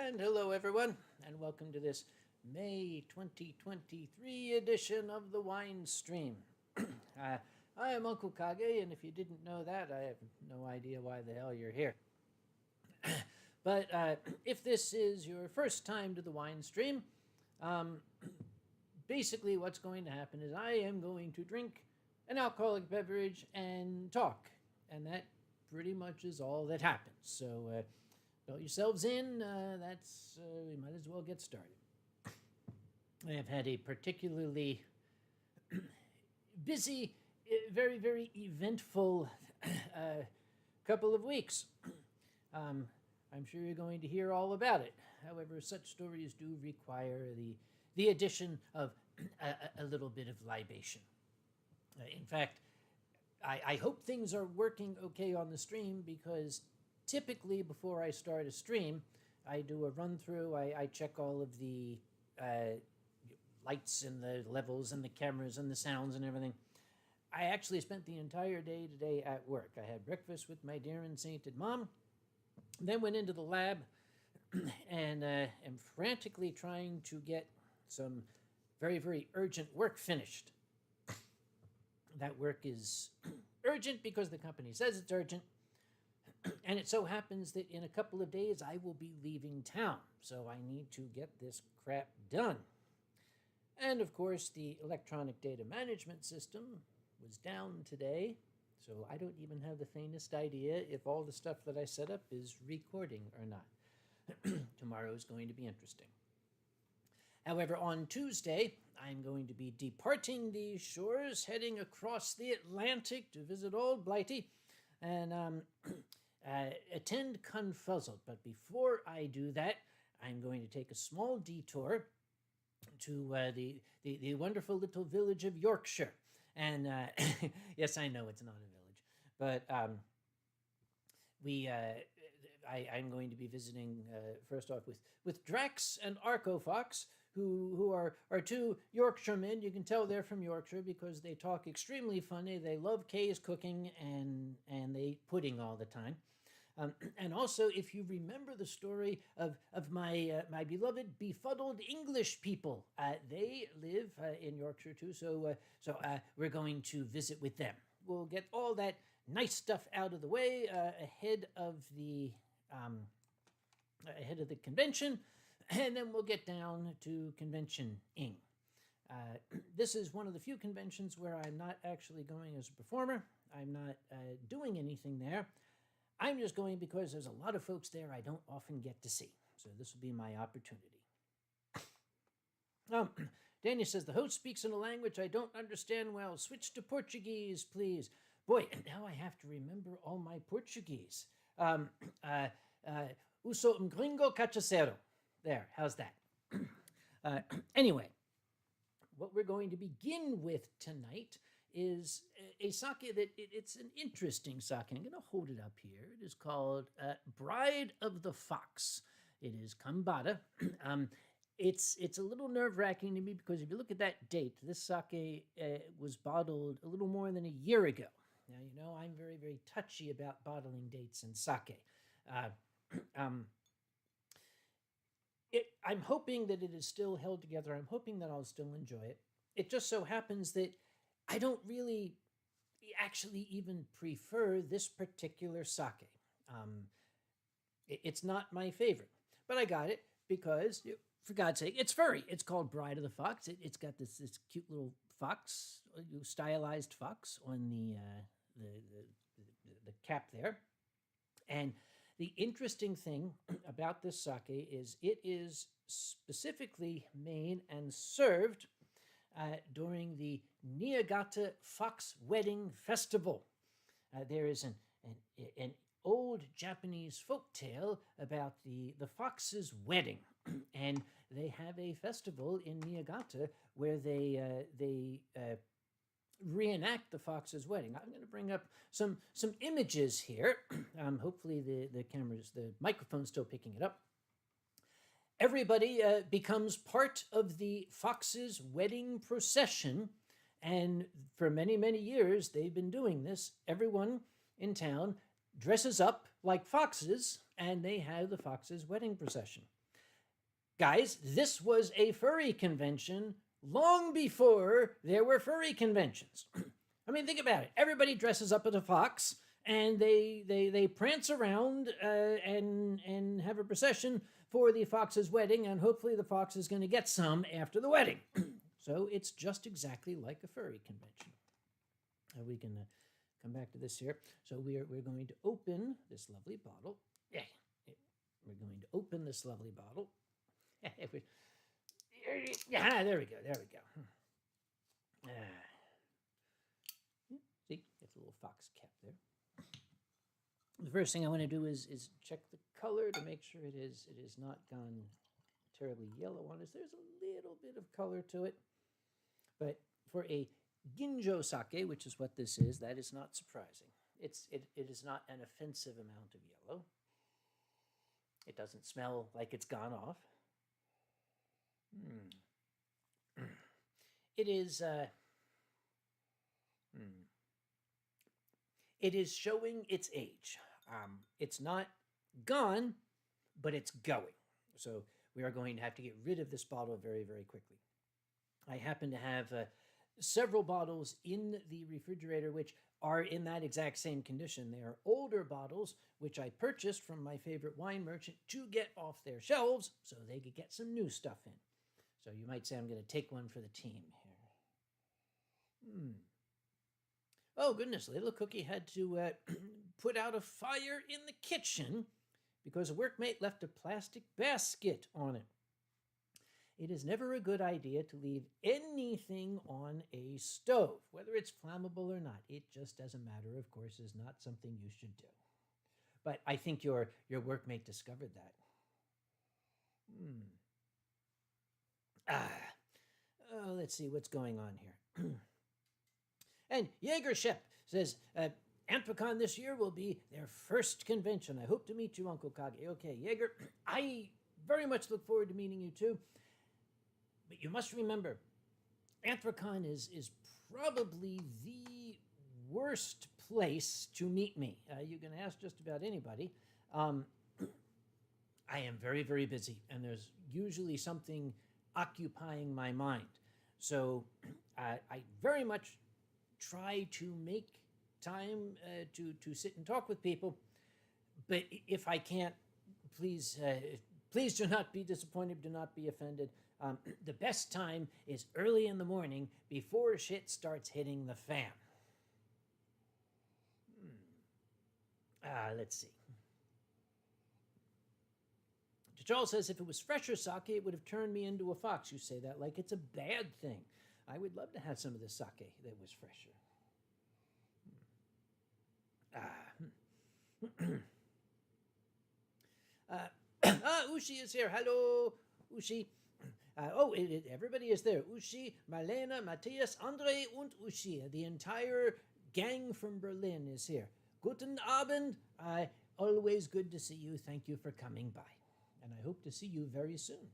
And hello, everyone, and welcome to this May 2023 edition of the Winestream. I am Uncle Kage, and if you didn't know that, I have no idea why the hell you're here. But if this is your first time to the Winestream, basically what's going to happen is I am going to drink an alcoholic beverage and talk, and that pretty much is all that happens. So belt yourselves in. We might as well get started. I have had a particularly busy, very, very eventful couple of weeks. I'm sure you're going to hear all about it. However, such stories do require the addition of a little bit of libation. In fact, I hope things are working okay on the stream, because typically before I start a stream, I do a run through. I check all of the lights and the levels and the cameras and the sounds and everything. I actually spent the entire day today at work. I had breakfast with my dear and sainted mom, then went into the lab and am frantically trying to get some very, very urgent work finished. That work is urgent because the company says it's urgent. And it so happens that in a couple of days I will be leaving town, so I need to get this crap done. And of course, the electronic data management system was down today, so I don't even have the faintest idea if all the stuff that I set up is recording or not. Tomorrow is going to be interesting. However, on Tuesday, I'm going to be departing these shores, heading across the Atlantic to visit old Blighty, and attend Confuzzled. But before I do that, I'm going to take a small detour to the wonderful little village of Yorkshire. And yes, I know it's not a village, but I'm going to be visiting first off with Drax and Arcofox, who are two Yorkshiremen. You can tell they're from Yorkshire because they talk extremely funny. They love Kay's cooking, and they eat pudding all the time. And also, if you remember the story of my beloved befuddled English people, they live in Yorkshire too. So we're going to visit with them. We'll get all that nice stuff out of the way ahead of the convention, and then we'll get down to convention-ing. This is one of the few conventions where I'm not actually going as a performer. I'm not doing anything there. I'm just going because there's a lot of folks there I don't often get to see. So this will be my opportunity. Daniel says, the host speaks in a language I don't understand well. Switch to Portuguese, please. Boy, now I have to remember all my Portuguese. Uso um gringo cachaceiro. There, how's that? Anyway, what we're going to begin with tonight is a sake that it's an interesting sake. I'm going to hold it up here. It is called Bride of the Fox. It is Kambada. It's a little nerve-wracking to me because if you look at that date, this sake was bottled a little more than a year ago. Now, you know, I'm very, very touchy about bottling dates in sake. I'm hoping that it is still held together. I'm hoping that I'll still enjoy it. It just so happens that I don't really actually even prefer this particular sake. It's not my favorite, but I got it because, for God's sake, it's furry. It's called Bride of the Fox. It's got this cute little fox, stylized fox on the cap there. And the interesting thing about this sake is it is specifically made and served during the Niigata Fox Wedding Festival. There is an old Japanese folk tale about the fox's wedding, and they have a festival in Niigata where they reenact the fox's wedding. I'm going to bring up some images here. Hopefully the microphone's still picking it up. Everybody becomes part of the fox's wedding procession, and for many, many years they've been doing this. Everyone in town dresses up like foxes, and they have the fox's wedding procession. Guys, this was a furry convention long before there were furry conventions. I mean, think about it. Everybody dresses up as a fox, and they prance around and have a procession for the fox's wedding, and hopefully the fox is going to get some after the wedding. So it's just exactly like a furry convention. We can come back to this here. So we're going to open this lovely bottle. Yeah, we're going to open this lovely bottle. Yeah, there we go. There we go. See, it's a little fox cap there. The first thing I want to do is check the color to make sure it is not gone terribly yellow on us. There's a little bit of color to it, but for a ginjo sake, which is what this is, that is not surprising. It is not an offensive amount of yellow. It doesn't smell like it's gone off. It is it is showing its age. It's not gone, but it's going. So we are going to have to get rid of this bottle very, very quickly. I happen to have several bottles in the refrigerator which are in that exact same condition. They are older bottles which I purchased from my favorite wine merchant to get off their shelves so they could get some new stuff in. So you might say I'm going to take one for the team here. Oh, goodness, Little Cookie had to put out a fire in the kitchen because a workmate left a plastic basket on it. It is never a good idea to leave anything on a stove, whether it's flammable or not. It just, as a matter of course, is not something you should do. But I think your workmate discovered that. Let's see what's going on here. And Jaegershep says, Anthrocon this year will be their first convention. I hope to meet you, Uncle Kage. Okay, Jaeger, I very much look forward to meeting you too. But you must remember, Anthrocon is probably the worst place to meet me. You can ask just about anybody. I am very, very busy, and there's usually something occupying my mind. So I very much try to make time to sit and talk with people. But if I can't, please do not be disappointed, do not be offended. The best time is early in the morning before shit starts hitting the fan. Let's see. Charles says, if it was fresher sake, it would have turned me into a fox. You say that like it's a bad thing. I would love to have some of the sake that was fresher. Ushi is here. Hello, Ushi. Everybody is there. Ushi, Marlena, Matthias, Andre, and Ushi. The entire gang from Berlin is here. Guten Abend. Always good to see you. Thank you for coming by. And I hope to see you very soon.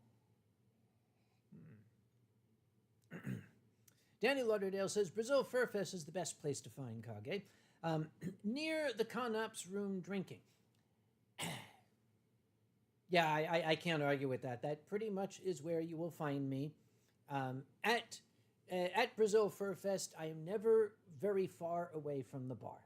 Danny Lauderdale says, Brazil Fur Fest is the best place to find Kage. Near the Conop's room drinking. Yeah, I can't argue with that. That pretty much is where you will find me. At Brazil Fur Fest, I am never very far away from the bar.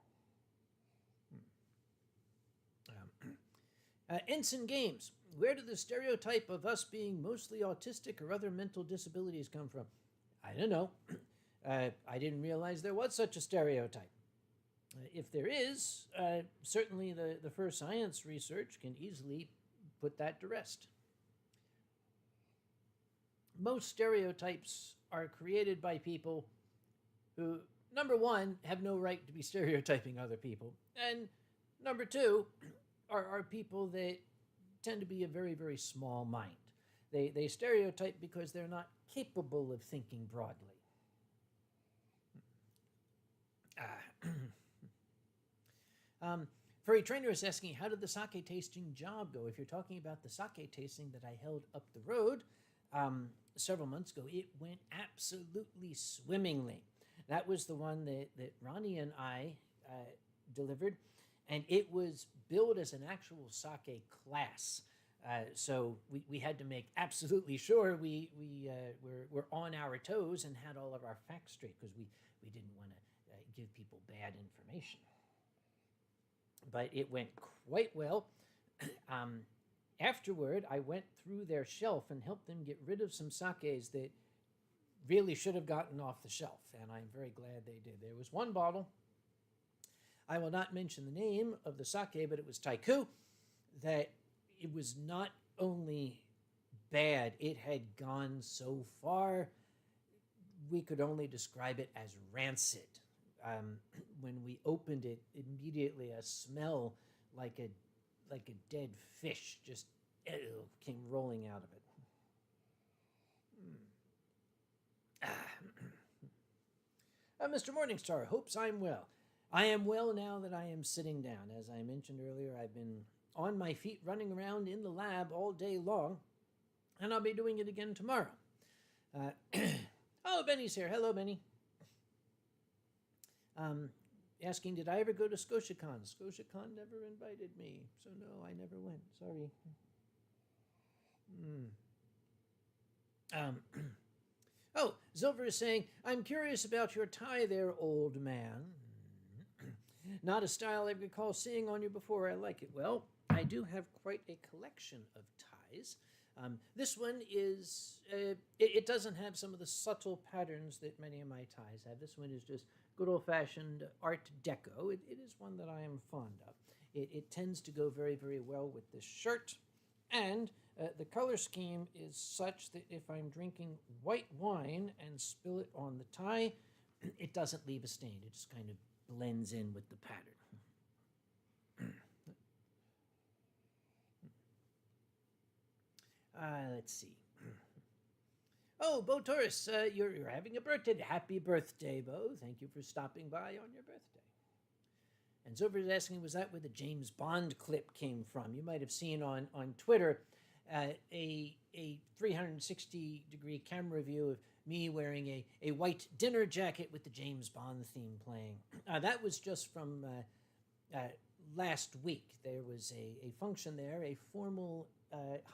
Ensign Games. Where did the stereotype of us being mostly autistic or other mental disabilities come from? I don't know. I didn't realize there was such a stereotype. If there is, certainly the first science research can easily put that to rest. Most stereotypes are created by people who, number one, have no right to be stereotyping other people, and number two, are people that tend to be a very, very small mind. They stereotype because they're not capable of thinking broadly. Furry Trainer is asking, how did the sake tasting job go? If you're talking about the sake tasting that I held up the road several months ago, it went absolutely swimmingly. That was the one that Ronnie and I delivered, and it was billed as an actual sake class. So we had to make absolutely sure were on our toes and had all of our facts straight, because we didn't want to give people bad information. But it went quite well. Afterward, I went through their shelf and helped them get rid of some sakes that really should have gotten off the shelf, and I'm very glad they did. There was one bottle, I will not mention the name of the sake, but it was Taiku, that it was not only bad, it had gone so far, we could only describe it as rancid. When we opened it, immediately a smell like a dead fish just came rolling out of it. Mr. Morningstar hopes I'm well. I am well now that I am sitting down. As I mentioned earlier, I've been on my feet running around in the lab all day long, and I'll be doing it again tomorrow. Oh, Benny's here. Hello, Benny. Asking, did I ever go to ScotiaCon? ScotiaCon never invited me, so no, I never went. Sorry. Oh, Zilver is saying, I'm curious about your tie there, old man. Not a style I recall seeing on you before. I like it. Well, I do have quite a collection of ties. This one is, it doesn't have some of the subtle patterns that many of my ties have. This one is just good old-fashioned Art Deco. It is one that I am fond of. It tends to go very, very well with this shirt. And the color scheme is such that if I'm drinking white wine and spill it on the tie, it doesn't leave a stain. It just kind of blends in with the pattern. Let's see. Oh, Bo Taurus, you're having a birthday. Happy birthday, Bo. Thank you for stopping by on your birthday. And Zilver is asking, was that where the James Bond clip came from? You might have seen on Twitter a 360-degree camera view of me wearing a white dinner jacket with the James Bond theme playing. That was just from last week. There was a function there, a formal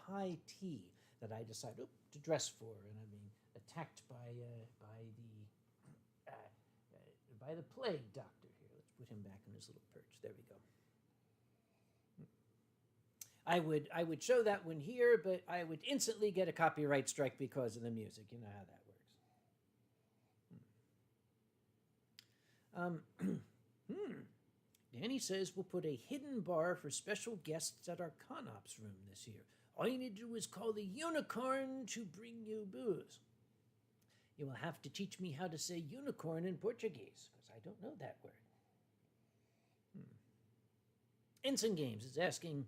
high tea that I decided to dress for, and I'm being attacked by the plague doctor here. Let's put him back in his little perch. There we go. I would show that one here, but I would instantly get a copyright strike because of the music. You know how that works. Danny says we'll put a hidden bar for special guests at our ConOps room this year. All you need to do is call the unicorn to bring you booze. You will have to teach me how to say unicorn in Portuguese, because I don't know that word. Ensign Games is asking,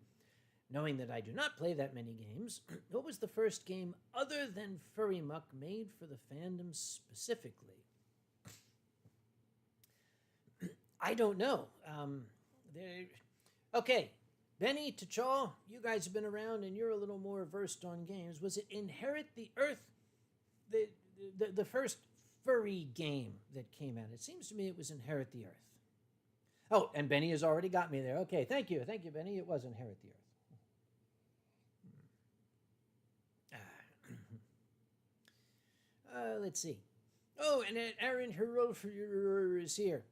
knowing that I do not play that many games, what was the first game other than Furry Muck made for the fandom specifically? I don't know. Okay, Benny, T'Chall, you guys have been around and you're a little more versed on games. Was it Inherit the Earth, the first furry game that came out? It seems to me it was Inherit the Earth. Oh, and Benny has already got me there. Okay, thank you, Benny. It was Inherit the Earth. Let's see. Oh, and Aaron Herolfer is here.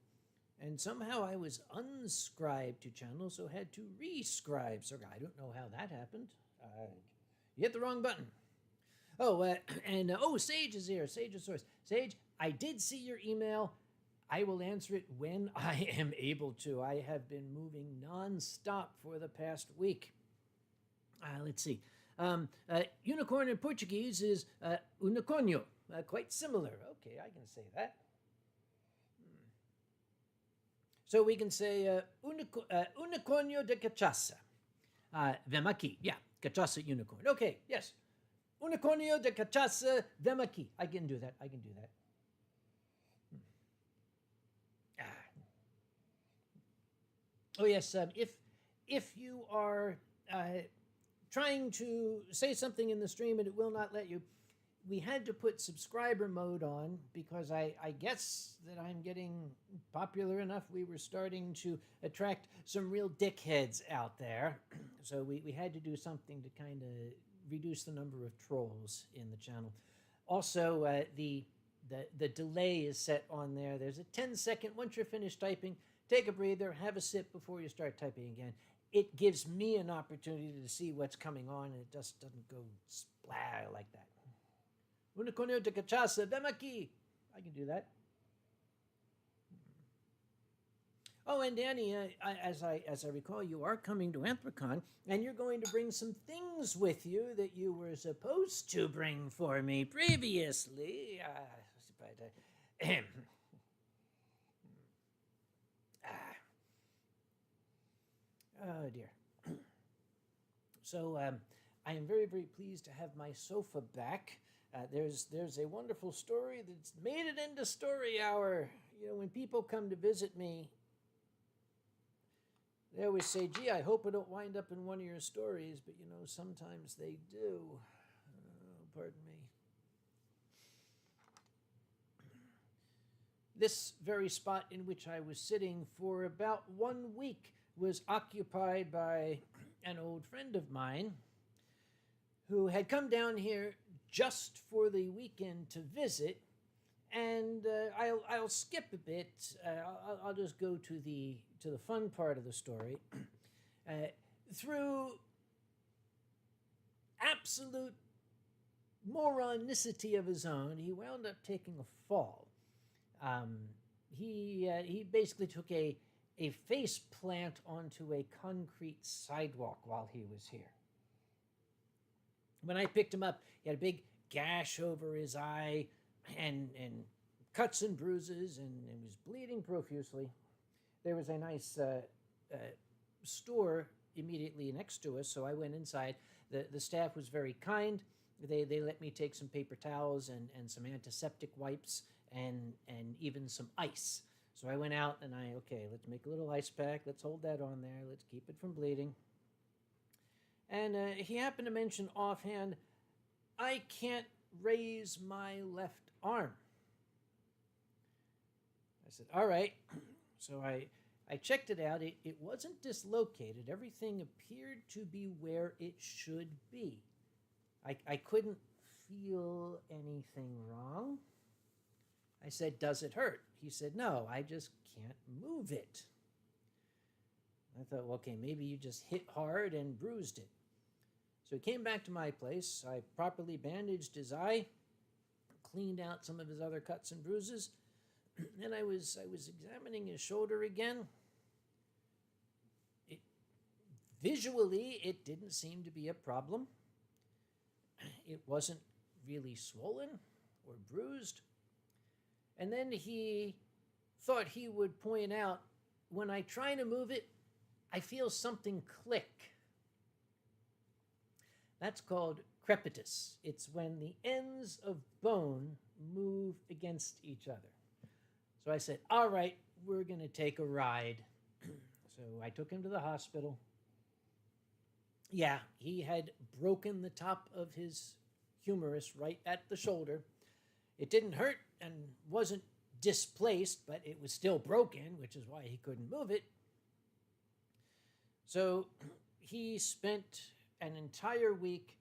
And somehow I was unscribed to channel, so had to rescribe. So I don't know how that happened. You hit the wrong button. Oh, Sage is here. Sage is source. Sage, I did see your email. I will answer it when I am able to. I have been moving non-stop for the past week. Let's see. Unicorn in Portuguese is unicórnio. Quite similar. Okay, I can say that. So we can say unicórnio de cachaça. Vem aqui. Yeah, cachaça unicorn. Okay, yes. Unicórnio de cachaça, vem aqui. I can do that. Oh, yes. If you are trying to say something in the stream and it will not let you, we had to put subscriber mode on because I guess that I'm getting popular enough. We were starting to attract some real dickheads out there. So we had to do something to kind of reduce the number of trolls in the channel. Also, the delay is set on there. There's a 10-second, once you're finished typing, take a breather, have a sip before you start typing again. It gives me an opportunity to see what's coming on, and it just doesn't go splat like that. Una coneo de cachaça, vem aqui. I can do that. Oh, and Danny, as I recall, you are coming to Anthrocon, and you're going to bring some things with you that you were supposed to bring for me previously. Oh dear. So I am very, very pleased to have my sofa back. There's a wonderful story that's made it into story hour. You know, when people come to visit me, they always say, gee, I hope I don't wind up in one of your stories, but you know, sometimes they do. Oh, pardon me. This very spot in which I was sitting for about 1 week was occupied by an old friend of mine who had come down here just for the weekend to visit, and I'll skip a bit. I'll just go to the fun part of the story. Through absolute moronicity of his own, he wound up taking a fall. He basically took a face plant onto a concrete sidewalk while he was here. When I picked him up, he had a big gash over his eye and cuts and bruises and was bleeding profusely. There was a nice store immediately next to us, so I went inside. The staff was very kind. They let me take some paper towels and some antiseptic wipes and even some ice. So I went out and let's make a little ice pack. Let's hold that on there. Let's keep it from bleeding. And he happened to mention offhand, I can't raise my left arm. I said, all right. So I checked it out. It wasn't dislocated. Everything appeared to be where it should be. I couldn't feel anything wrong. I said, does it hurt? He said, no, I just can't move it. I thought, well, okay, maybe you just hit hard and bruised it. So he came back to my place. I properly bandaged his eye, cleaned out some of his other cuts and bruises, and I was examining his shoulder again. Visually, it didn't seem to be a problem. It wasn't really swollen or bruised. And then he thought he would point out, when I try to move it, I feel something click. That's called crepitus. It's when the ends of bone move against each other. So I said, all right, we're going to take a ride. So I took him to the hospital. Yeah, he had broken the top of his humerus right at the shoulder. It didn't hurt and wasn't displaced, but it was still broken, which is why he couldn't move it. So he spent an entire week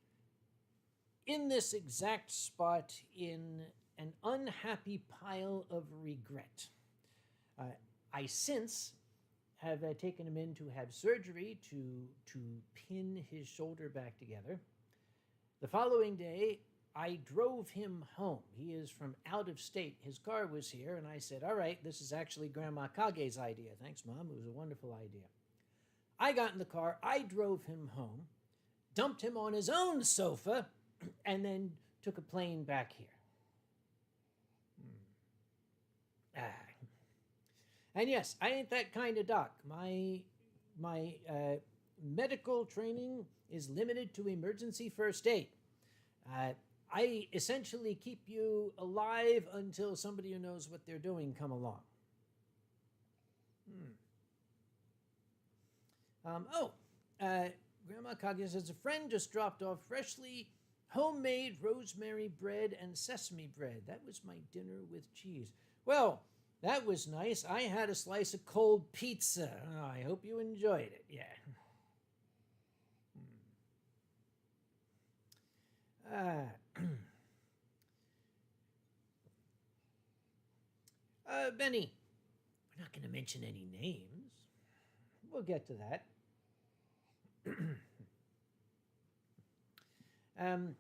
in this exact spot in an unhappy pile of regret. I since have taken him in to have surgery to pin his shoulder back together. The following day, I drove him home. He is from out of state. His car was here, and I said, all right, this is actually Grandma Kage's idea. Thanks, Mom. It was a wonderful idea. I got in the car. I drove him home, dumped him on his own sofa, and then took a plane back here. And yes, I ain't that kind of doc. My medical training is limited to emergency first aid. I essentially keep you alive until somebody who knows what they're doing come along. Grandma Kage says, a friend just dropped off freshly Homemade rosemary bread and sesame bread. That was my dinner with cheese. Well, that was nice. I had a slice of cold pizza. Oh, I hope you enjoyed it. Yeah. Benny, we're not going to mention any names. We'll get to that. um,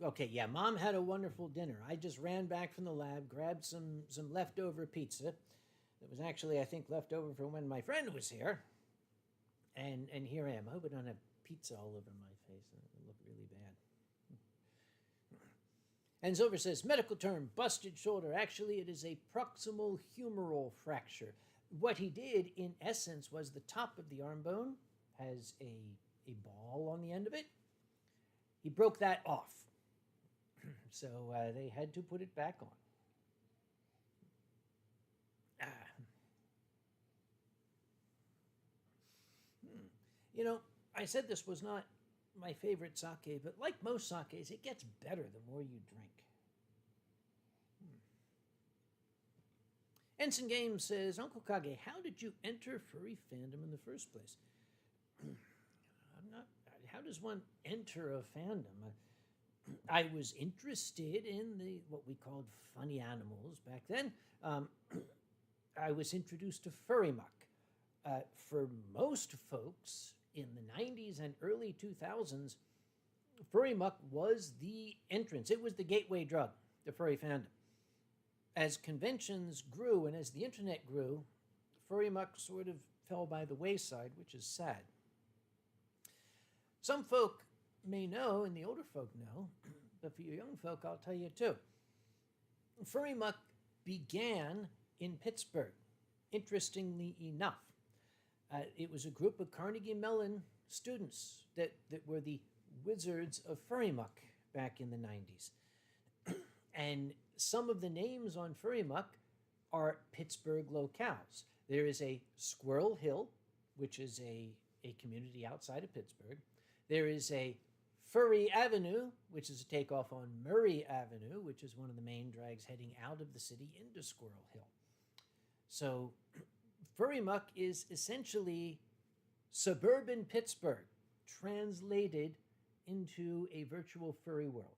okay, yeah, Mom had a wonderful dinner. I just ran back from the lab, grabbed some leftover pizza. That was actually, I think, left over from when my friend was here. And here I am. I hope I don't have pizza all over my face. It would look really bad. And Silver says, medical term, busted shoulder. Actually, it is a proximal humeral fracture. What he did, in essence, was the top of the arm bone has a ball on the end of it. He broke that off. So they had to put it back on. You know, I said this was not my favorite sake, but like most sakes, it gets better the more you drink. Ensign Games says, Uncle Kage, how did you enter furry fandom in the first place? How does one enter a fandom? I was interested in what we called funny animals back then. I was introduced to Furry Muck. For most folks in the 90s and early 2000s, Furry Muck was the entrance. It was the gateway drug to furry fandom. As conventions grew and as the internet grew, Furry Muck sort of fell by the wayside, which is sad. Some folk may know, and the older folk know, but for you young folk, I'll tell you too. Furry Muck began in Pittsburgh, interestingly enough. It was a group of Carnegie Mellon students that were the wizards of Furry Muck back in the 90s. And some of the names on Furry Muck are Pittsburgh locales. There is a Squirrel Hill, which is a community outside of Pittsburgh. There is a Furry Avenue, which is a takeoff on Murray Avenue, which is one of the main drags heading out of the city into Squirrel Hill. So Furry Muck is essentially suburban Pittsburgh translated into a virtual furry world.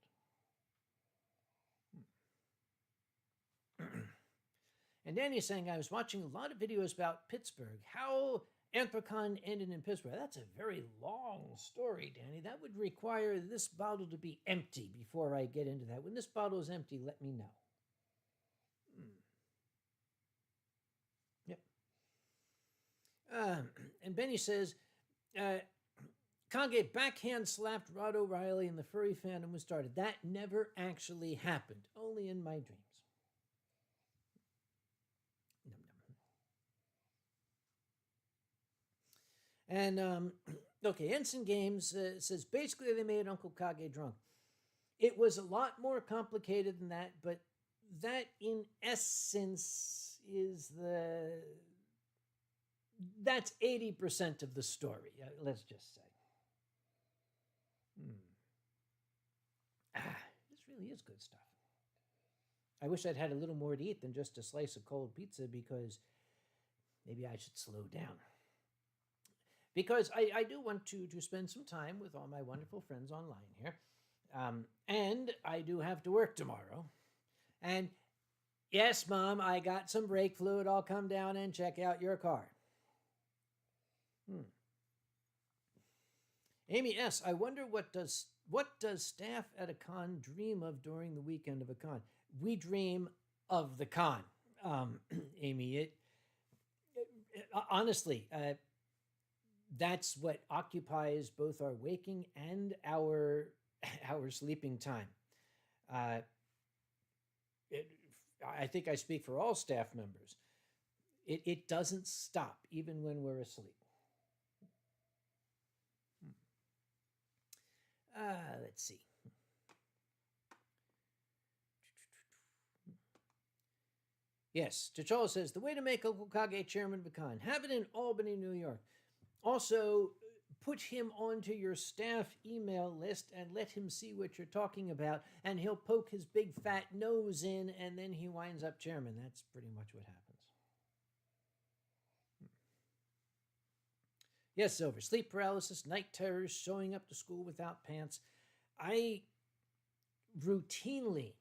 And Danny's saying, I was watching a lot of videos about Pittsburgh, how Anthrocon ended in Pittsburgh. That's a very long story, Danny. That would require this bottle to be empty before I get into that. When this bottle is empty, let me know. Yep. And Benny says, Kage backhand slapped Rod O'Reilly and the furry fandom was started. That never actually happened, only in my dreams. And, okay, Ensign Games says, basically they made Uncle Kage drunk. It was a lot more complicated than that, but that in essence is that's 80% of the story, let's just say. This really is good stuff. I wish I'd had a little more to eat than just a slice of cold pizza, because maybe I should slow down. Because I do want to spend some time with all my wonderful friends online here. And I do have to work tomorrow. And yes, Mom, I got some brake fluid. I'll come down and check out your car. Amy S., I wonder what does staff at a con dream of during the weekend of a con? We dream of the con, Amy. Honestly, that's what occupies both our waking and our sleeping time. I think I speak for all staff members. It doesn't stop even when we're asleep. Let's see. Yes, T'Challa says, the way to make Uncle Kage chairman of a con, have it in Albany, New York. Also, put him onto your staff email list and let him see what you're talking about, and he'll poke his big fat nose in, and then he winds up chairman. That's pretty much what happens. Yes, Silver. Sleep paralysis, night terrors, showing up to school without pants. I routinely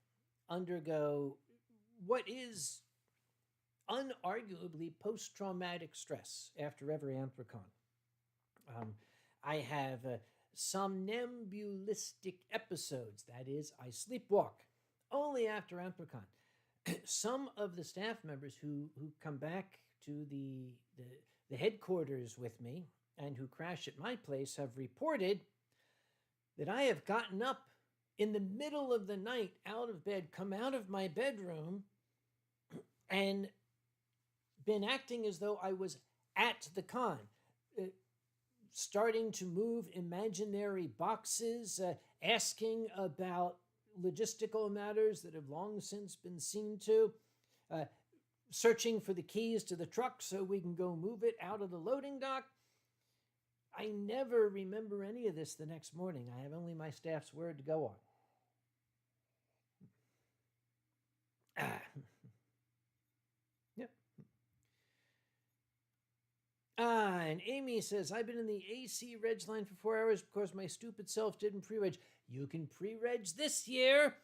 undergo what is unarguably post-traumatic stress after every Anthrocon. I have somnambulistic episodes. That is, I sleepwalk only after Anthrocon. Some of the staff members who come back to the headquarters with me and who crash at my place have reported that I have gotten up in the middle of the night out of bed, come out of my bedroom, and been acting as though I was at the con, starting to move imaginary boxes, asking about logistical matters that have long since been seen to, searching for the keys to the truck so we can go move it out of the loading dock. I never remember any of this the next morning. I have only my staff's word to go on. Yep. And Amy says, I've been in the AC reg line for 4 hours because my stupid self didn't pre-reg. You can pre-reg this year.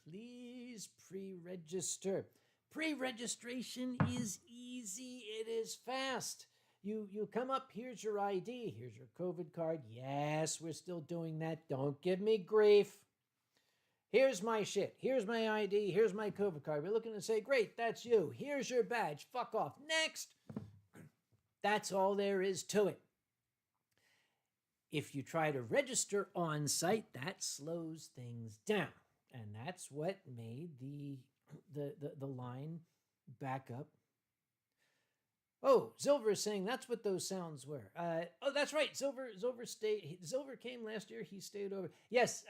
Please pre-register. Pre-registration is easy. It is fast. You come up, here's your ID, here's your COVID card. Yes, we're still doing that. Don't give me grief. Here's my shit. Here's my ID. Here's my COVID card. We're looking to say, great, that's you. Here's your badge. Fuck off. Next. That's all there is to it. If you try to register on site, that slows things down. And that's what made the line back up. Oh, Silver is saying that's what those sounds were. Oh, that's right. Silver came last year. He stayed over. Yes.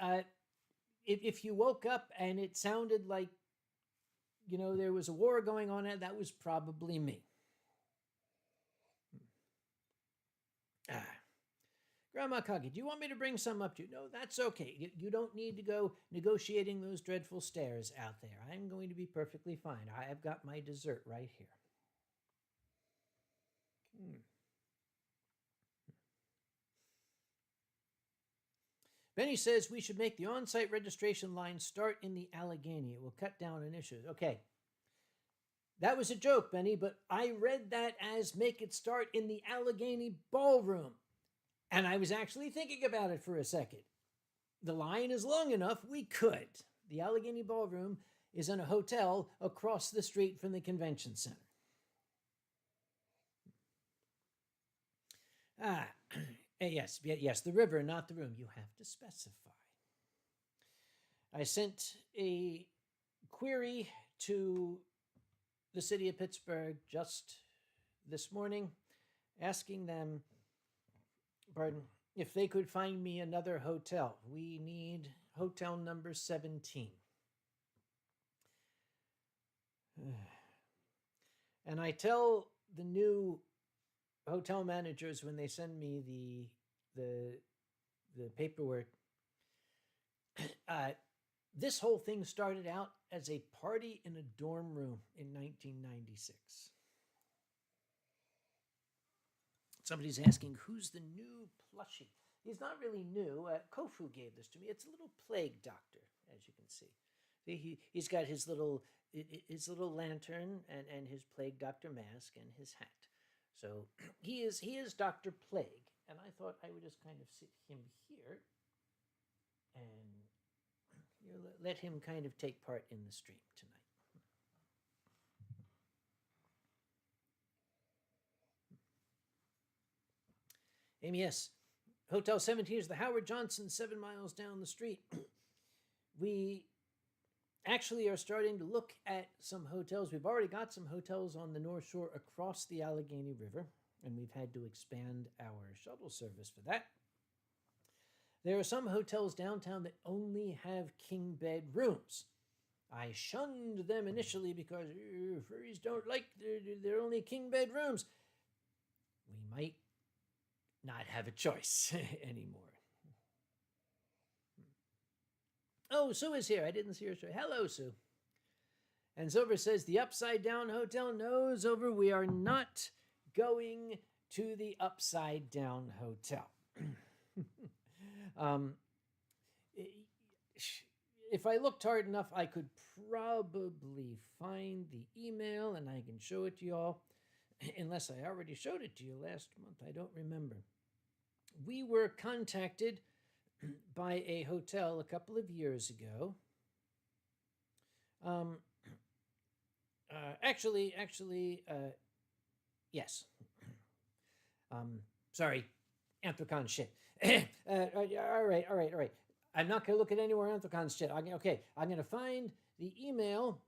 If you woke up and it sounded like, there was a war going on, that was probably me. Grandma Kage, do you want me to bring some up to you? No, that's okay. You don't need to go negotiating those dreadful stairs out there. I'm going to be perfectly fine. I have got my dessert right here. Benny says we should make the on-site registration line start in the Allegheny. It will cut down on issues. Okay. That was a joke, Benny, but I read that as make it start in the Allegheny Ballroom. And I was actually thinking about it for a second. The line is long enough, we could. The Allegheny Ballroom is in a hotel across the street from the convention center. Yes, the river, not the room. You have to specify. I sent a query to the city of Pittsburgh just this morning, asking them, if they could find me another hotel. We need hotel number 17. And I tell the new hotel managers when they send me the paperwork, this whole thing started out as a party in a dorm room in 1996. Somebody's asking, who's the new plushie? He's not really new. Kofu gave this to me. It's a little plague doctor, as you can see. He's got his little lantern and his plague doctor mask and his hat. So he is Dr. Plague, and I thought I would just kind of sit him here and let him kind of take part in the stream tonight. Amy S. Hotel 17 is the Howard Johnson 7 miles down the street. We actually are starting to look at some hotels. We've already got some hotels on the North Shore across the Allegheny River, and we've had to expand our shuttle service for that. There are some hotels downtown that only have king bed rooms. I shunned them initially because furries don't like their only king bed rooms. We might not have a choice anymore. Oh, Sue is here. I didn't see her. Hello, Sue. And Zover says, the Upside Down Hotel. No, Zover, we are not going to the Upside Down Hotel. If I looked hard enough, I could probably find the email and I can show it to you all. Unless I already showed it to you last month. I don't remember. We were contacted by a hotel a couple of years ago. Yes. Sorry, Anthrocon shit. All right. I'm not going to look at any more Anthrocon shit. I'm going to find the email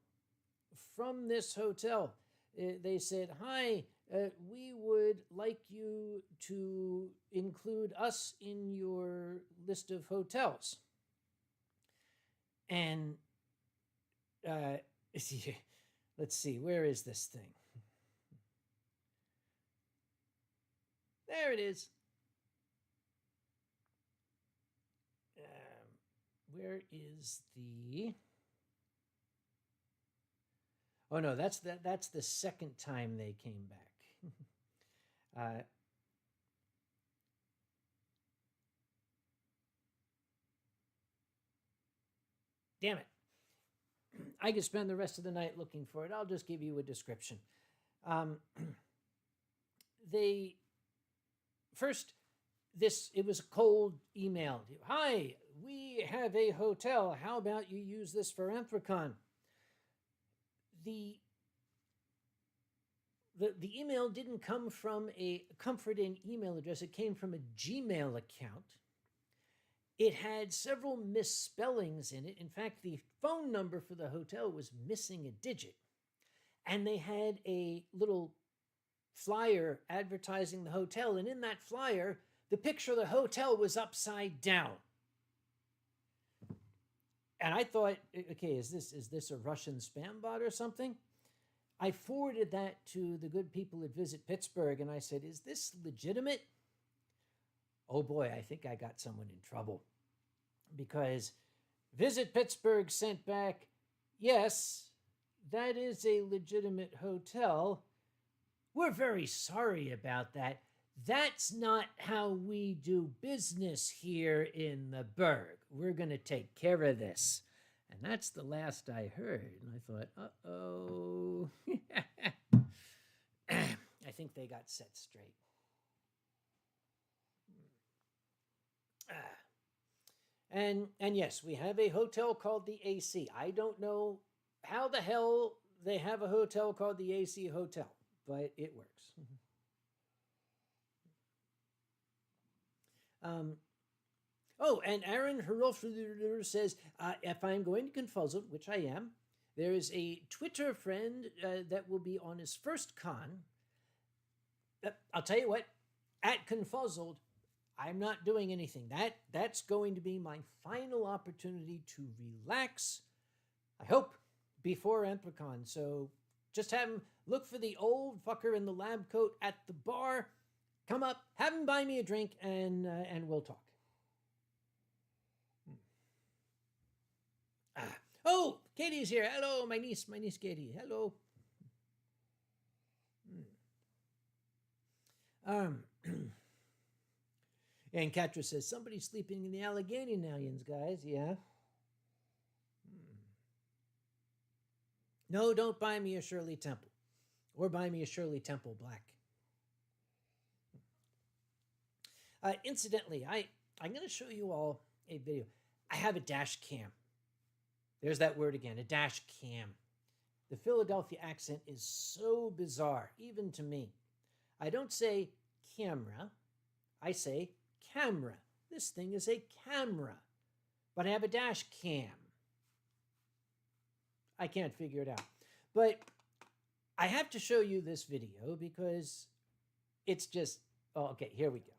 from this hotel. They said, hi, we would like you to include us in your list of hotels. And let's see, where is this thing? There it is. Where is the... Oh, no, that's the second time they came back. Damn it. I could spend the rest of the night looking for it. I'll just give you a description. It was a cold email. Hi, we have a hotel. How about you use this for Anthrocon? The email didn't come from a Comfort Inn email address. It came from a Gmail account. It had several misspellings in it. In fact, the phone number for the hotel was missing a digit. And they had a little flyer advertising the hotel. And in that flyer, the picture of the hotel was upside down. And I thought, okay, is this a Russian spam bot or something? I forwarded that to the good people at Visit Pittsburgh, and I said, is this legitimate? Oh boy, I think I got someone in trouble. Because Visit Pittsburgh sent back, yes, that is a legitimate hotel. We're very sorry about that. That's not how we do business here in the Burg. We're going to take care of this. And that's the last I heard. And I thought, uh-oh. I think they got set straight. And yes, we have a hotel called the AC. I don't know how the hell they have a hotel called the AC Hotel, but it works. And Aaron Herolfer says, if I'm going to Confuzzled, which I am, there is a Twitter friend that will be on his first con. I'll tell you what, at Confuzzled, I'm not doing anything. That's going to be my final opportunity to relax, I hope, before Anthrocon. So just have him look for the old fucker in the lab coat at the bar. Come up, have him buy me a drink, and we'll talk. Oh, Katie's here. Hello, my niece Katie. Hello. And Katra says, somebody's sleeping in the Allegheny Nalions, guys. Yeah. No, don't buy me a Shirley Temple. Or buy me a Shirley Temple Black. Incidentally, I'm going to show you all a video. I have a dash cam. There's that word again, a dash cam. The Philadelphia accent is so bizarre, even to me. I don't say camera. I say camera. This thing is a camera. But I have a dash cam. I can't figure it out. But I have to show you this video because it's just... Oh, okay, here we go.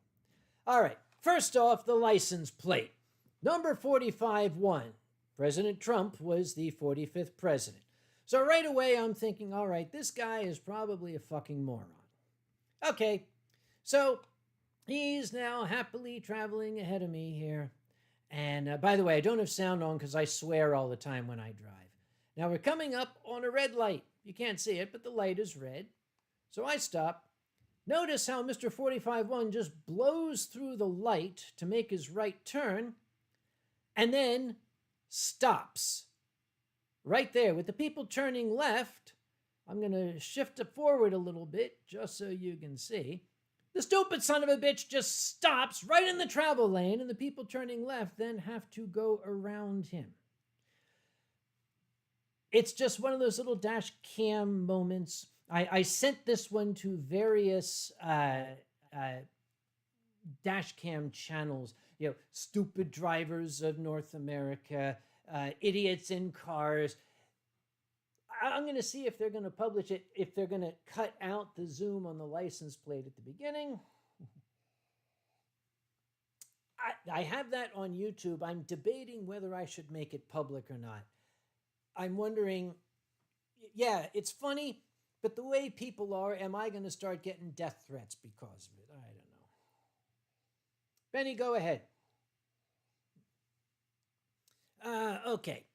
All right, first off, the license plate. Number 45-1. President Trump was the 45th president. So right away, I'm thinking, all right, this guy is probably a fucking moron. Okay, so He's now happily traveling ahead of me here. And by the way, I don't have sound on because I swear all the time when I drive. Now we're coming up on a red light. You can't see it, but the light is red. So I stop. Notice how Mr. 45-1 just blows through the light to make his right turn and then stops. Right there with the people turning left. I'm going to shift it forward a little bit just so you can see. The stupid son of a bitch just stops right in the travel lane, and the people turning left then have to go around him. It's just one of those little dash cam moments. I sent this one to various dash cam channels, stupid drivers of North America, idiots in cars. I'm going to see if they're going to publish it, if they're going to cut out the zoom on the license plate at the beginning. I have that on YouTube. I'm debating whether I should make it public or not. I'm wondering, yeah, it's funny, but the way people are, am I going to start getting death threats because of it? I don't know. Benny, go ahead. Okay.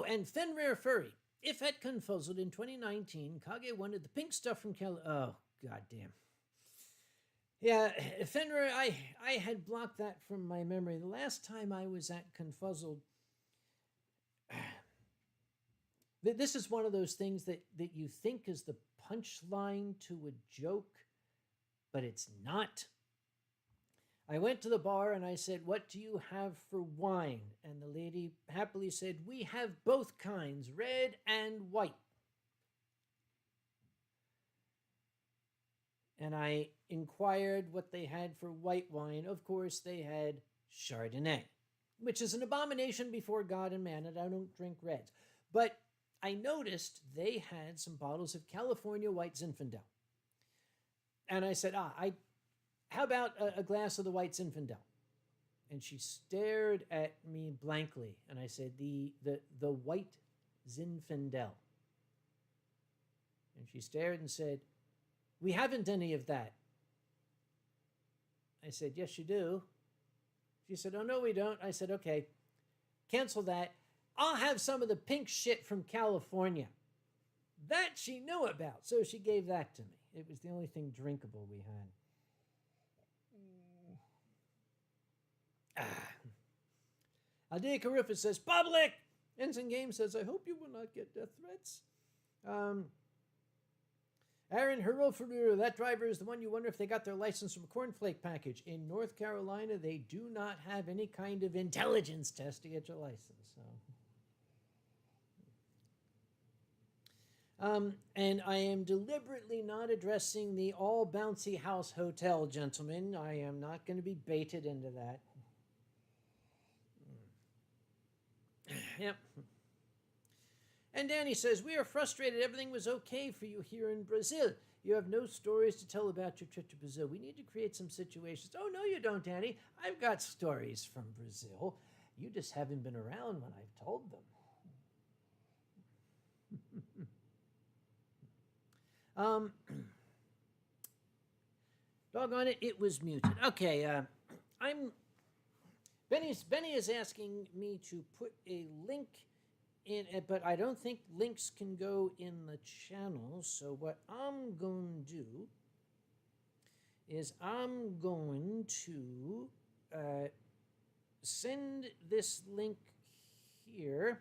And Fenrir Furry. If at Confuzzled in 2019, Kage wanted the pink stuff from Oh, goddamn. Yeah, Fenrir, I had blocked that from my memory. The last time I was at Confuzzled, this is one of those things that you think is the punchline to a joke, but it's not. I went to the bar and I said, "What do you have for wine?" And the lady happily said, "We have both kinds, red and white." And I inquired what they had for white wine. Of course, they had Chardonnay, which is an abomination before God and man, and I don't drink reds. But I noticed they had some bottles of California White Zinfandel. And I said, how about a glass of the White Zinfandel? And she stared at me blankly. And I said, the White Zinfandel. And she stared and said, "We haven't any of that." I said, "Yes, you do." She said, "Oh, no, we don't." I said, "Okay, cancel that. I'll have some of the pink shit from California." That she knew about, so she gave that to me. It was the only thing drinkable we had. Aldea Carufus says, "Public!" Ensign Game says, "I hope you will not get death threats." Aaron Herofuru, that driver is the one you wonder if they got their license from a cornflake package. In North Carolina, they do not have any kind of intelligence test to get your license. And I am deliberately not addressing the all bouncy house hotel, gentlemen. I am not going to be baited into that. Yep. And Danny says, "We are frustrated. Everything was okay for you here in Brazil. You have no stories to tell about your trip to Brazil. We need to create some situations." Oh, no, you don't, Danny. I've got stories from Brazil. You just haven't been around when I've told them. Doggone it, it was muted. Okay, Benny is asking me to put a link in it, but I don't think links can go in the channel. So what I'm going to do is I'm going to send this link here.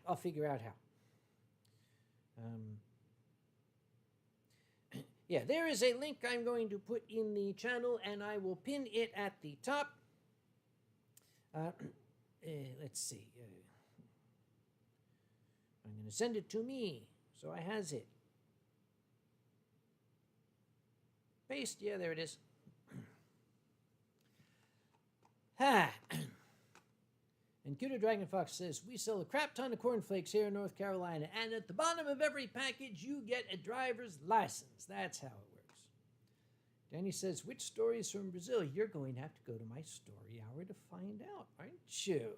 I'll figure out how. Yeah, there is a link I'm going to put in the channel, and I will pin it at the top. Let's see. I'm going to send it to me, so I has it. Paste. Yeah, there it is. And Cuter Dragon Fox says, "We sell a crap ton of cornflakes here in North Carolina, and at the bottom of every package, you get a driver's license. That's how it works." Danny says, "Which stories from Brazil? You're going to have to go to my story hour to find out, aren't you?"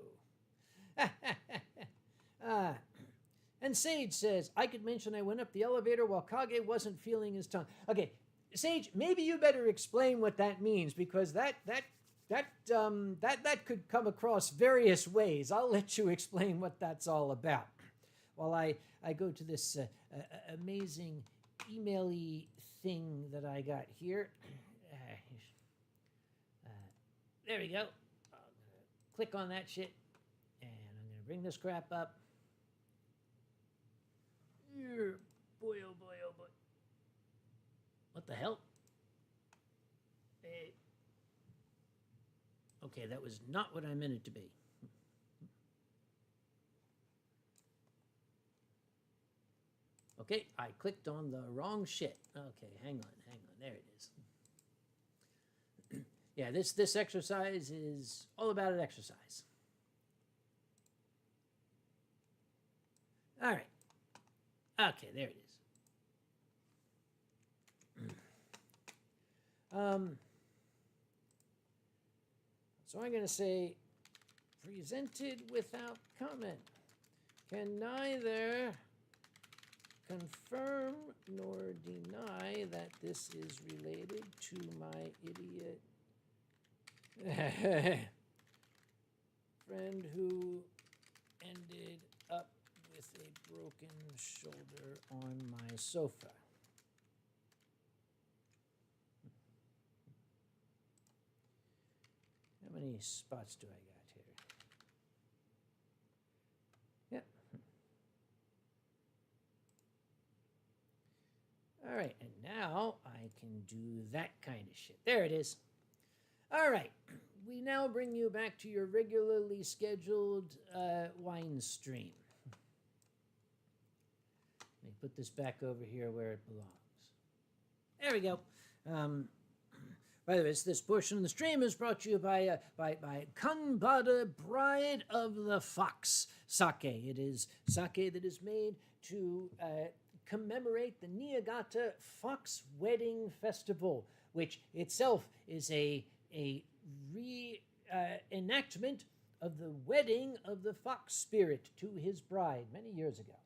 And Sage says, I could mention I went up the elevator while Kage wasn't feeling his tongue. Okay, Sage, maybe you better explain what that means, because that could come across various ways. I'll let you explain what that's all about while I go to this amazing email-y thing that I got here. There we go. I'm gonna click on that shit, and I'm gonna bring this crap up. Boy, oh boy, oh boy. What the hell? Okay, that was not what I meant it to be. Okay, I clicked on the wrong shit. Okay, hang on. There it is. Yeah, this exercise is all about an exercise. All right. Okay, there it is. So I'm going to say, presented without comment. Can neither confirm nor deny that this is related to my idiot friend who ended up with a broken shoulder on my sofa. How many spots do I got here? Yep. All right, and now I can do that kind of shit. There it is. All right, we now bring you back to your regularly scheduled Winestream. Let me put this back over here where it belongs. There we go. By the way, this portion of the stream is brought to you by Kanbada Bride of the Fox sake. It is sake that is made to commemorate the Niigata Fox Wedding Festival, which itself is a reenactment of the wedding of the fox spirit to his bride many years ago.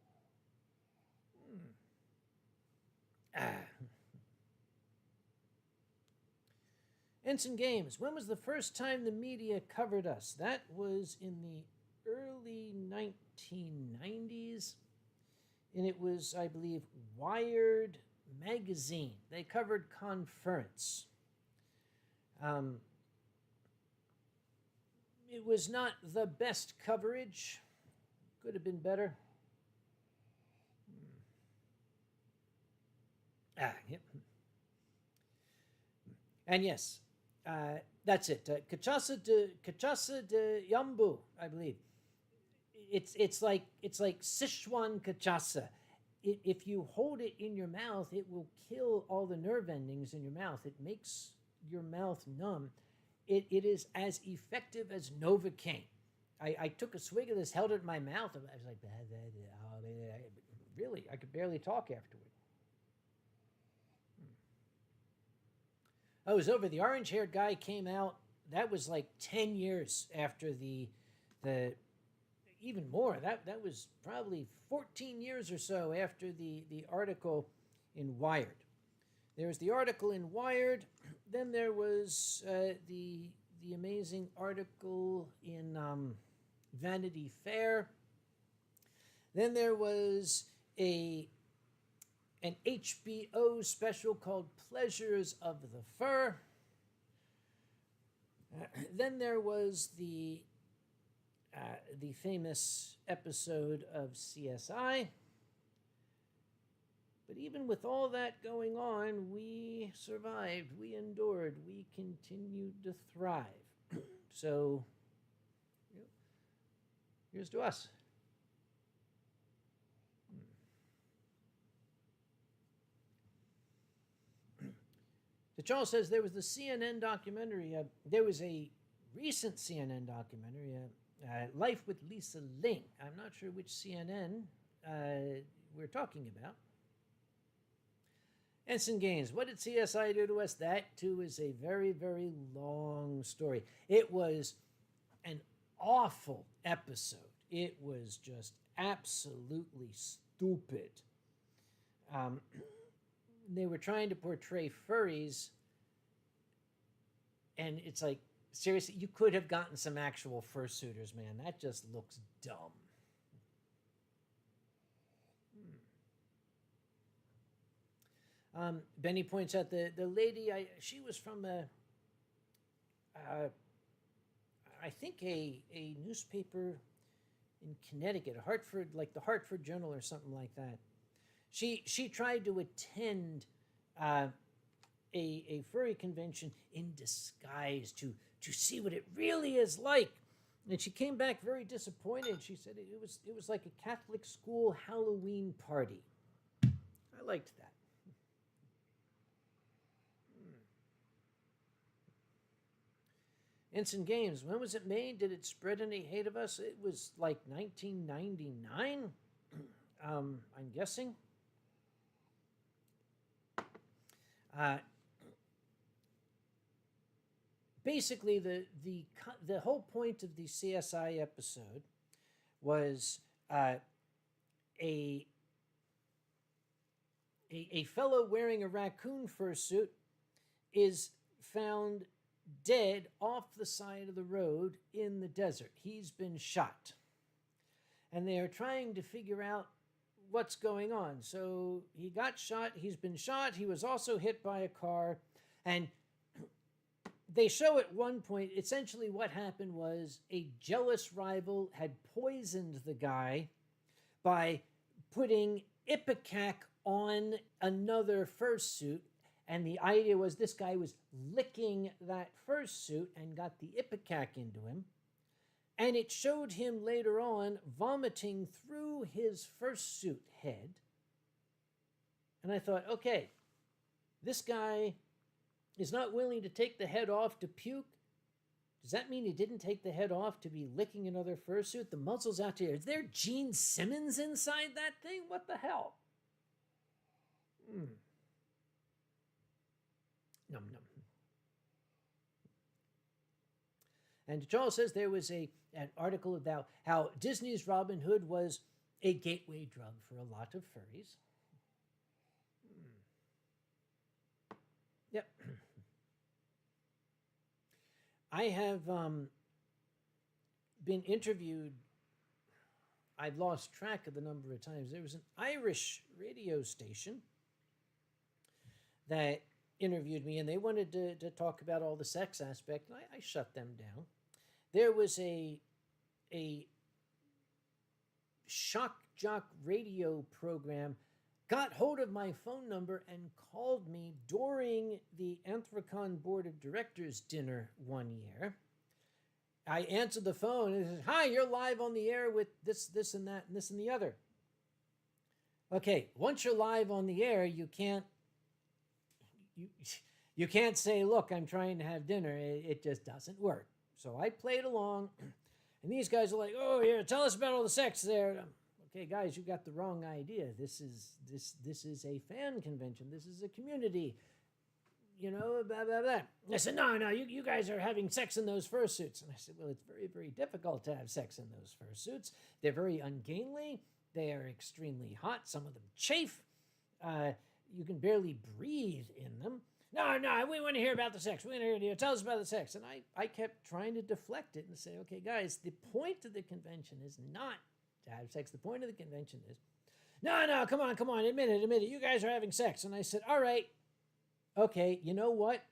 Ensign Games. When was the first time the media covered us? That was in the early 1990s. And it was, I believe, Wired magazine. They covered Conference. It was not the best coverage. Could have been better. Yep. And yes, that's it. Kachasa de Yambu, I believe. It's like Sichuan kachasa. If you hold it in your mouth, it will kill all the nerve endings in your mouth. It makes your mouth numb. It is as effective as Novocaine. I took a swig of this, held it in my mouth, and I was like, really, I could barely talk afterward. Oh, it was over. The orange-haired guy came out. That was like 10 years after the even more. That was probably 14 years or so after the article in Wired. There was the article in Wired. Then there was the amazing article in Vanity Fair. Then there was an HBO special called Pleasures of the Fur. Then there was the famous episode of CSI. But even with all that going on, we survived, we endured, we continued to thrive. So, here's to us. So Charles says there was the CNN documentary. There was a recent CNN documentary, Life with Lisa Ling. I'm not sure which CNN we're talking about. Ensign Gaines, what did CSI do to us? That, too, is a very, very long story. It was an awful episode. It was just absolutely stupid. Um, they were trying to portray furries, and it's like, seriously, you could have gotten some actual fursuiters, man. That just looks dumb. Benny points out the lady, she was from I think a newspaper in Connecticut, Hartford, like the Hartford Journal or something like that. She tried to attend a furry convention in disguise to see what it really is like, and she came back very disappointed. She said it was like a Catholic school Halloween party. I liked that. Ensign Games, when was it made? Did it spread any hate of us? It was like 1999, I'm guessing. Basically, the whole point of the CSI episode was a fellow wearing a raccoon fursuit is found dead off the side of the road in the desert. He's been shot. And they are trying to figure out what's going on. So he got shot. He's been shot. He was also hit by a car. And they show at one point, essentially what happened was a jealous rival had poisoned the guy by putting ipecac on another fursuit. And the idea was this guy was licking that fursuit and got the ipecac into him. And it showed him later on vomiting through his fursuit head. And I thought, okay, this guy is not willing to take the head off to puke. Does that mean he didn't take the head off to be licking another fursuit? The muzzle's out here. Is there Gene Simmons inside that thing? What the hell? Num num. And Charles says there was an article about how Disney's Robin Hood was a gateway drug for a lot of furries. Yep. I have been interviewed. I've lost track of the number of times. There was an Irish radio station that interviewed me, and they wanted to talk about all the sex aspect, and I shut them down. There was a shock jock radio program got hold of my phone number and called me during the Anthrocon Board of Directors dinner one year. I answered the phone and said, "Hi, you're live on the air with this, and that, and this and the other." Okay, once you're live on the air, you can't say, "Look, I'm trying to have dinner." It just doesn't work. So I played along, and these guys are like, "Oh, yeah, tell us about all the sex there." Okay, guys, you got the wrong idea. This is a fan convention. This is a community. You know, blah, blah, blah. I said, no, you guys are having sex in those fursuits. And I said, well, it's very, very difficult to have sex in those fursuits. They're very ungainly. They are extremely hot. Some of them chafe. You can barely breathe in them. No, we want to hear about the sex. We want to hear, tell us about the sex. And I kept trying to deflect it and say, okay, guys, the point of the convention is not to have sex. The point of the convention is, no, come on, admit it. You guys are having sex. And I said, all right, okay, you know what?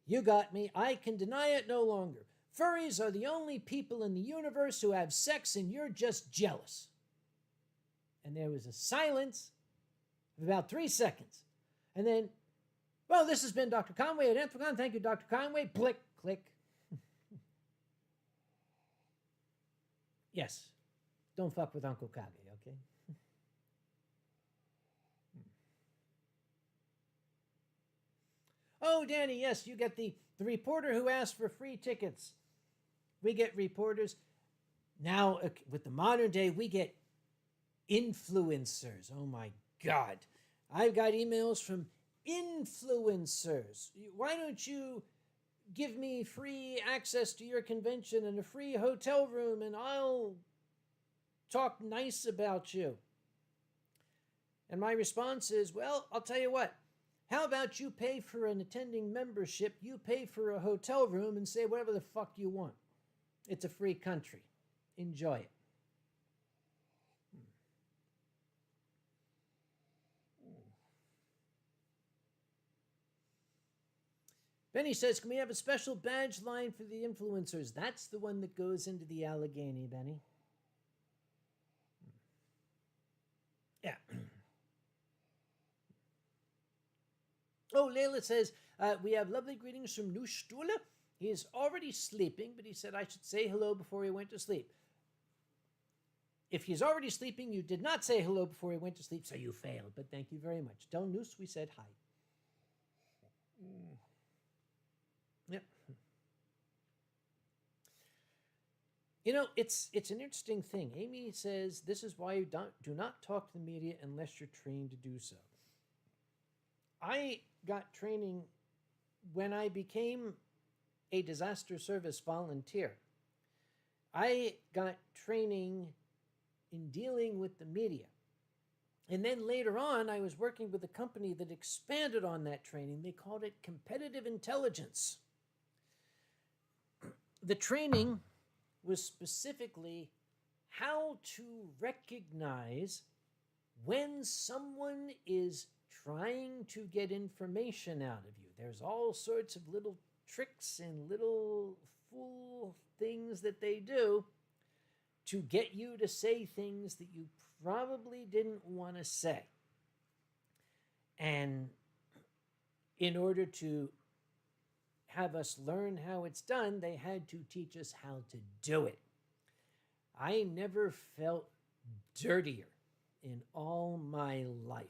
You got me. I can deny it no longer. Furries are the only people in the universe who have sex, and you're just jealous. And there was a silence of about 3 seconds. And then, well, this has been Dr. Conway at Anthrocon. Thank you, Dr. Conway. Blick, click. Yes, don't fuck with Uncle Kage, okay? Oh, Danny, yes, you get the reporter who asked for free tickets. We get reporters. Now, with the modern day, we get influencers. Oh, my God. I've got emails from influencers. Why don't you give me free access to your convention and a free hotel room, and I'll talk nice about you. And my response is, well, I'll tell you what. How about you pay for an attending membership, you pay for a hotel room, and say whatever the fuck you want. It's a free country. Enjoy it. Benny says, can we have a special badge line for the influencers? That's the one that goes into the Allegheny, Benny. Yeah. Oh, Layla says, we have lovely greetings from Nustula. He is already sleeping, but he said I should say hello before he went to sleep. If he's already sleeping, you did not say hello before he went to sleep, so you failed. But thank you very much. Tell Noose we said hi. Yep. You know, it's an interesting thing. Amy says, this is why you do not talk to the media unless you're trained to do so. I got training when I became a disaster service volunteer. I got training in dealing with the media. And then later on, I was working with a company that expanded on that training. They called it competitive intelligence. The training was specifically how to recognize when someone is trying to get information out of you. There's all sorts of little tricks and little fool things that they do to get you to say things that you probably didn't want to say. And in order to have us learn how it's done, they had to teach us how to do it. I never felt dirtier in all my life.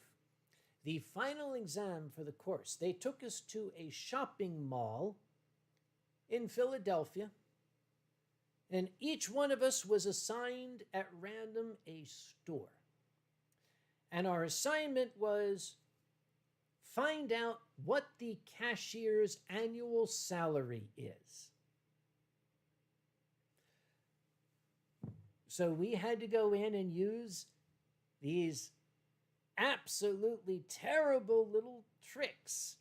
The final exam for the course, they took us to a shopping mall in Philadelphia, and each one of us was assigned at random a store. And our assignment was find out what the cashier's annual salary is. So we had to go in and use these absolutely terrible little tricks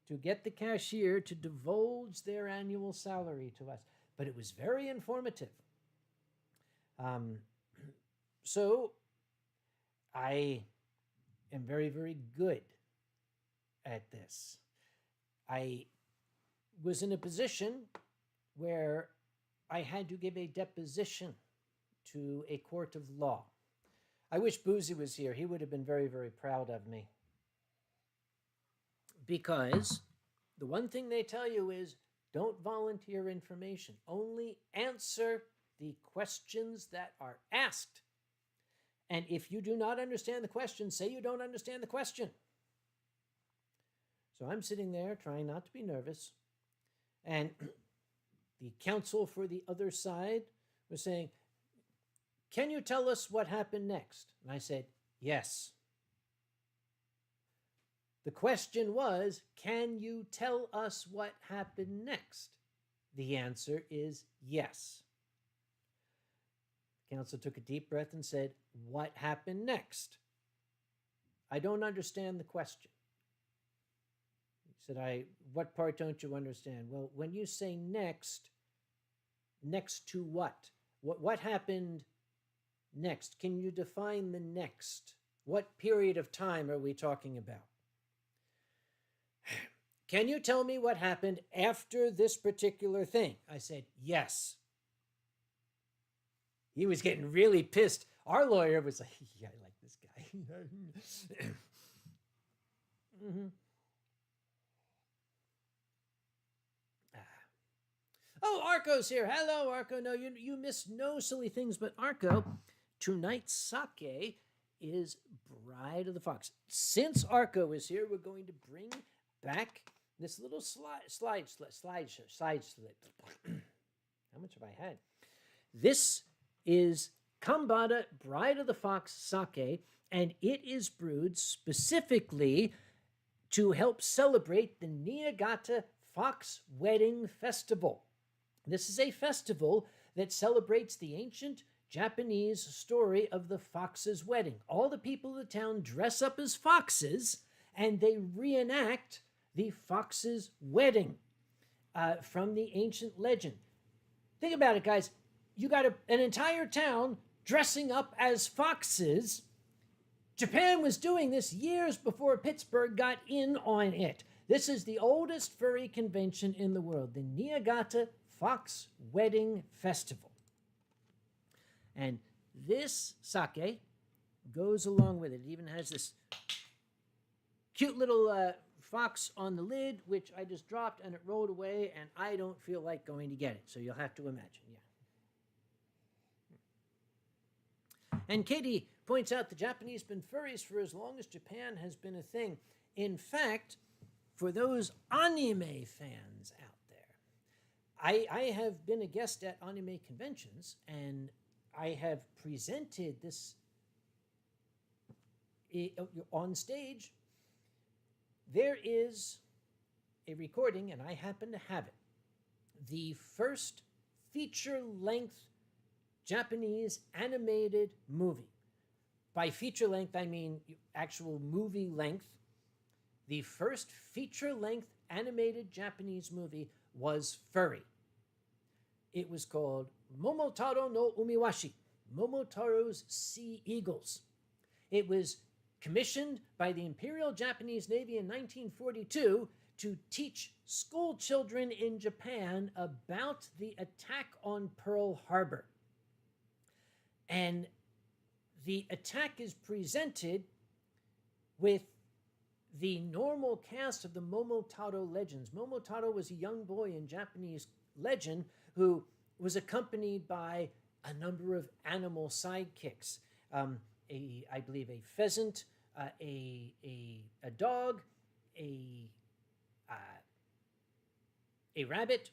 to get the cashier to divulge their annual salary to us. But it was very informative. So I am very, very good at this. I was in a position where I had to give a deposition to a court of law. I wish Boozy was here. He would have been very, very proud of me. Because the one thing they tell you is don't volunteer information. Only answer the questions that are asked. And if you do not understand the question, say you don't understand the question. So I'm sitting there trying not to be nervous. And the counsel for the other side was saying, can you tell us what happened next? And I said, yes. The question was, can you tell us what happened next? The answer is yes. The counsel took a deep breath and said, what happened next? I don't understand the question. He said, what part don't you understand? Well, when you say next to what? What happened next? Can you define the next? What period of time are we talking about? Can you tell me what happened after this particular thing? I said, yes. He was getting really pissed. Our lawyer was like, yeah, I like this guy. Mm-hmm. Oh, Arco's here. Hello, Arco. No, you missed no silly things, but Arco, tonight's sake is Bride of the Fox. Since Arco is here, we're going to bring back this little slide slip. How much have I had? This is Kambada Bride of the Fox sake, and it is brewed specifically to help celebrate the Niigata Fox Wedding Festival. This is a festival that celebrates the ancient Japanese story of the fox's wedding. All the people of the town dress up as foxes and they reenact the fox's wedding from the ancient legend. Think about it, guys. You got an entire town dressing up as foxes. Japan was doing this years before Pittsburgh got in on it. This is the oldest furry convention in the world, the Niigata Fox Wedding Festival. And this sake goes along with it. It even has this cute little fox on the lid, which I just dropped and it rolled away, and I don't feel like going to get it. So you'll have to imagine, yeah. And Katie points out the Japanese have been furries for as long as Japan has been a thing. In fact, for those anime fans out there, I have been a guest at anime conventions, and I have presented this on stage. There is a recording, and I happen to have it. The first feature-length Japanese animated movie. By feature length, I mean actual movie length. The first feature-length animated Japanese movie was furry. It was called Momotaro no Umiwashi, Momotaro's Sea Eagles. It was commissioned by the Imperial Japanese Navy in 1942 to teach school children in Japan about the attack on Pearl Harbor. And the attack is presented with the normal cast of the Momotaro legends. Momotaro was a young boy in Japanese legend who was accompanied by a number of animal sidekicks. I believe a pheasant, a dog, a rabbit.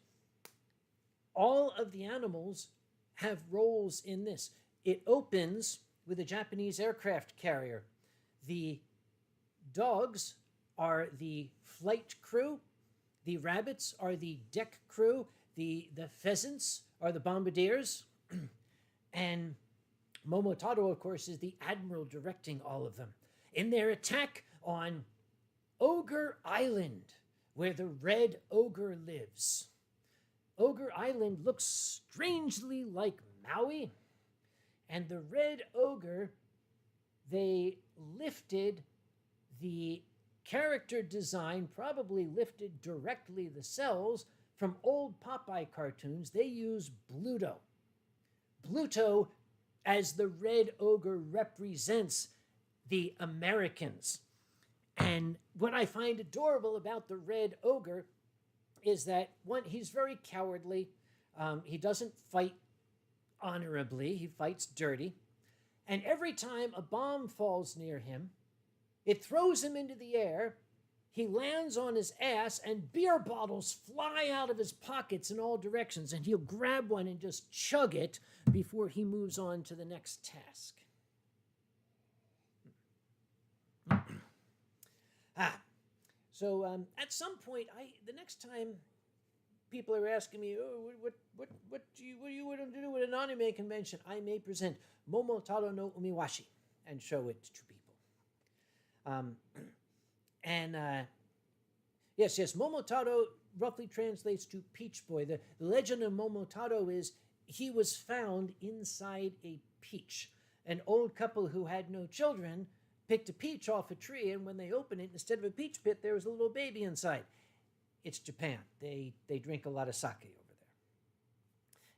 All of the animals have roles in this. It opens with a Japanese aircraft carrier. The dogs are the flight crew. The rabbits are the deck crew. The pheasants are the bombardiers. And Momotaro, of course, is the admiral directing all of them in their attack on Ogre Island, where the red ogre lives. Ogre Island looks strangely like Maui, and the red ogre, they lifted the character design, probably lifted directly the cells from old Popeye cartoons. They use Bluto. Bluto, as the red ogre, represents the Americans. And what I find adorable about the red ogre is that, one, he's very cowardly. He doesn't fight honorably. He fights dirty. And every time a bomb falls near him, it throws him into the air. He lands on his ass, and beer bottles fly out of his pockets in all directions, and he'll grab one and just chug it before he moves on to the next task. So at some point, the next time people are asking me, oh, what do you want to do at an anime convention, I may present Momotaro no Umiwashi and show it to people. Yes, Momotaro roughly translates to peach boy. The legend of Momotaro is he was found inside a peach. An old couple who had no children picked a peach off a tree, and when they opened it, instead of a peach pit, there was a little baby inside. It's Japan. They drink a lot of sake over there.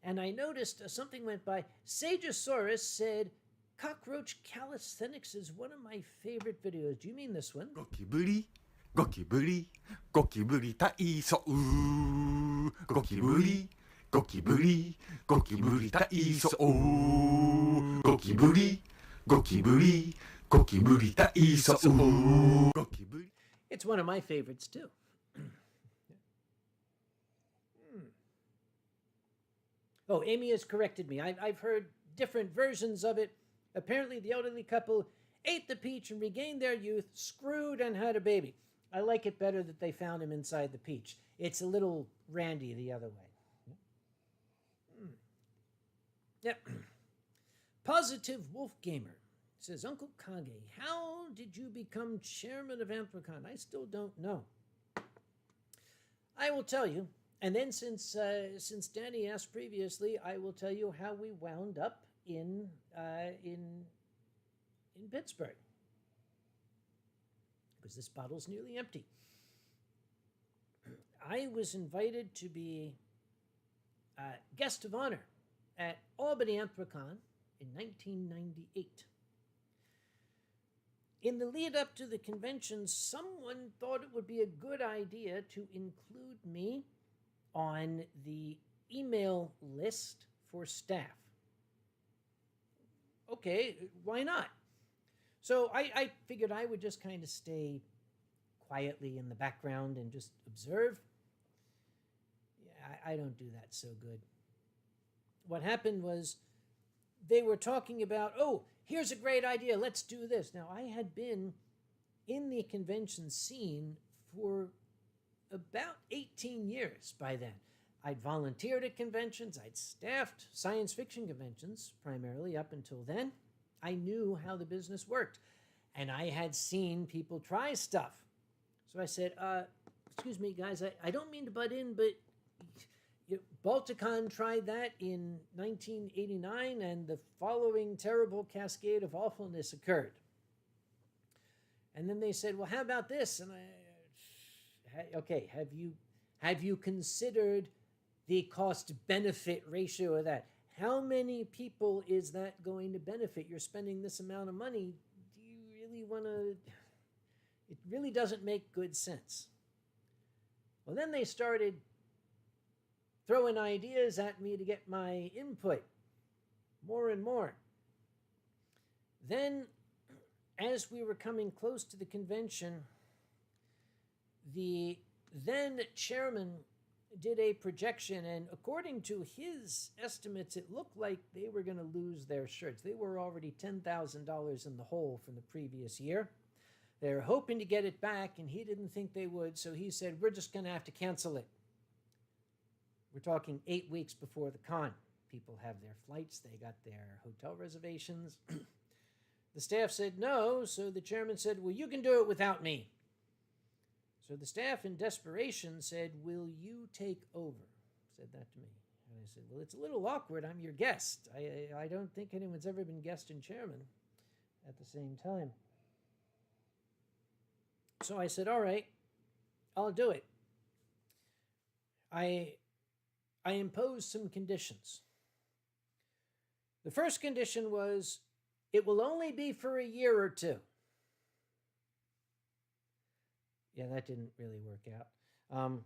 And I noticed something went by. Sageosaurus said, Cockroach Calisthenics is one of my favorite videos. Do you mean this one? Gokiburi, gokiburi, gokiburi taiso. Gokiburi, gokiburi, gokiburi taiso. Gokiburi, gokiburi, gokiburi taiso. Gokiburi. It's one of my favorites too. Oh, Amy has corrected me. I've heard different versions of it. Apparently, the elderly couple ate the peach and regained their youth, screwed, and had a baby. I like it better that they found him inside the peach. It's a little randy the other way. Yep. Positive Wolf Gamer says, Uncle Kage, how did you become chairman of Anthrocon? I still don't know. I will tell you. And then since Danny asked previously, I will tell you how we wound up in Pittsburgh. Because this bottle's nearly empty. I was invited to be guest of honor at Albany Anthrocon in 1998. In the lead up to the convention, someone thought it would be a good idea to include me on the email list for staff. Okay, why not? So I figured I would just kind of stay quietly in the background and just observe. Yeah, I don't do that so good. What happened was they were talking about, oh, here's a great idea, let's do this. Now, I had been in the convention scene for about 18 years by then. I'd volunteered at conventions, I'd staffed science fiction conventions, primarily up until then. I knew how the business worked, and I had seen people try stuff. So I said, excuse me, guys, I don't mean to butt in, but Balticon tried that in 1989, and the following terrible cascade of awfulness occurred. And then they said, well, how about this? And okay, have you considered the cost-benefit ratio of that? How many people is that going to benefit? You're spending this amount of money. Do you really want to... It really doesn't make good sense. Well, then they started throwing ideas at me to get my input, more and more. Then, as we were coming close to the convention, the then chairman did a projection, and according to his estimates, it looked like they were going to lose their shirts. They were already $10,000 in the hole from the previous year. They were hoping to get it back, and he didn't think they would, so he said, we're just going to have to cancel it. We're talking 8 weeks before the con. People have their flights, they got their hotel reservations. The staff said no, so the chairman said, well, you can do it without me. So the staff in desperation said, will you take over? Said that to me. And I said, well, it's a little awkward. I'm your guest. I don't think anyone's ever been guest and chairman at the same time. So I said, all right, I'll do it. I imposed some conditions. The first condition was, it will only be for a year or two. Yeah, that didn't really work out.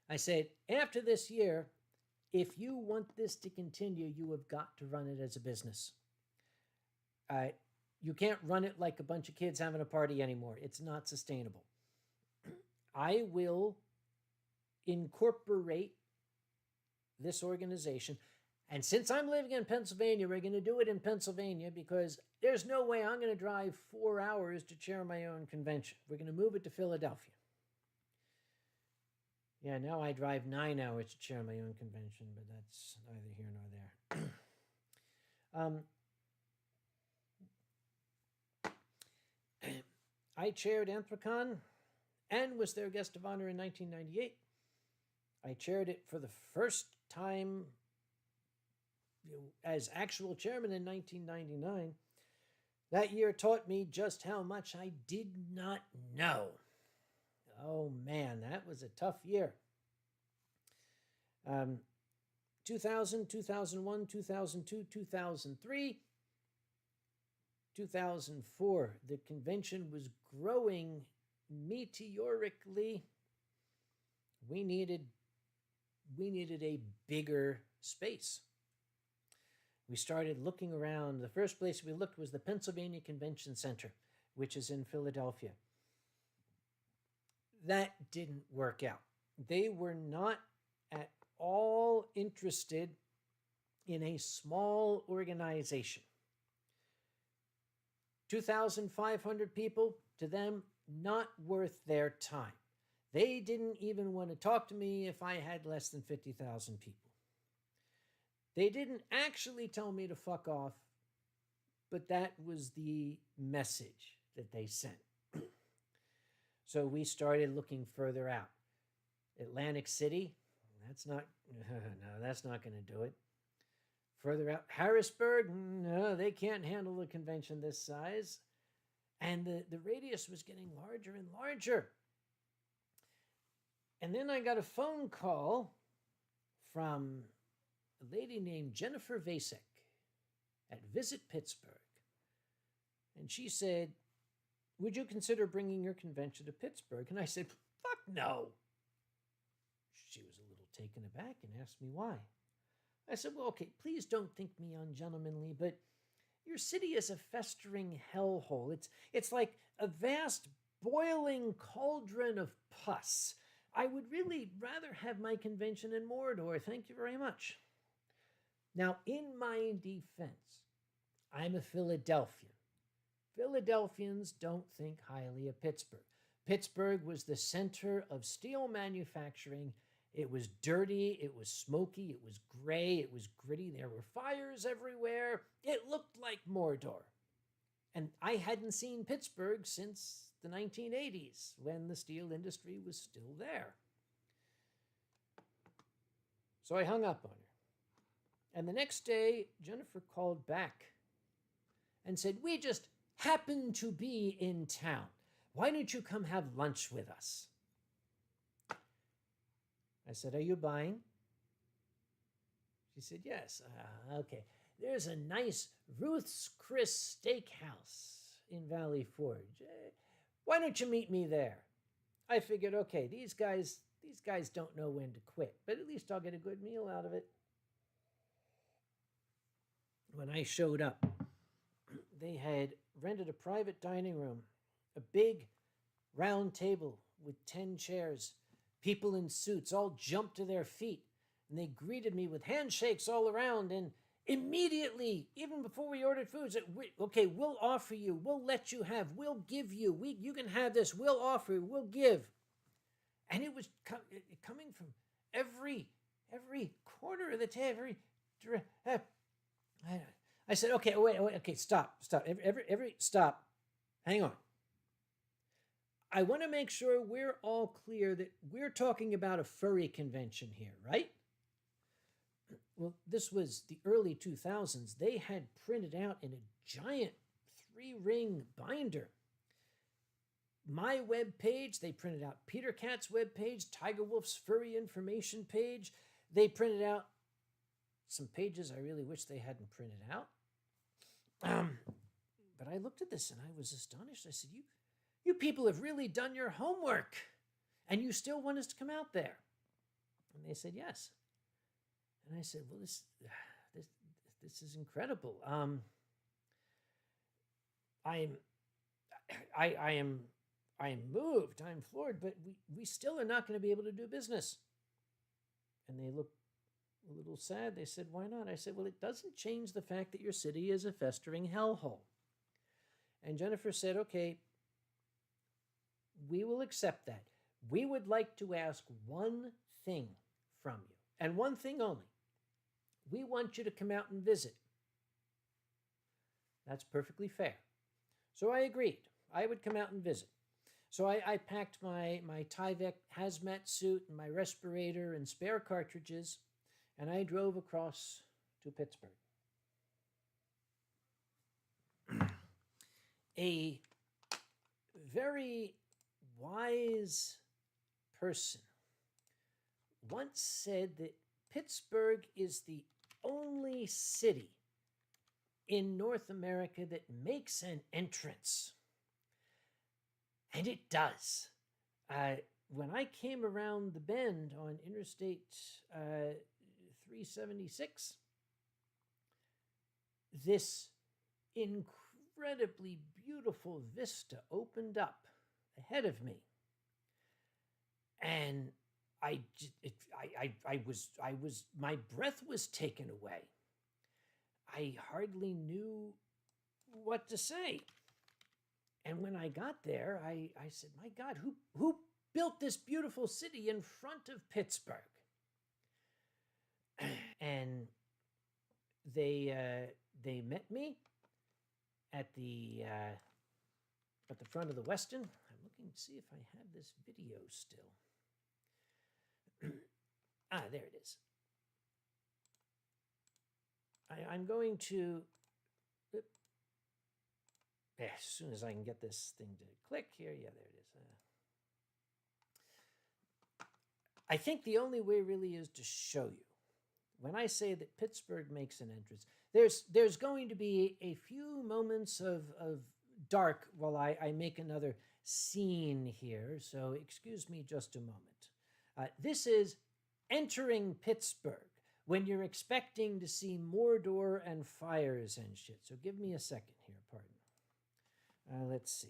I said, after this year, if you want this to continue, you have got to run it as a business. You can't run it like a bunch of kids having a party anymore. It's not sustainable. I will incorporate this organization. And since I'm living in Pennsylvania, we're going to do it in Pennsylvania because there's no way I'm going to drive 4 hours to chair my own convention. We're going to move it to Philadelphia. Yeah, now I drive 9 hours to chair my own convention, but that's neither here nor there. I chaired Anthrocon and was their guest of honor in 1998. I chaired it for the first time as actual chairman in 1999. That year taught me just how much I did not know. Oh man, that was a tough year. 2000, 2001, 2002, 2003, 2004. The convention was growing meteorically. We needed a bigger space. We started looking around. The first place we looked was the Pennsylvania Convention Center, which is in Philadelphia. That didn't work out. They were not at all interested in a small organization. 2,500 people, to them, not worth their time. They didn't even want to talk to me if I had less than 50,000 people. They didn't actually tell me to fuck off, but that was the message that they sent. So we started looking further out. Atlantic City, that's not, no, that's not going to do it. Further out, Harrisburg, no, they can't handle a convention this size. And the radius was getting larger and larger. And then I got a phone call from a lady named Jennifer Vasek at Visit Pittsburgh. And she said, would you consider bringing your convention to Pittsburgh? And I said, fuck no. She was a little taken aback and asked me why. I said, well, okay, please don't think me ungentlemanly, but your city is a festering hellhole. It's like a vast boiling cauldron of pus. I would really rather have my convention in Mordor. Thank you very much. Now, in my defense, I'm a Philadelphian. Philadelphians don't think highly of Pittsburgh. Pittsburgh was the center of steel manufacturing. It was dirty, it was smoky, it was gray, it was gritty. There were fires everywhere. It looked like Mordor. And I hadn't seen Pittsburgh since the 1980s, when the steel industry was still there. So I hung up on her. And the next day, Jennifer called back and said, we just happen to be in town. Why don't you come have lunch with us? I said, are you buying? She said, yes. Okay. There's a nice Ruth's Chris Steakhouse in Valley Forge. Why don't you meet me there? I figured, okay, these guys don't know when to quit, but at least I'll get a good meal out of it. When I showed up, they had rented a private dining room, a big round table with 10 chairs. People in suits all jumped to their feet, and they greeted me with handshakes all around. And immediately, even before we ordered food, said, okay, we'll offer you, we'll let you have, we'll give you, you can have this, we'll offer, we'll give. And it was coming from every corner of the table. I said, okay, wait, okay, stop. Stop. Hang on. I want to make sure we're all clear that we're talking about a furry convention here, right? Well, this was the early 2000s. They had printed out in a giant 3-ring binder my web page. They printed out Peter Cat's web page, Tiger Wolf's furry information page. They printed out some pages I really wish they hadn't printed out. But I looked at this and I was astonished. I said, you people have really done your homework, and you still want us to come out there? And they said, yes. And I said, well, this is incredible. I am moved. I'm floored, but we still are not going to be able to do business. And they looked a little sad. They said, why not? I said, well, it doesn't change the fact that your city is a festering hellhole. And Jennifer said, okay, we will accept that. We would like to ask one thing from you, and one thing only. We want you to come out and visit. That's perfectly fair. So I agreed. I would come out and visit. So I packed my Tyvek hazmat suit and my respirator and spare cartridges, and I drove across to Pittsburgh. A very wise person once said that Pittsburgh is the only city in North America that makes an entrance. And it does. When I came around the bend on Interstate 376, this incredibly beautiful vista opened up ahead of me, and my breath was taken away. I hardly knew what to say. And when I got there, I said, my God, who built this beautiful city in front of Pittsburgh? And they met me at the front of the Westin. I'm looking to see if I have this video still. There it is. I'm going to, as soon as I can get this thing to click here. Yeah, there it is. I think the only way really is to show you. When I say that Pittsburgh makes an entrance, there's going to be a few moments of dark while I make another scene here. So excuse me just a moment. This is entering Pittsburgh when you're expecting to see Mordor and fires and shit. So give me a second here, pardon. Let's see.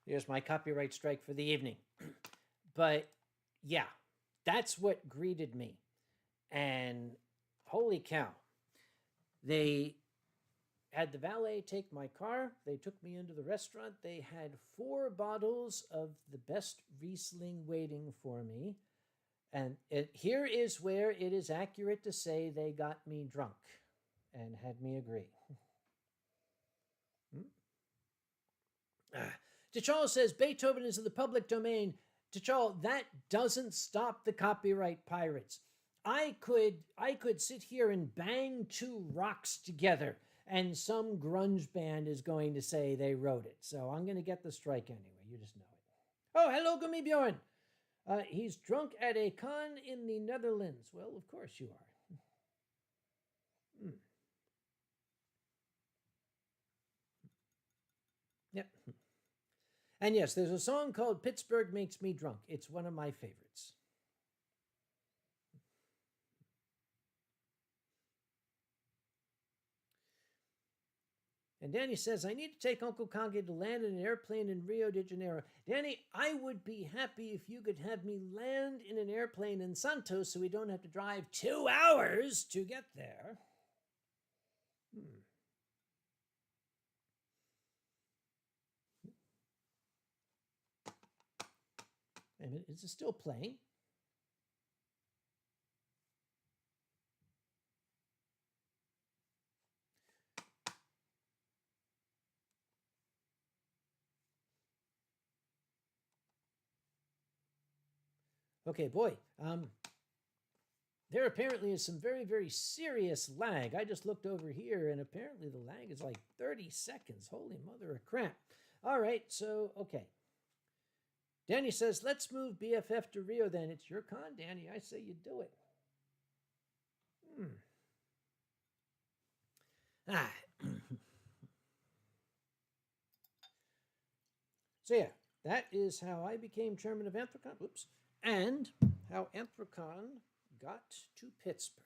Here's my copyright strike for the evening. But yeah, that's what greeted me. And holy cow, they had the valet take my car. They took me into the restaurant. They had 4 bottles of the best Riesling waiting for me. And here is where it is accurate to say they got me drunk and had me agree. T'Challa says Beethoven is in the public domain. T'Challa, that doesn't stop the copyright pirates. I could sit here and bang 2 rocks together, and some grunge band is going to say they wrote it. So I'm going to get the strike anyway. You just know it. Oh, hello, Gummy Bjorn. He's drunk at a con in the Netherlands. Well, of course you are. Yep. And yes, there's a song called Pittsburgh Makes Me Drunk. It's one of my favorites. And Danny says, I need to take Uncle Kage to land in an airplane in Rio de Janeiro. Danny, I would be happy if you could have me land in an airplane in Santos so we don't have to drive 2 hours to get there. Wait a minute, is it still playing? Okay, boy, there apparently is some very, very serious lag. I just looked over here, and apparently the lag is like 30 seconds. Holy mother of crap. All right, so, okay. Danny says, let's move BFF to Rio then. It's your con, Danny. I say you do it. So yeah, that is how I became chairman of Anthrocon. Oops. And how Anthrocon got to Pittsburgh.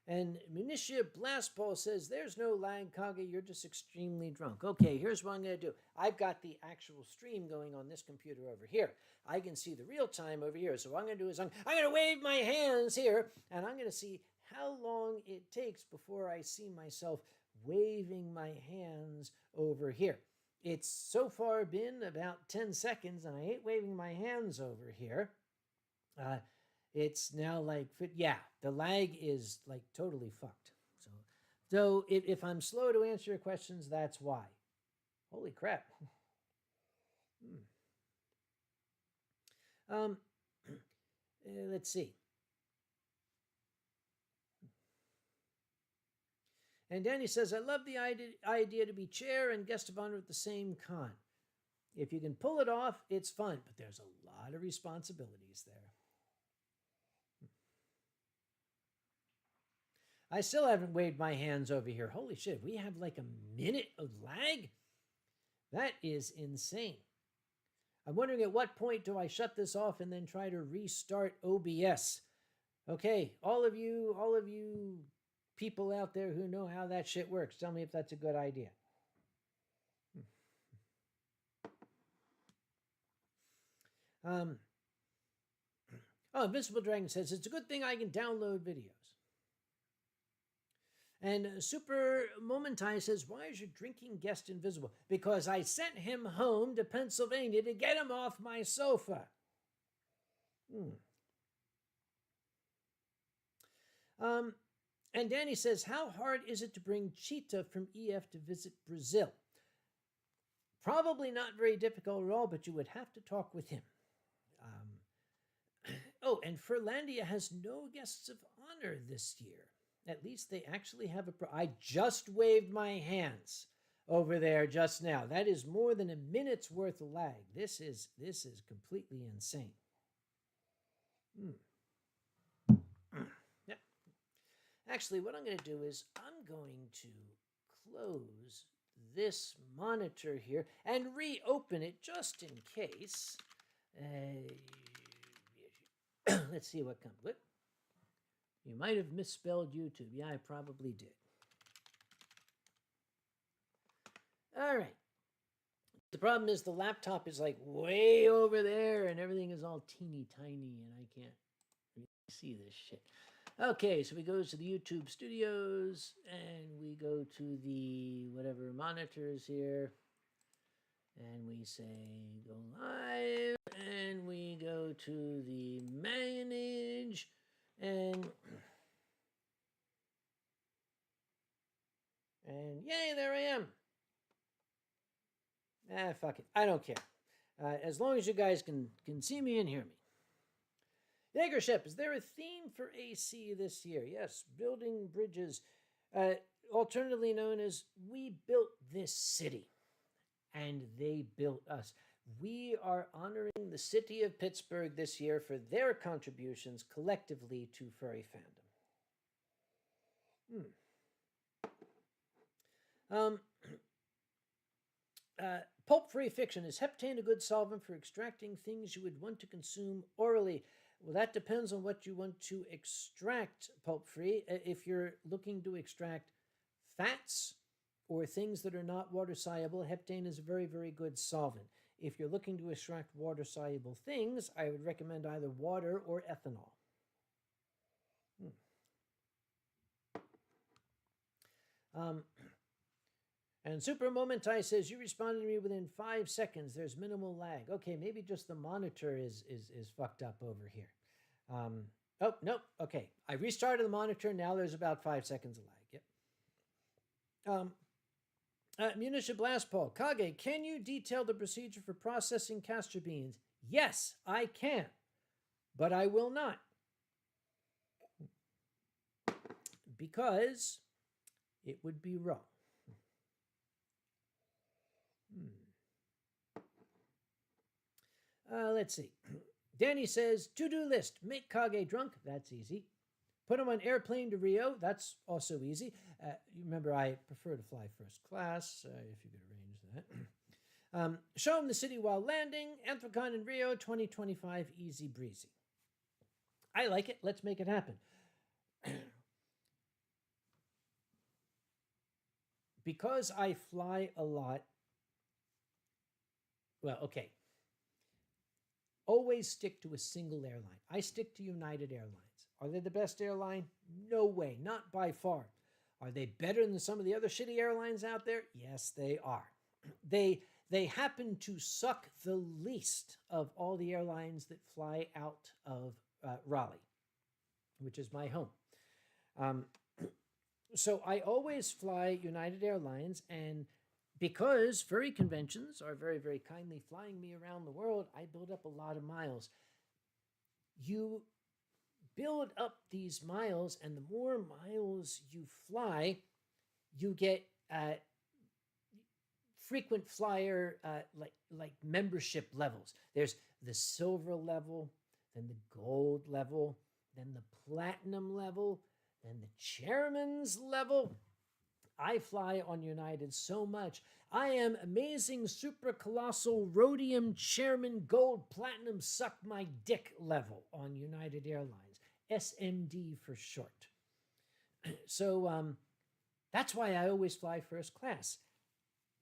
And Munitia Blastball says, there's no lag, Kage, you're just extremely drunk. Okay, here's what I'm going to do. I've got the actual stream going on this computer over here. I can see the real time over here. So what I'm going to do is I'm going to wave my hands here, and I'm going to see how long it takes before I see myself waving my hands over here. It's so far been about 10 seconds, and I ain't waving my hands over here. It's now like, yeah, the lag is like totally fucked. So if I'm slow to answer your questions, that's why. Holy crap. Let's see. And Danny says, I love the idea to be chair and guest of honor at the same con. If you can pull it off, it's fun, but there's a lot of responsibilities there. I still haven't waved my hands over here. Holy shit, we have like a minute of lag? That is insane. I'm wondering at what point do I shut this off and then try to restart OBS? Okay, all of you people out there who know how that shit works, tell me if that's a good idea. Oh, Invincible Dragon says, it's a good thing I can download videos. And Super Momentai says, why is your drinking guest invisible? Because I sent him home to Pennsylvania to get him off my sofa. And Danny says, how hard is it to bring Cheetah from EF to visit Brazil? Probably not very difficult at all, but you would have to talk with him. Oh, and Furlandia has no guests of honor this year. At least they actually have I just waved my hands over there just now. That is more than a minute's worth of lag. This is completely insane. Yeah. Actually, what I'm going to do is I'm going to close this monitor here and reopen it just in case. Let's see what comes. What? You might have misspelled YouTube. Yeah, I probably did. All right. The problem is the laptop is like way over there and everything is all teeny tiny and I can't really see this shit. Okay, so we go to the YouTube studios and we go to the whatever monitors here. And we say go live and we go to the manage and yay, there I am. Fuck it. I don't care. As long as you guys can see me and hear me. Jagership, is there a theme for AC this year? Yes, building bridges. Alternatively known as we built this city and they built us. We are honoring the city of Pittsburgh this year for their contributions collectively to furry fandom. Pulp-free fiction. Is heptane a good solvent for extracting things you would want to consume orally? Well, that depends on what you want to extract pulp-free. If you're looking to extract fats or things that are not water-soluble, heptane is a very, very good solvent. If you're looking to extract water-soluble things, I would recommend either water or ethanol. And Super Momentai says, you responded to me within 5 seconds. There's minimal lag. Okay, maybe just the monitor is fucked up over here. Oh, nope. Okay, I restarted the monitor. Now there's about 5 seconds of lag. Yep. Munition Blast Paul. Kage, can you detail the procedure for processing castor beans? Yes, I can, but I will not. Because it would be wrong. Let's see. Danny says, to-do list, make Kage drunk. That's easy. Put him on airplane to Rio. That's also easy. You remember, I prefer to fly first class, if you could arrange that. Show him the city while landing. Anthrocon in Rio 2025, easy breezy. I like it. Let's make it happen. Because I fly a lot, well, okay. Always stick to a single airline. I stick to United Airlines. Are they the best airline? No way, not by far. Are they better than some of the other shitty airlines out there? Yes, they are. They happen to suck the least of all the airlines that fly out of Raleigh, which is my home. So I always fly United Airlines, and because furry conventions are very, very kindly flying me around the world, I build up a lot of miles. You build up these miles, and the more miles you fly, you get frequent flyer like membership levels. There's the silver level, then the gold level, then the platinum level, then the chairman's level. I fly on United so much. I am amazing, super colossal, rhodium chairman, gold, platinum, suck my dick level on United Airlines. SMD for short. So that's why I always fly first class.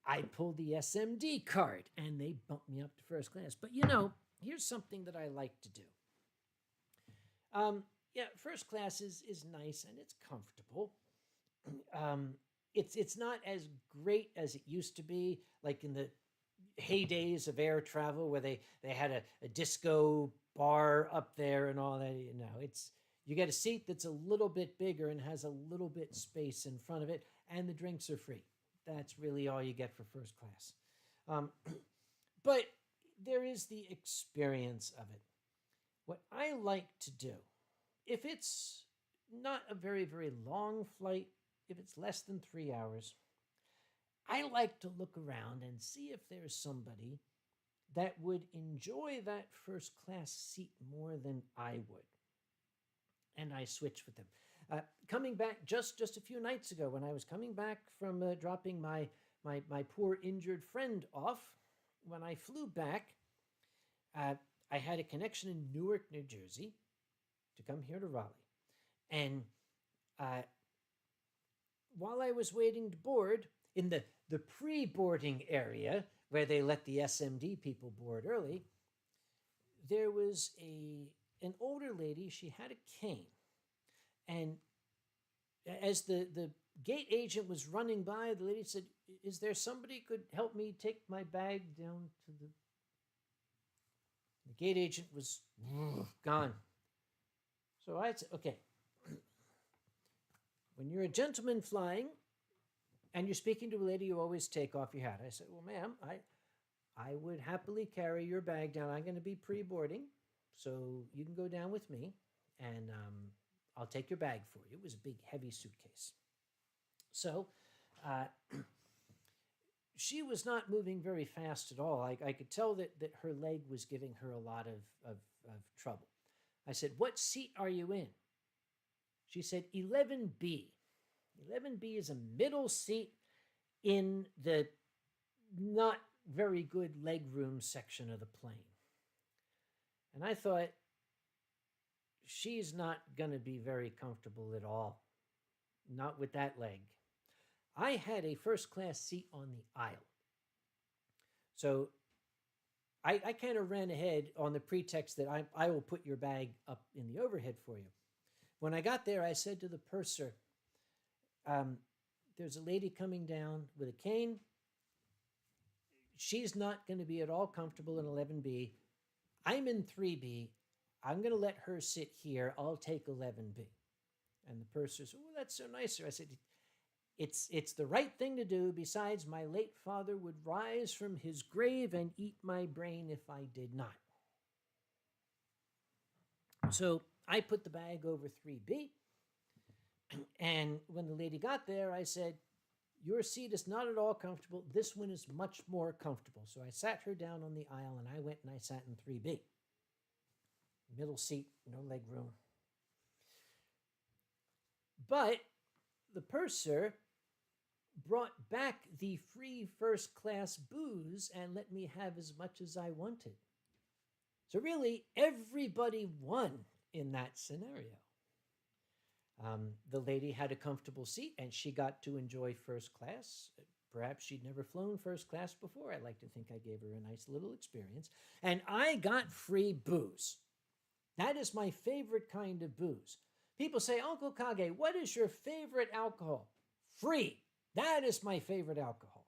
I pulled the SMD card and they bumped me up to first class. But here's something that I like to do. Yeah, first class is nice and it's comfortable. It's not as great as it used to be, like in the heydays of air travel where they had a disco bar up there and all that. You get a seat that's a little bit bigger and has a little bit space in front of it, and the drinks are free. That's really all you get for first class. But there is the experience of it. What I like to do, if it's not a very, very long flight, if it's less than 3 hours, I like to look around and see if there's somebody that would enjoy that first class seat more than I would. And I switch with them. Coming back just a few nights ago, when I was coming back from dropping my poor injured friend off, when I flew back, I had a connection in Newark, New Jersey, to come here to Raleigh. And while I was waiting to board, in the pre-boarding area, where they let the SMD people board early, there was an older lady. She had a cane. And as the gate agent was running by, the lady said, "Is there somebody who could help me take my bag down to the..." The gate agent was gone. So I said, okay, when you're a gentleman flying and you're speaking to a lady, you always take off your hat. I said, "Well, ma'am, I would happily carry your bag down. I'm going to be pre-boarding, so you can go down with me, and I'll take your bag for you." It was a big, heavy suitcase. So she was not moving very fast at all. I could tell that her leg was giving her a lot of trouble. I said, "What seat are you in?" She said, 11B. 11B is a middle seat in the not very good leg room section of the plane. And I thought, she's not going to be very comfortable at all. Not with that leg. I had a first class seat on the aisle. So I kind of ran ahead on the pretext that I will put your bag up in the overhead for you. When I got there, I said to the purser, "There's a lady coming down with a cane. She's not going to be at all comfortable in 11B. I'm in 3B. I'm going to let her sit here. I'll take 11B. And the purser said, "Oh, that's so nice, sir." I said, It's the right thing to do. Besides, my late father would rise from his grave and eat my brain if I did not." So I put the bag over 3B. And when the lady got there, I said, "Your seat is not at all comfortable. This one is much more comfortable." So I sat her down on the aisle, and I went and I sat in 3B. Middle seat, no leg room. But the purser brought back the free first class booze and let me have as much as I wanted. So really, everybody won in that scenario. The lady had a comfortable seat and she got to enjoy first class. Perhaps she'd never flown first class before. I like to think I gave her a nice little experience. And I got free booze. That is my favorite kind of booze. People say, "Uncle Kage, what is your favorite alcohol?" Free. That is my favorite alcohol.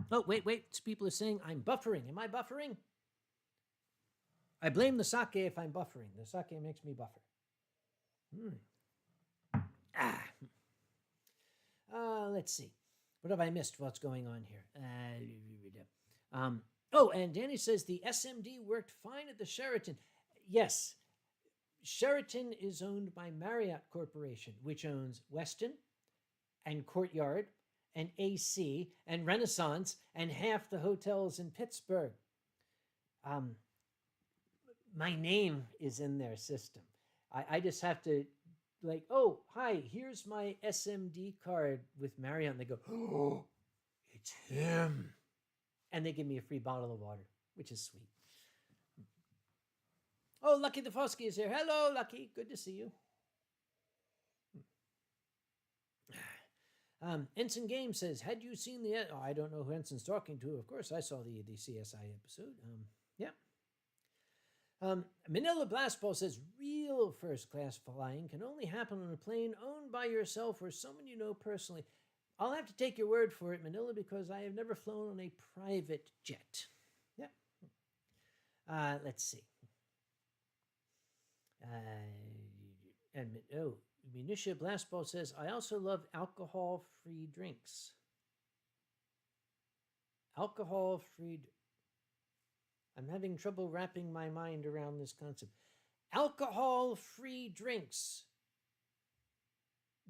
Oh, wait. People are saying I'm buffering. Am I buffering? I blame the sake if I'm buffering. The sake makes me buffer. Let's see. What have I missed? What's going on here? And Danny says the SMD worked fine at the Sheraton. Yes. Sheraton is owned by Marriott Corporation, which owns Westin and Courtyard and AC and Renaissance and half the hotels in Pittsburgh. My name is in their system. I just have to, like, oh, hi, here's my SMD card with Marriott. And they go, oh, it's him. And they give me a free bottle of water, which is sweet. Oh, Lucky the Fosky is here. Hello, Lucky. Good to see you. Ensign Game says, had you seen the... Oh, I don't know who Ensign's talking to. Of course, I saw the CSI episode. Manila Blastball says, real first-class flying can only happen on a plane owned by yourself or someone you know personally. I'll have to take your word for it, Manila, because I have never flown on a private jet. Yeah. Let's see. Munitia Blastball says, I also love alcohol-free drinks. Alcohol-free... I'm having trouble wrapping my mind around this concept. Alcohol-free drinks.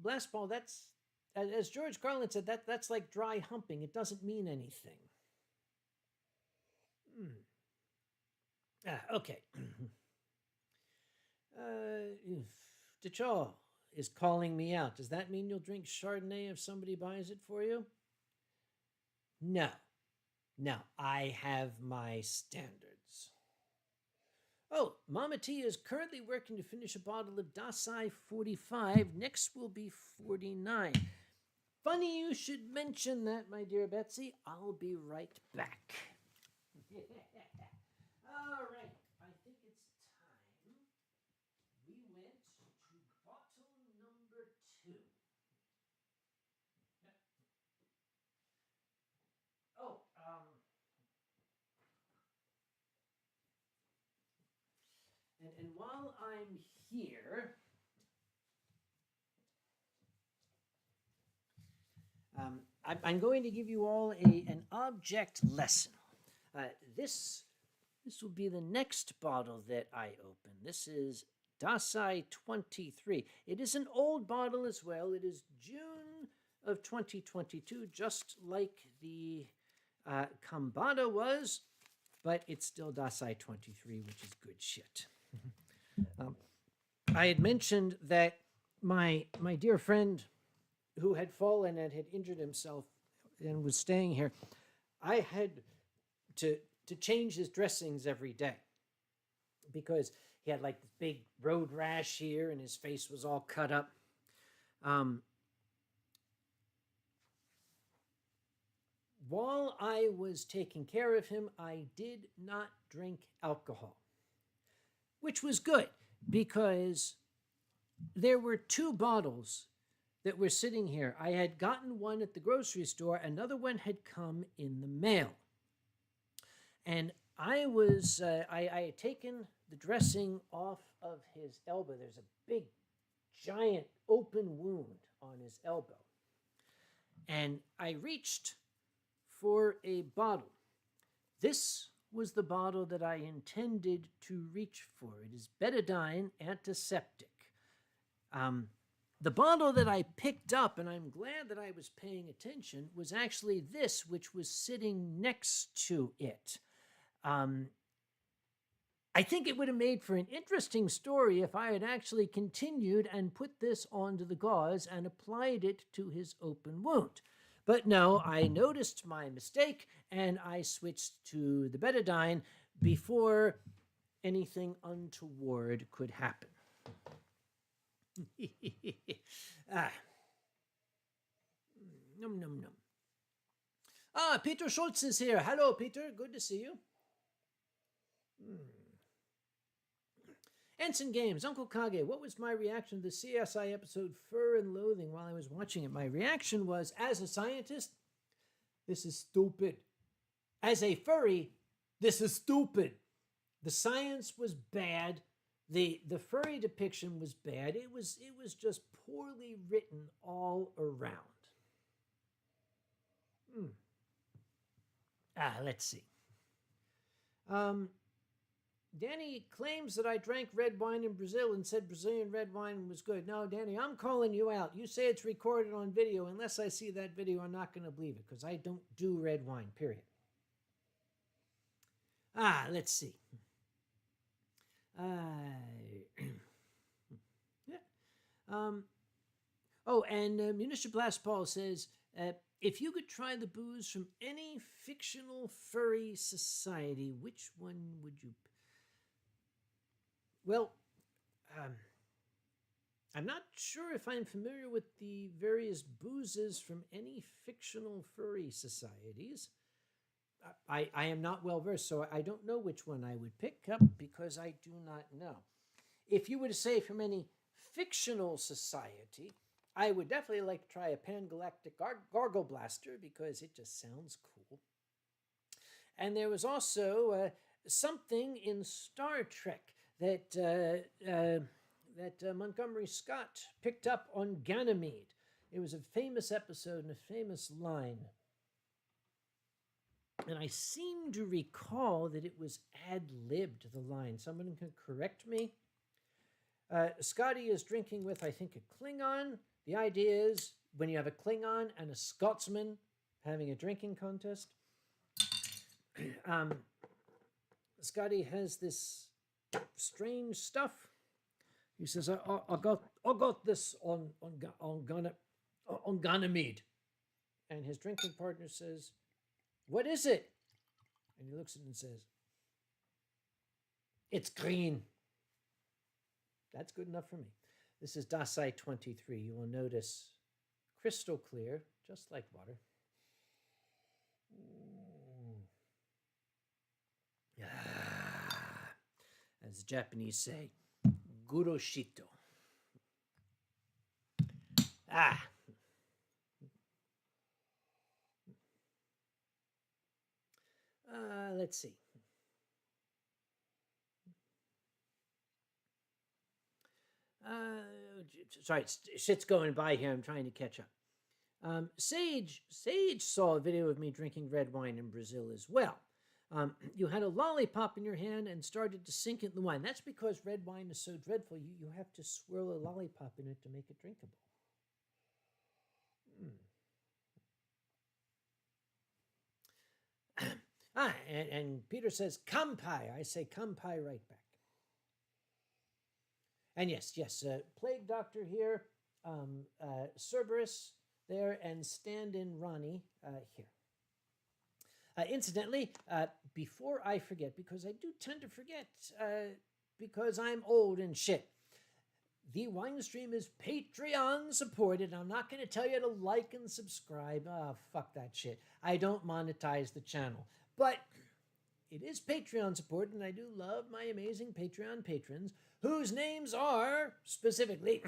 Blastball, that's, as George Carlin said, that's like dry humping. It doesn't mean anything. Okay. Dechaw is calling me out. Does that mean you'll drink Chardonnay if somebody buys it for you? No. No, I have my standards. Oh, Mama T is currently working to finish a bottle of Dasai 45. Next will be 49. Funny you should mention that, my dear Betsy. I'll be right back. All right, I think it's time we went to bottle number 2. Oh, and while I'm here, I'm going to give you all an object lesson. This will be the next bottle that I open. This is Dasai 23. It is an old bottle as well. It is June of 2022, just like the Kambada was, but it's still Dasai 23, which is good shit. I had mentioned that my dear friend who had fallen and had injured himself and was staying here, I had to change his dressings every day because he had like this big road rash here and his face was all cut up. While I was taking care of him, I did not drink alcohol, which was good because there were 2 bottles that were sitting here. I had gotten one at the grocery store. Another one had come in the mail. And I had taken the dressing off of his elbow. There's a big, giant open wound on his elbow. And I reached for a bottle. This was the bottle that I intended to reach for. It is betadine antiseptic. The bottle that I picked up, and I'm glad that I was paying attention, was actually this, which was sitting next to it. I think it would have made for an interesting story if I had actually continued and put this onto the gauze and applied it to his open wound. But no, I noticed my mistake, and I switched to the betadine before anything untoward could happen. Num, num, num. Peter Schultz is here. Hello, Peter. Good to see you. Ensign Games, Uncle Kage, what was my reaction to the CSI episode Fur and Loathing while I was watching it? My reaction was, as a scientist, this is stupid. As a furry, this is stupid. The science was bad. The furry depiction was bad. It was just poorly written all around. Let's see. Danny claims that I drank red wine in Brazil and said Brazilian red wine was good. No, Danny, I'm calling you out. You say it's recorded on video. Unless I see that video, I'm not going to believe it because I don't do red wine, period. Let's see. And Municipal Blast Paul says, if you could try the booze from any fictional furry society, which one would you pick? Well, I'm not sure if I'm familiar with the various boozes from any fictional furry societies. I am not well versed, so I don't know which one I would pick up because I do not know. If you were to say from any fictional society, I would definitely like to try a pan-galactic gargle blaster because it just sounds cool. And there was also something in Star Trek that Montgomery Scott picked up on Ganymede. It was a famous episode and a famous line. And I seem to recall that it was ad-libbed, the line. Someone can correct me. Scotty is drinking with, I think, a Klingon. The idea is when you have a Klingon and a Scotsman having a drinking contest, Scotty has this strange stuff. He says, I got this on Ganymede. And his drinking partner says, what is it? And he looks at it and says, it's green. That's good enough for me. This is Dasai 23. You will notice crystal clear, just like water. As the Japanese say, guroshito. Let's see. Sorry, shit's going by here. I'm trying to catch up. Sage saw a video of me drinking red wine in Brazil as well. You had a lollipop in your hand and started to sink it in the wine. That's because red wine is so dreadful. You have to swirl a lollipop in it to make it drinkable. And Peter says, kampai. I say kampai right back. And yes, Plague Doctor here, Cerberus there, and stand-in Ronnie here. Incidentally, before I forget, because I do tend to forget, because I'm old and shit, the Winestream is Patreon supported. I'm not going to tell you to like and subscribe. Fuck that shit. I don't monetize the channel. But it is Patreon supported, and I do love my amazing Patreon patrons, whose names are, specifically,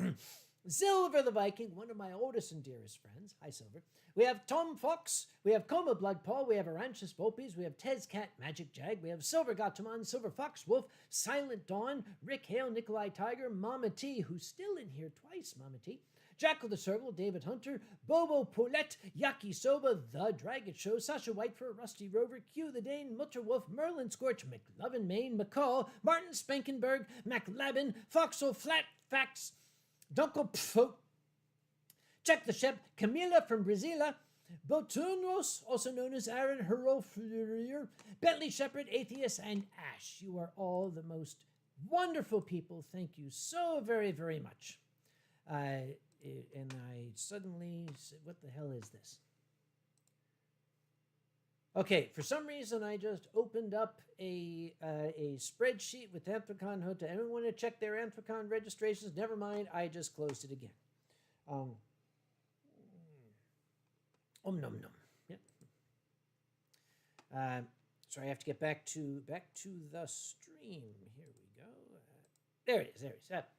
Silver the Viking, one of my oldest and dearest friends. Hi, Silver. We have Tom Fox. We have Coma Blood Paul. We have Aranchus Volpes. We have Tez Cat Magic Jag. We have Silver Gatamon, Silver Fox Wolf, Silent Dawn, Rick Hale, Nikolai Tiger, Mama T, who's still in here twice, Mama T, Jackal the Circle, David Hunter, Bobo Paulette, Yakisoba, The Dragon Show, Sasha Whitefer, Rusty Rover, Q the Dane, Mutterwolf, Merlin Scorch, McLovin Maine, McCall, Martin Spankenberg, MacLabin, Foxel Flat Fax, Dunkel Pfo, Check the Shep, Camila from Brazila, Botunos, also known as Aaron Herofurier, Bentley Shepherd, Atheist, and Ash. You are all the most wonderful people. Thank you so very, very much. And I suddenly said, what the hell is this? Okay, for some reason I just opened up a spreadsheet with Anthrocon Hotel. Anyone want to check their Anthrocon registrations? Never mind, I just closed it again. Nom nom. Yep. So I have to get back to the stream. Here we go. There it is. Yep.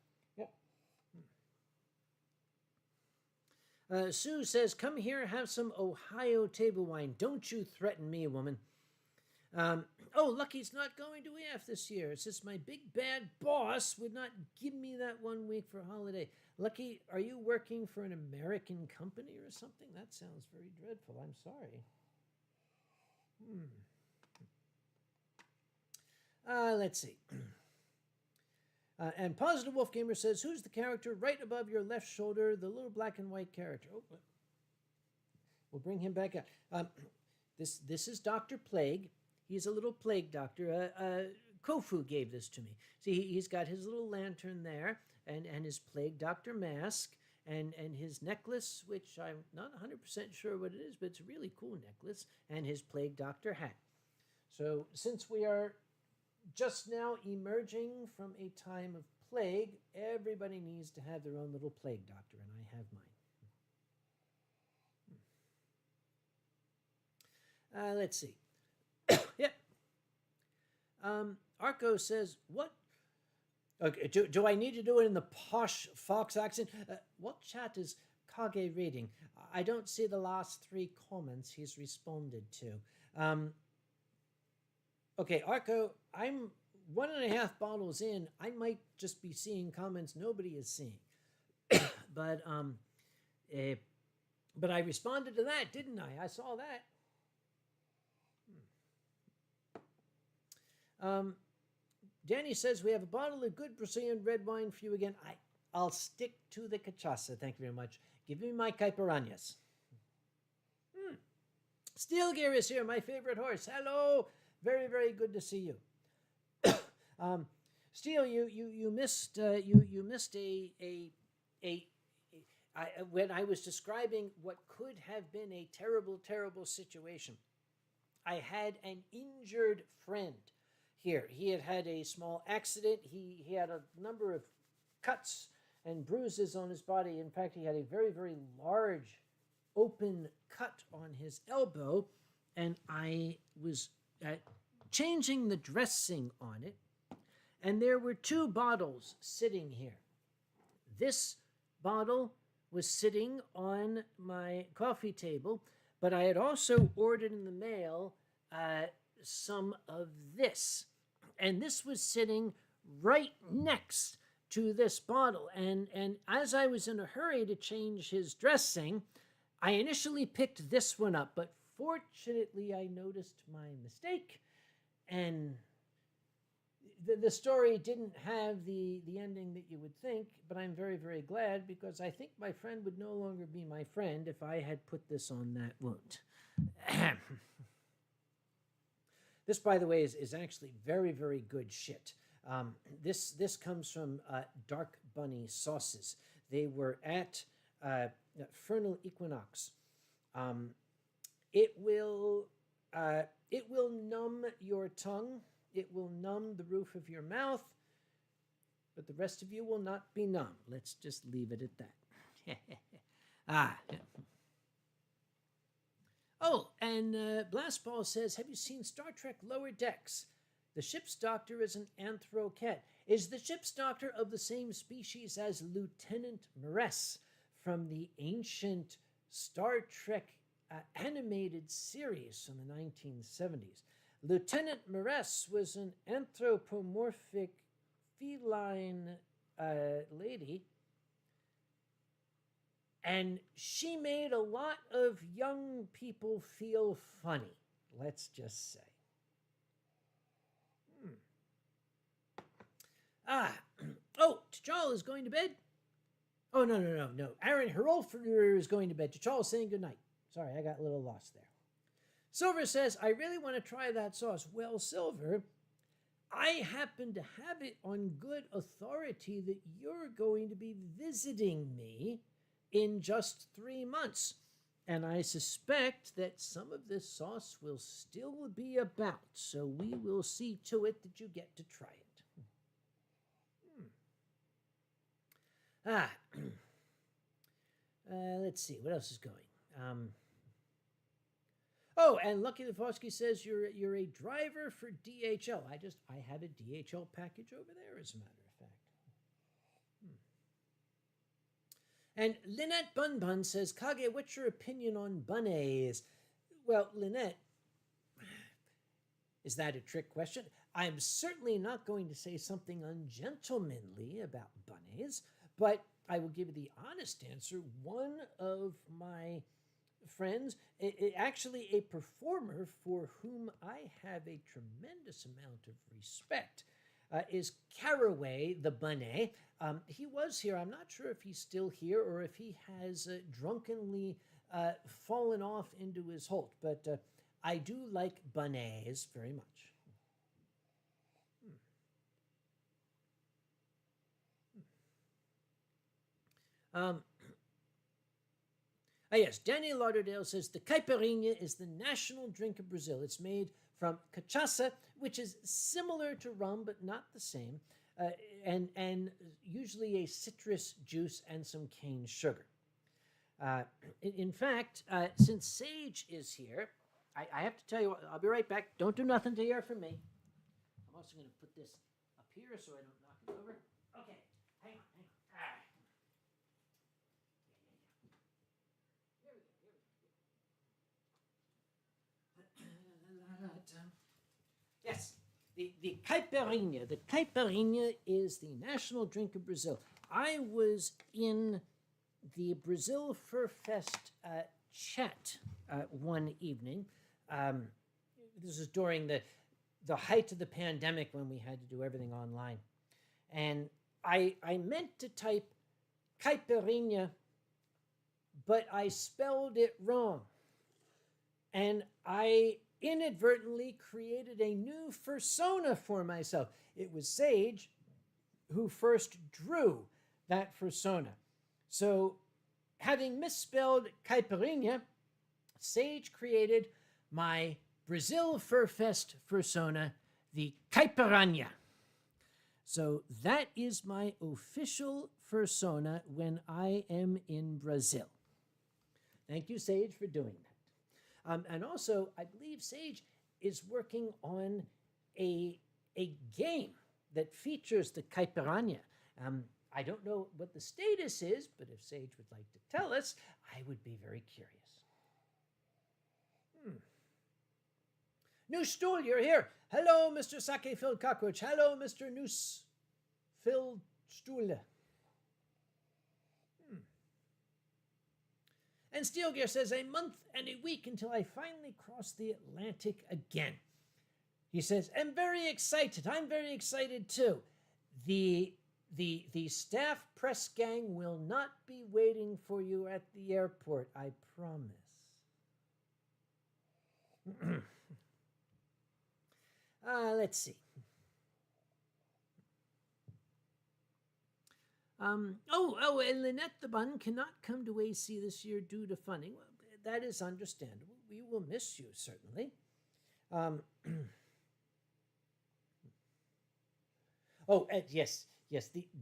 Sue says, come here, have some Ohio table wine. Don't you threaten me, woman. Lucky's not going to EF this year. It's just my big bad boss would not give me that 1 week for holiday. Lucky, are you working for an American company or something? That sounds very dreadful. I'm sorry. Let's see. And Positive Wolf Gamer says, who's the character right above your left shoulder, the little black and white character? Oh, we'll bring him back up. This is Dr. Plague. He's a little plague doctor. Kofu gave this to me. See, he's got his little lantern there, and his plague doctor mask, and his necklace, which I'm not 100% sure what it is, but it's a really cool necklace, and his plague doctor hat. So since we are just now emerging from a time of plague, everybody needs to have their own little plague doctor, and I have mine. Let's see. Yep. Arco says, what? Okay, do I need to do it in the posh Fox accent? What chat is Kage reading? I don't see the last 3 comments he's responded to. Okay, Arco, I'm 1.5 bottles in. I might just be seeing comments nobody is seeing. But I responded to that, didn't I? I saw that. Danny says, we have a bottle of good Brazilian red wine for you again. I'll stick to the cachaça. Thank you very much. Give me my caipiranhas. Steel Gear is here, my favorite horse. Hello. Very, very good to see you. Steel, you missed when I was describing what could have been a terrible, terrible situation. I had an injured friend here. He had a small accident. He had a number of cuts and bruises on his body. In fact, he had a very, very large open cut on his elbow, and I was changing the dressing on it, and there were 2 bottles sitting here. This bottle was sitting on my coffee table, but I had also ordered in the mail some of this, and this was sitting right next to this bottle. And as I was in a hurry to change his dressing, I initially picked this one up, but fortunately I noticed my mistake, and the story didn't have the ending that you would think, but I'm very, very glad, because I think my friend would no longer be my friend if I had put this on that wound. This, by the way, is actually very, very good shit. This comes from Dark Bunny Sauces. They were at Fernal Equinox. It will numb your tongue. It will numb the roof of your mouth, but the rest of you will not be numb. Let's just leave it at that. Oh, and Blastball says, have you seen Star Trek Lower Decks? The ship's doctor is an Anthrocon. Is the ship's doctor of the same species as Lieutenant Maress from the ancient Star Trek animated series from the 1970s? Lieutenant Maress was an anthropomorphic feline lady, and she made a lot of young people feel funny, let's just say. Oh, T'Challa is going to bed? Oh, no. Aaron Herolfer is going to bed. T'Challa's saying goodnight. Sorry, I got a little lost there. Silver says, I really want to try that sauce. Well, Silver, I happen to have it on good authority that you're going to be visiting me in just 3 months. And I suspect that some of this sauce will still be about, so we will see to it that you get to try it. Let's see, what else is going? Oh, and Lucky Lefosky says you're a driver for DHL. I had a DHL package over there, as a matter of fact. And Lynette Bun Bun says, Kage, what's your opinion on bunnies? Well, Lynette, is that a trick question? I'm certainly not going to say something ungentlemanly about bunnies, but I will give you the honest answer. One of my friends, actually a performer for whom I have a tremendous amount of respect, is Caraway the Bunny. He was here. I'm not sure if he's still here or if he has drunkenly fallen off into his holt, but I do like bonnets very much. Yes, Danny Lauderdale says the caipirinha is the national drink of Brazil. It's made from cachaça, which is similar to rum but not the same, and usually a citrus juice and some cane sugar. In fact, since Sage is here, I have to tell you, I'll be right back. Don't do nothing to hear from me. I'm also going to put this up here so I don't knock it over. Okay, hang on. Yes, the caipirinha. The caipirinha is the national drink of Brazil. I was in the Brazil Fur Fest chat one evening. This was during the height of the pandemic when we had to do everything online. And I meant to type caipirinha, but I spelled it wrong. And I inadvertently created a new fursona for myself. It was Sage who first drew that fursona. So, having misspelled caipirinha, Sage created my Brazil Fur Fest fursona, the caipiranha. So that is my official fursona when I am in Brazil. Thank you, Sage, for doing that. And also, I believe Sage is working on a game that features the caipiranha. I don't know what the status is, but if Sage would like to tell us, I would be very curious. New Stool, you're here. Hello, Mr. Sake-filled Cockroach. Hello, Mr. Noose-filled Stool. And Steelgear says, a month and a week until I finally cross the Atlantic again. He says, I'm very excited. I'm very excited too. The staff press gang will not be waiting for you at the airport, I promise. Let's see. And Lynette the Bun cannot come to AC this year due to funding. Well, that is understandable. We will miss you, certainly. Yes.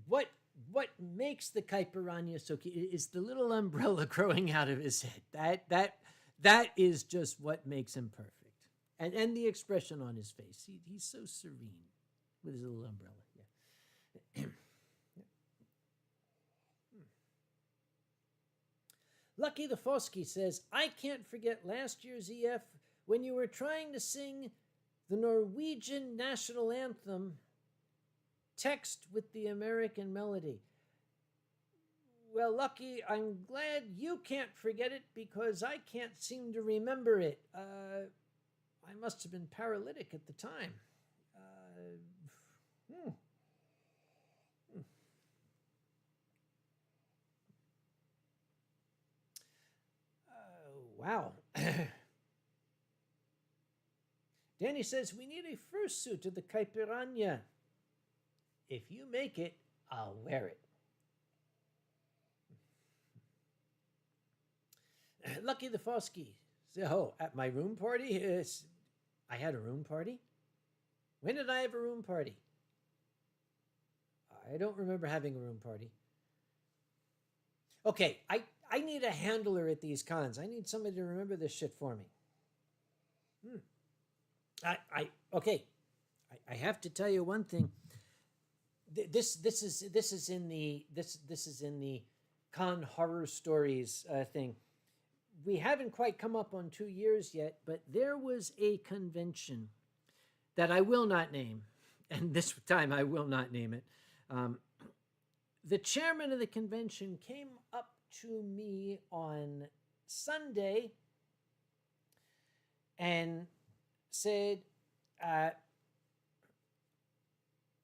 What makes the caipiranha so cute is the little umbrella growing out of his head. That is just what makes him perfect. And the expression on his face. He's so serene with his little umbrella. Yeah. Lucky the Fosky says, I can't forget last year's EF when you were trying to sing the Norwegian national anthem text with the American melody. Well, Lucky, I'm glad you can't forget it because I can't seem to remember it. I must have been paralytic at the time. Wow. Danny says, we need a fursuit of the caipiranha. If you make it, I'll wear it. Lucky the Fosky. Oh, at my room party? I had a room party? When did I have a room party? I don't remember having a room party. Okay, I need a handler at these cons. I need somebody to remember this shit for me. I have to tell you one thing. This is in the con horror stories thing. We haven't quite come up on 2 years yet, but there was a convention that I will not name, and this time I will not name it. The chairman of the convention came up to me on Sunday and said,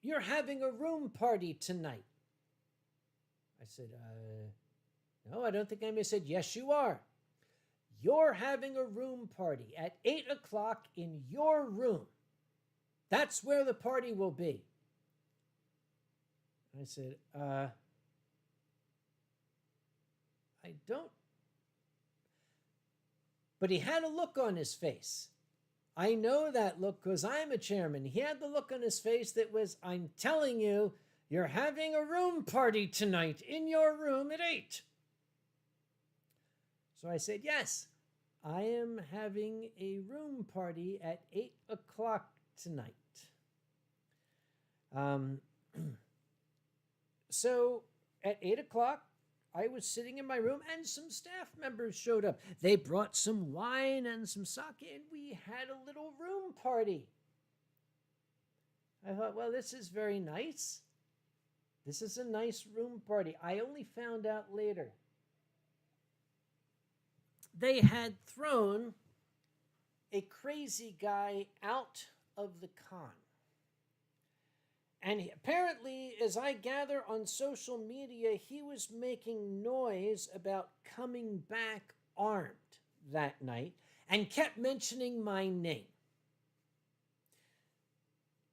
you're having a room party tonight. I said, no, I don't think I may. Said, yes, you are. You're having a room party at 8 o'clock in your room. That's where the party will be. I said, I don't. But he had a look on his face. I know that look because I'm a chairman. He had the look on his face that was, I'm telling you, you're having a room party tonight in your room at 8. So I said, yes, I am having a room party at 8 o'clock tonight. So at 8 o'clock, I was sitting in my room and some staff members showed up. They brought some wine and some sake and we had a little room party. I thought, well, this is very nice. This is a nice room party. I only found out later. They had thrown a crazy guy out of the con. And apparently, as I gather on social media, he was making noise about coming back armed that night and kept mentioning my name.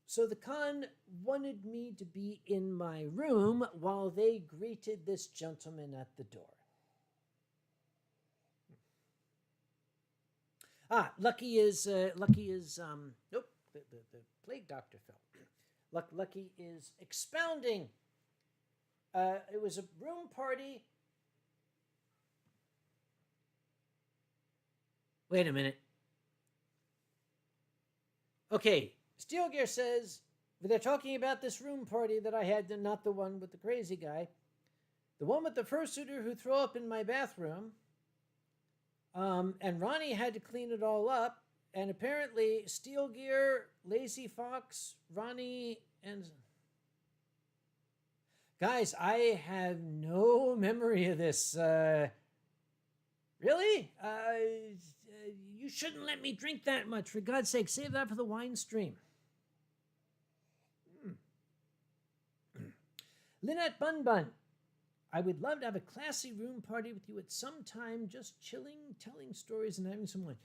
So the con wanted me to be in my room while they greeted this gentleman at the door. Lucky is nope, the plague doctor fell. Lucky is expounding. It was a room party. Wait a minute. Okay, Steel Gear says they're talking about this room party that I had, not the one with the crazy guy. The one with the fursuiter who threw up in my bathroom. And Ronnie had to clean it all up. And apparently, Steel Gear, Lazy Fox, Ronnie, and... Guys, I have no memory of this. Really? You shouldn't let me drink that much. For God's sake, save that for the Winestream. Lynette Bun Bun. I would love to have a classy room party with you at some time, just chilling, telling stories, and having some wine.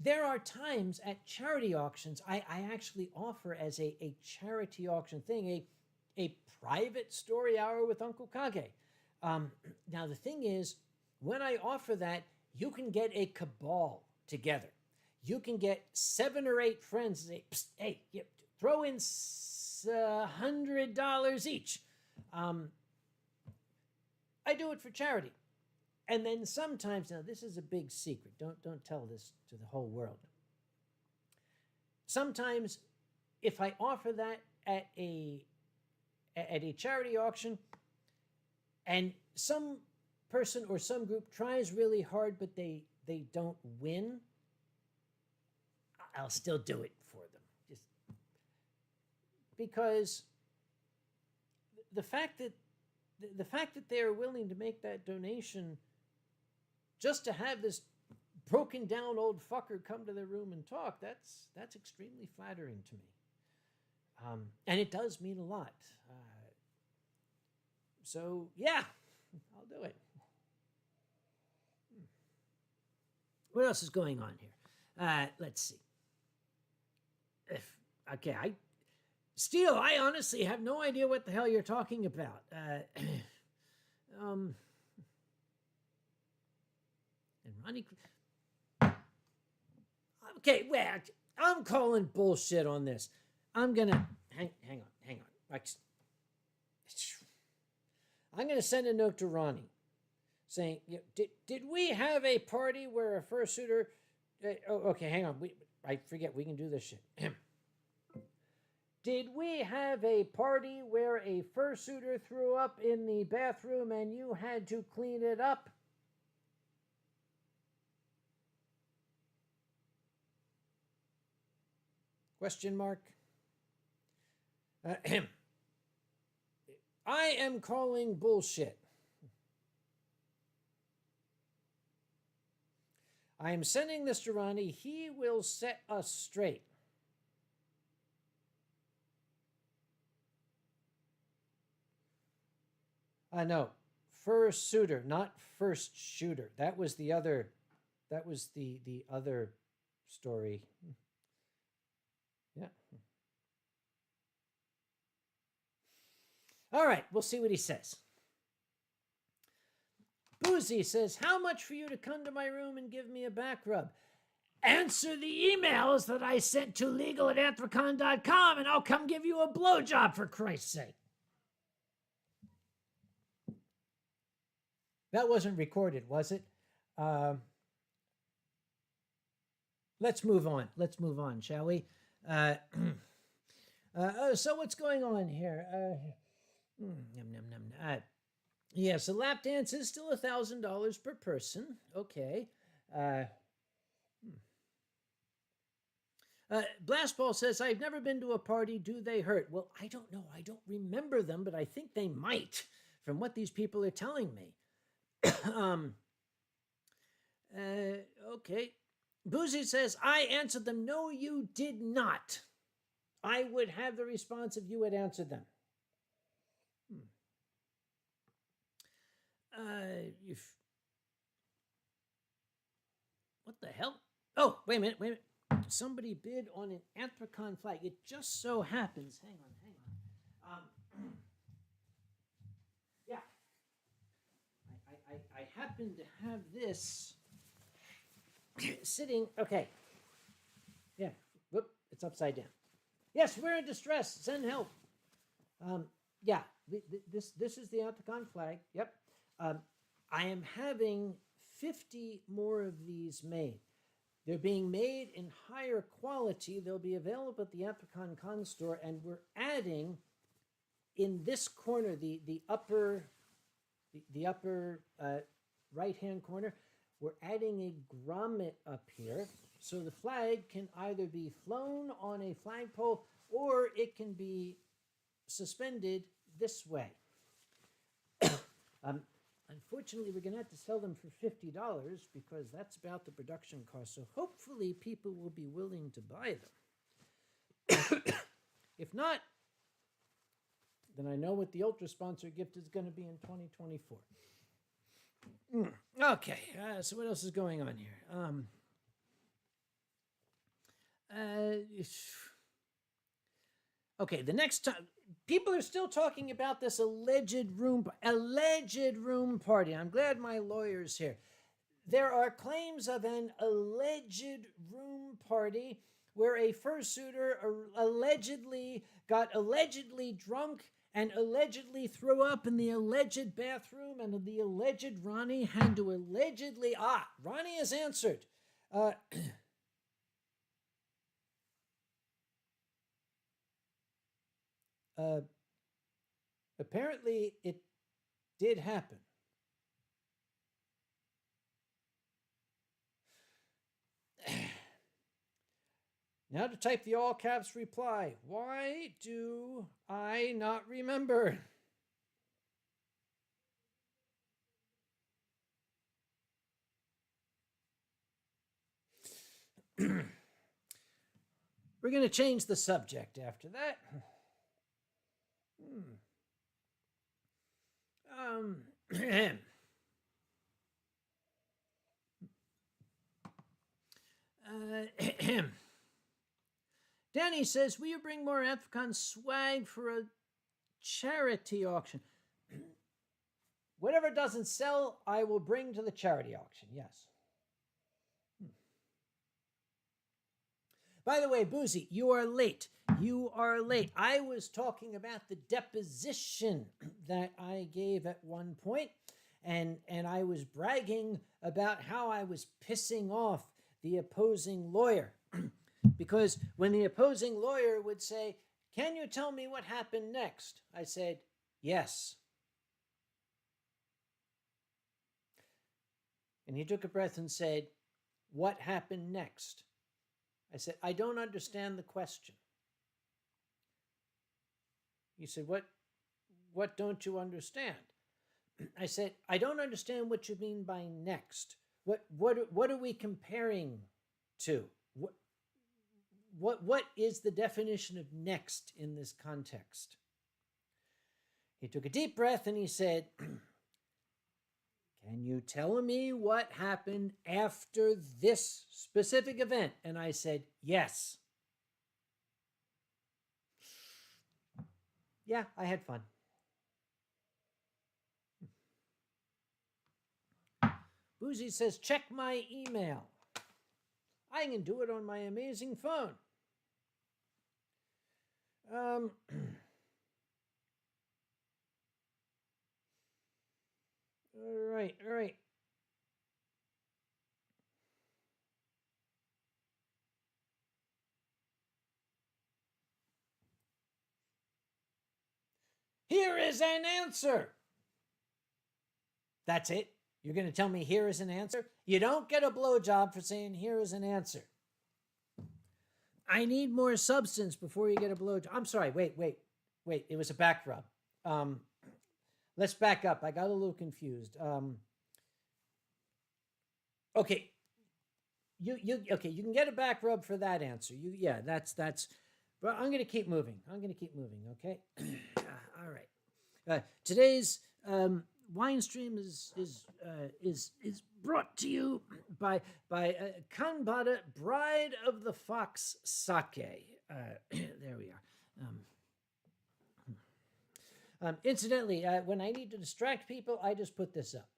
There are times at charity auctions, I actually offer as a charity auction thing, a private story hour with Uncle Kage. Now, the thing is, when I offer that, you can get a cabal together. You can get 7 or 8 friends and say, psst, hey, throw in $100 each. I do it for charity. And then sometimes, now this is a big secret, don't tell this to the whole world. Sometimes if I offer that at a charity auction and some person or some group tries really hard but they don't win, I'll still do it for them. Just because the fact that they're willing to make that donation just to have this broken down old fucker come to their room and talk, that's extremely flattering to me. And it does mean a lot. So, yeah, I'll do it. What else is going on here? Let's see. Steel, I honestly have no idea what the hell you're talking about. And Ronnie... Okay, wait, I'm calling bullshit on this. I'm gonna... Hang on. I'm gonna send a note to Ronnie saying, did we have a party where a fursuiter... okay, hang on. I forget, we can do this shit. Did we have a party where a fursuiter threw up in the bathroom and you had to clean it up? Question mark. I am calling bullshit. I am sending this to Ronnie. He will set us straight. No, fursuiter, not first shooter. That was the other. That was the other story. Yeah. All right, we'll see what he says. Boozy says, how much for you to come to my room and give me a back rub? Answer the emails that I sent to legal@anthrocon.com and I'll come give you a blowjob, for Christ's sake. That wasn't recorded, was it? Let's move on. Let's move on, shall we? So what's going on here? Yes, a lap dance is still $1,000 per person. Okay. Blastball says, I've never been to a party. Do they hurt? Well, I don't know. I don't remember them, but I think they might from what these people are telling me. Okay. Boozy says, I answered them. No, you did not. I would have the response if you had answered them. What the hell? Oh, wait a minute. Somebody bid on an Anthrocon flag. It just so happens. Hang on. Yeah. I happen to have this sitting. Okay. Yeah. Whoop. It's upside down. Yes, we're in distress. Send help. Yeah. This is the Anthrocon flag. Yep. I am having 50 more of these made. They're being made in higher quality. They'll be available at the Anthrocon Con store, and we're adding in this corner, the upper right-hand corner, we're adding a grommet up here, so the flag can either be flown on a flagpole or it can be suspended this way. Unfortunately, we're going to have to sell them for $50 because that's about the production cost. So hopefully people will be willing to buy them. If not, then I know what the ultra sponsor gift is going to be in 2024. Okay, so what else is going on here? Okay, the next time, people are still talking about this alleged room party. I'm glad my lawyer's here. There are claims of an alleged room party where a fursuiter allegedly got drunk and allegedly threw up in the alleged bathroom, and the alleged Ronnie had to allegedly... Ronnie has answered. Apparently, it did happen. Now to type the all caps reply. Why do I not remember? We're going to change the subject after that. Danny says, will you bring more Anthrocon swag for a charity auction? Whatever doesn't sell, I will bring to the charity auction, yes. By the way, Boozy, you are late. You are late. I was talking about the deposition that I gave at one point, and I was bragging about how I was pissing off the opposing lawyer. Because when the opposing lawyer would say, can you tell me what happened next? I said, yes. And he took a breath and said, what happened next? I said, I don't understand the question. He said, what don't you understand? I said, I don't understand what you mean by next. What are we comparing to? What is the definition of next in this context? He took a deep breath and he said, can you tell me what happened after this specific event? And I said, yes. Yeah, I had fun. Boozy says, check my email. I can do it on my amazing phone. All right. Here is an answer. That's it. You're going to tell me here is an answer? You don't get a blowjob for saying here is an answer. I need more substance before you get a blowjob. I'm sorry. Wait. It was a back rub. Let's back up. I got a little confused. Okay. You can get a back rub for that answer. That's but I'm going to keep moving. Okay. All right. Today's Winestream is brought to you by Kanbata, Bride of the Fox Sake. There we are. Incidentally, when I need to distract people, I just put this up.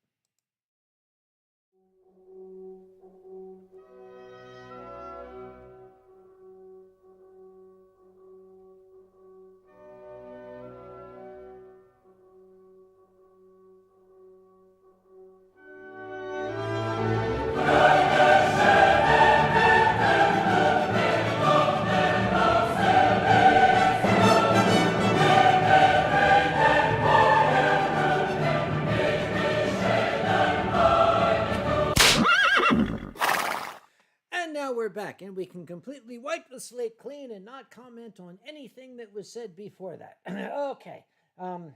Back, and we can completely wipe the slate clean and not comment on anything that was said before that. Okay. And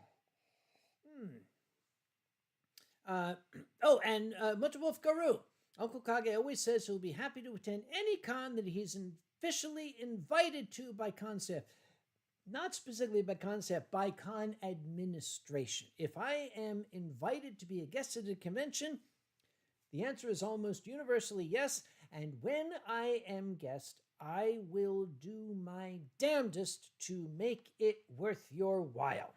Mutawolf Garu. Uncle Kage always says he'll be happy to attend any con that he's officially invited to by Concept. Not specifically by Concept, by con administration. If I am invited to be a guest at a convention, the answer is almost universally yes. And when I am guest, I will do my damnedest to make it worth your while.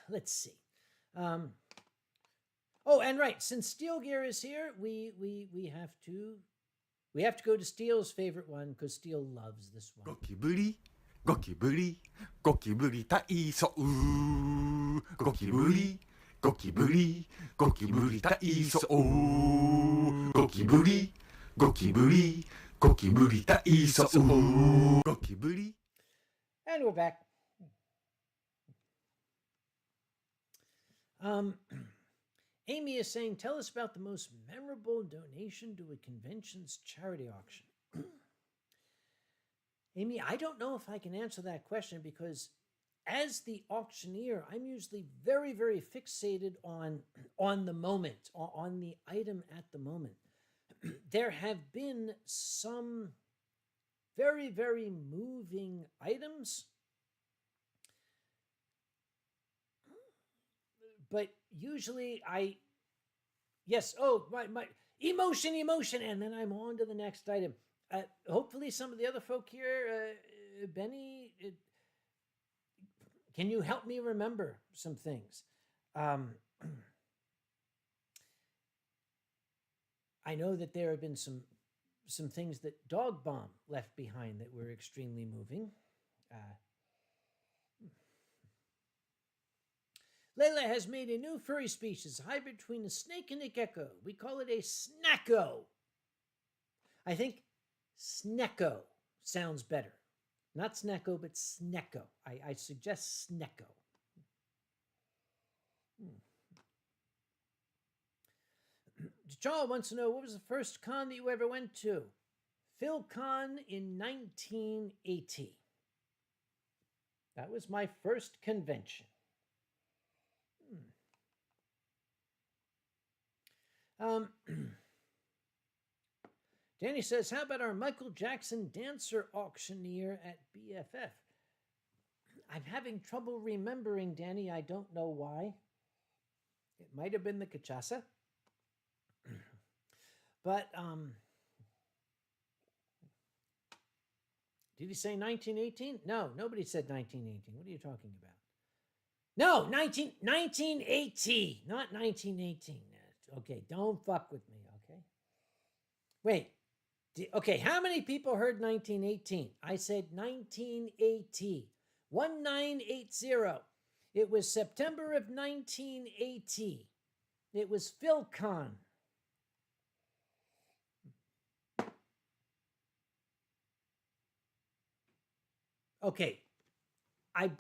Let's see. And right, since Steel Gear is here, we have to go to Steel's favorite one because Steel loves this one. Gokiburi, gokiburi, gokiburi taiso. Gokiburi. Gokiburi, gokiburi taiso. Gokiburi, gokiburi, gokiburi taiso. Gokiburi. And we're back. Amy is saying, tell us about the most memorable donation to a convention's charity auction. Amy, I don't know if I can answer that question because as the auctioneer, I'm usually very, very fixated on the moment, on the item at the moment. There have been some very, very moving items, but usually my emotion, and then I'm on to the next item. Hopefully some of the other folk here, Benny, can you help me remember some things? I know that there have been some things that Dog Bomb left behind that were extremely moving. Layla has made a new furry species, a hybrid between a snake and a gecko. We call it a snacko. I think snecko sounds better. Not snecko, but snecko. I suggest snecko. Charles wants to know, what was the first con that you ever went to? PhilCon in 1980. That was my first convention. Um, Danny says, how about our Michael Jackson dancer auctioneer at BFF? I'm having trouble remembering, Danny. I don't know why. It might have been the cachaça. But did he say 1918? No, nobody said 1918. What are you talking about? No, 1980, not 1918. Okay, don't fuck with me, okay? Wait, okay, how many people heard 1918? I said 1980. 1980. It was September of 1980. It was PhilCon. Okay, I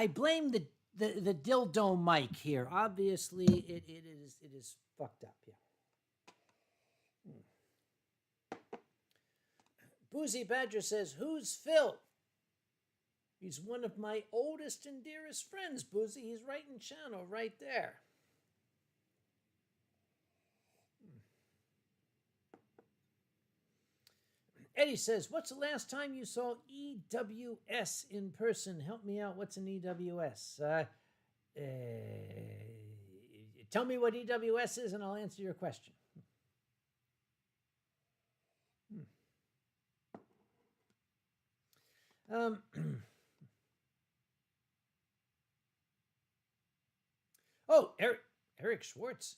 blame the dildo mic here. Obviously, it is fucked up. Yeah. Boozy Badger says, "Who's Phil?" He's one of my oldest and dearest friends, Boozy. He's right in channel, right there. Eddie says, what's the last time you saw EWS in person? Help me out. What's an EWS? Tell me what EWS is and I'll answer your question. Oh, Eric Schwartz.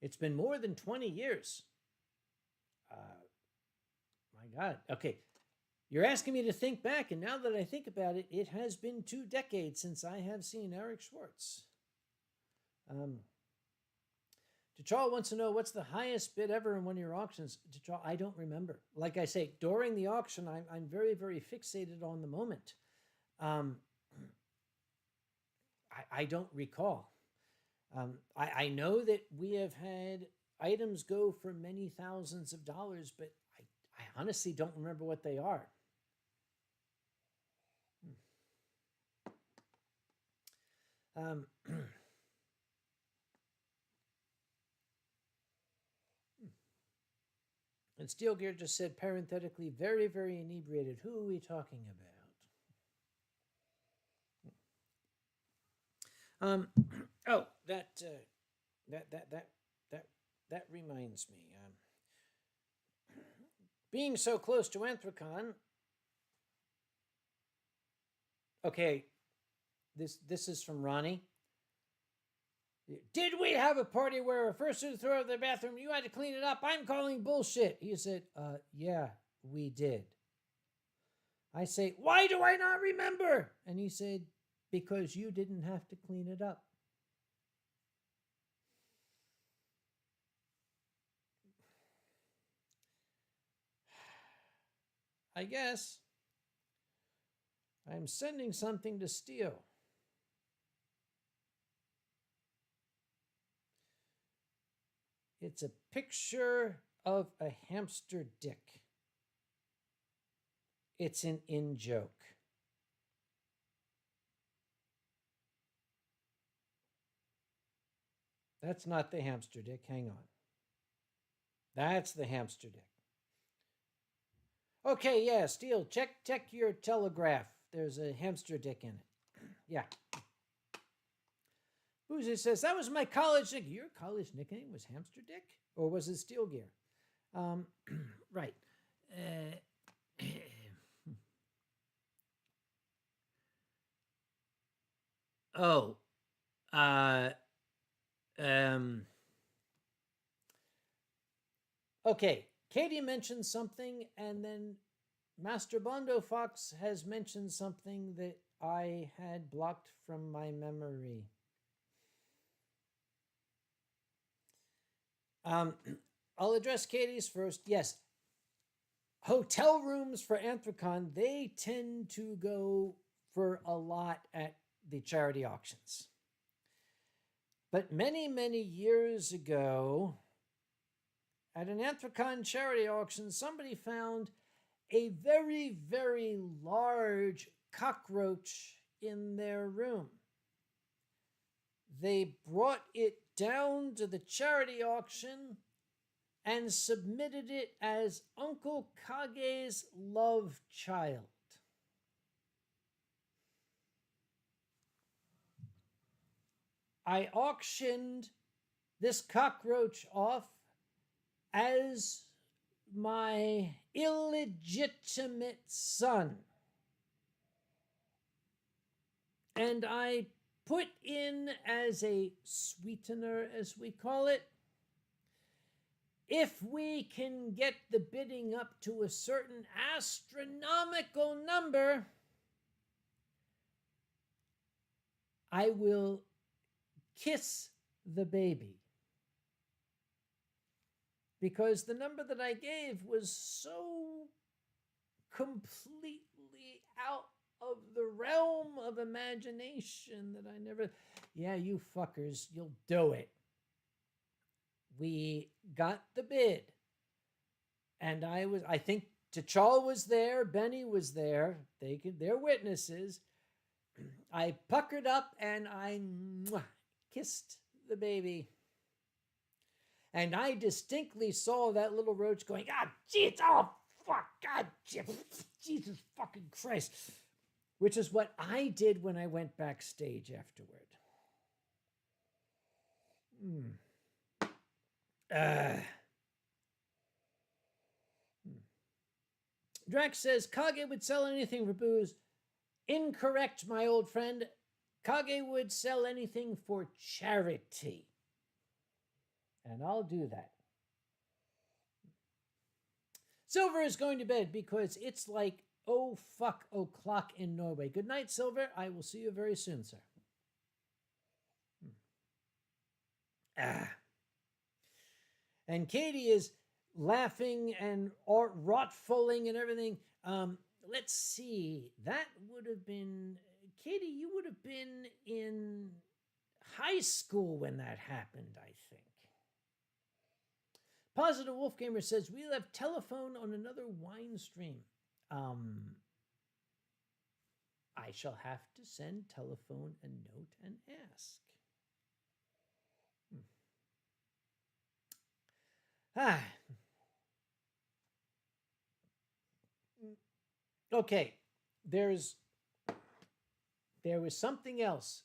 It's been more than 20 years. My God. Okay. You're asking me to think back, and now that I think about it, it has been 2 decades since I have seen Eric Schwartz. T'Challa wants to know what's the highest bid ever in one of your auctions. T'Challa, I don't remember. Like I say, during the auction, I'm very, very fixated on the moment. I don't recall. I know that we have had items go for many thousands of dollars, but I honestly don't remember what they are. And Steel Gear just said parenthetically, very, very inebriated. Who are we talking about? Oh, that reminds me. Being so close to Anthrocon. Okay, this is from Ronnie. Did we have a party where a first to throw out of the bathroom, you had to clean it up? I'm calling bullshit. He said, yeah, we did. I say, why do I not remember? And he said, because you didn't have to clean it up. I guess I'm sending something to Steele. It's a picture of a hamster dick. It's an in-joke. That's not the hamster dick. Hang on. That's the hamster dick. Okay, yeah, Steele, check your telegraph. There's a hamster dick in it. Yeah. Boozy says, that was my college nickname. Your college nickname was Hamster Dick? Or was it Steel Gear? Right. Okay, Katie mentioned something, and then Master Bondo Fox has mentioned something that I had blocked from my memory. I'll address Katie's first. Yes, hotel rooms for Anthrocon, they tend to go for a lot at the charity auctions. But many, many years ago, at an Anthrocon charity auction, somebody found a very, very large cockroach in their room. They brought it down to the charity auction and submitted it as Uncle Kage's love child. I auctioned this cockroach off as my illegitimate son. And I put in as a sweetener, as we call it, if we can get the bidding up to a certain astronomical number, I will kiss the baby. Because the number that I gave was so completely out of the realm of imagination that I never, yeah, you fuckers, you'll do it. We got the bid. And I think T'Chall was there, Benny was there, they're witnesses. I puckered up and I kissed the baby. And I distinctly saw that little roach going, God, jeez, oh, fuck, God, Jesus fucking Christ. Which is what I did when I went backstage afterward. Drax says, Kage would sell anything for booze. Incorrect, my old friend. Kage would sell anything for charity. And I'll do that. Silver is going to bed because it's like, oh, fuck, o'clock in Norway. Good night, Silver. I will see you very soon, sir. And Katie is laughing and rotfulling and everything. Let's see. That would have been, Katie, you would have been in high school when that happened, I think. Positive Wolf Gamer says, we'll have telephone on another Winestream. I shall have to send telephone a note and ask. Okay, there was something else.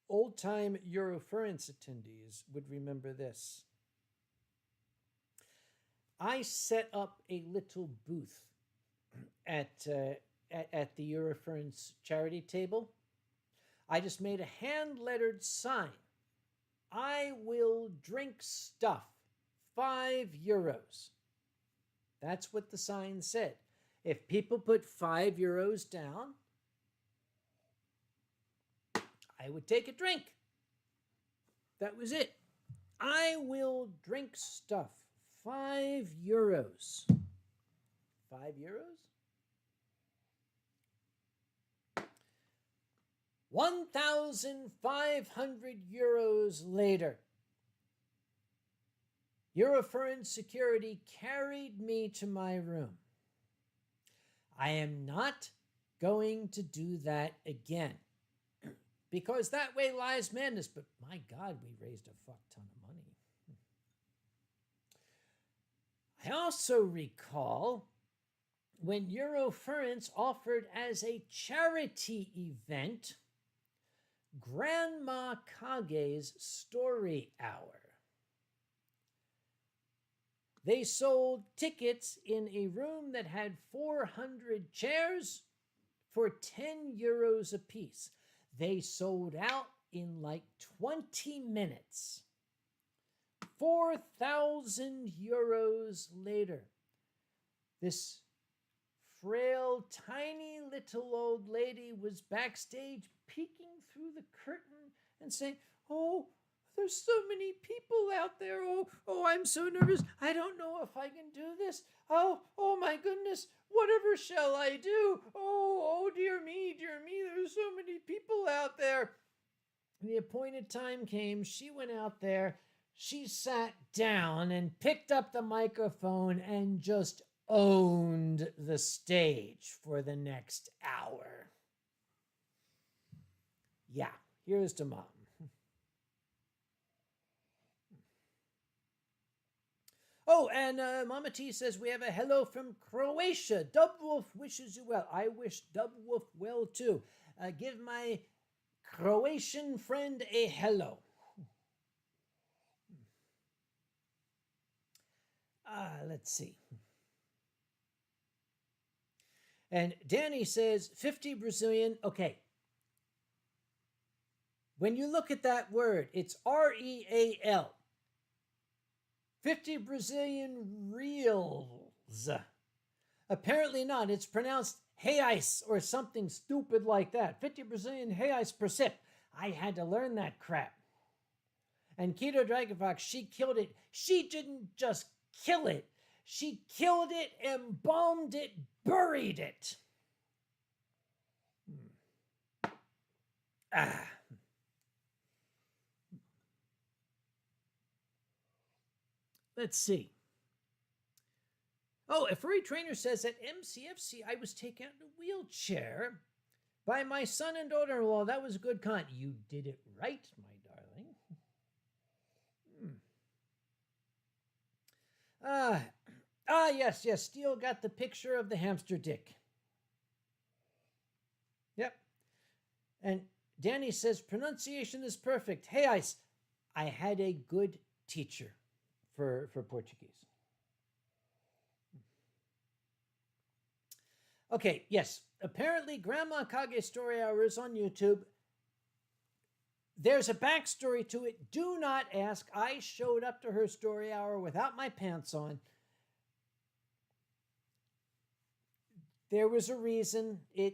Old-time Eurofurence attendees would remember this. I set up a little booth at the Eurofurence charity table. I just made a hand-lettered sign. I will drink stuff, €5. That's what the sign said. If people put €5 down, I would take a drink. That was it. I will drink stuff. €5. €5? 1,500 euros later, Eurofurence security carried me to my room. I am not going to do that again, because that way lies madness. But my God, we raised a fuck ton of money. I also recall when Eurofurence offered as a charity event Grandma Kage's Story Hour. They sold tickets in a room that had 400 chairs for €10 a piece. They sold out in like 20 minutes. 4,000 euros later, this frail, tiny little old lady was backstage peeking through the curtain and saying, oh, there's so many people out there. Oh, I'm so nervous. I don't know if I can do this. Oh my goodness. Whatever shall I do? Oh, dear me. There's so many people out there. The appointed time came. She went out there. She sat down and picked up the microphone and just owned stage for the next hour. Yeah, here's to Mom. Oh, and Mama T says we have a hello from Croatia. Dubwolf wishes you well. I wish Dubwolf well too. Give my Croatian friend a hello. Let's see. And Danny says 50 Brazilian. Okay. When you look at that word, it's REAL. 50 Brazilian reals. Apparently not. It's pronounced reais or something stupid like that. 50 Brazilian reais per sip. I had to learn that crap. And Keto Dragonfox, she killed it. She didn't just kill it. She killed it, embalmed it, buried it. Let's see. Oh, a furry trainer says at MCFC I was taken out in a wheelchair by my son and daughter-in-law. That was a good con. You did it right, my darling. Yes. Steele got the picture of the hamster dick. Yep. And Danny says pronunciation is perfect. Hey, I had a good teacher for Portuguese. Okay, yes. Apparently, Grandma Kage Story Hour is on YouTube. There's a backstory to it. Do not ask. I showed up to her story hour without my pants on. There was a reason. You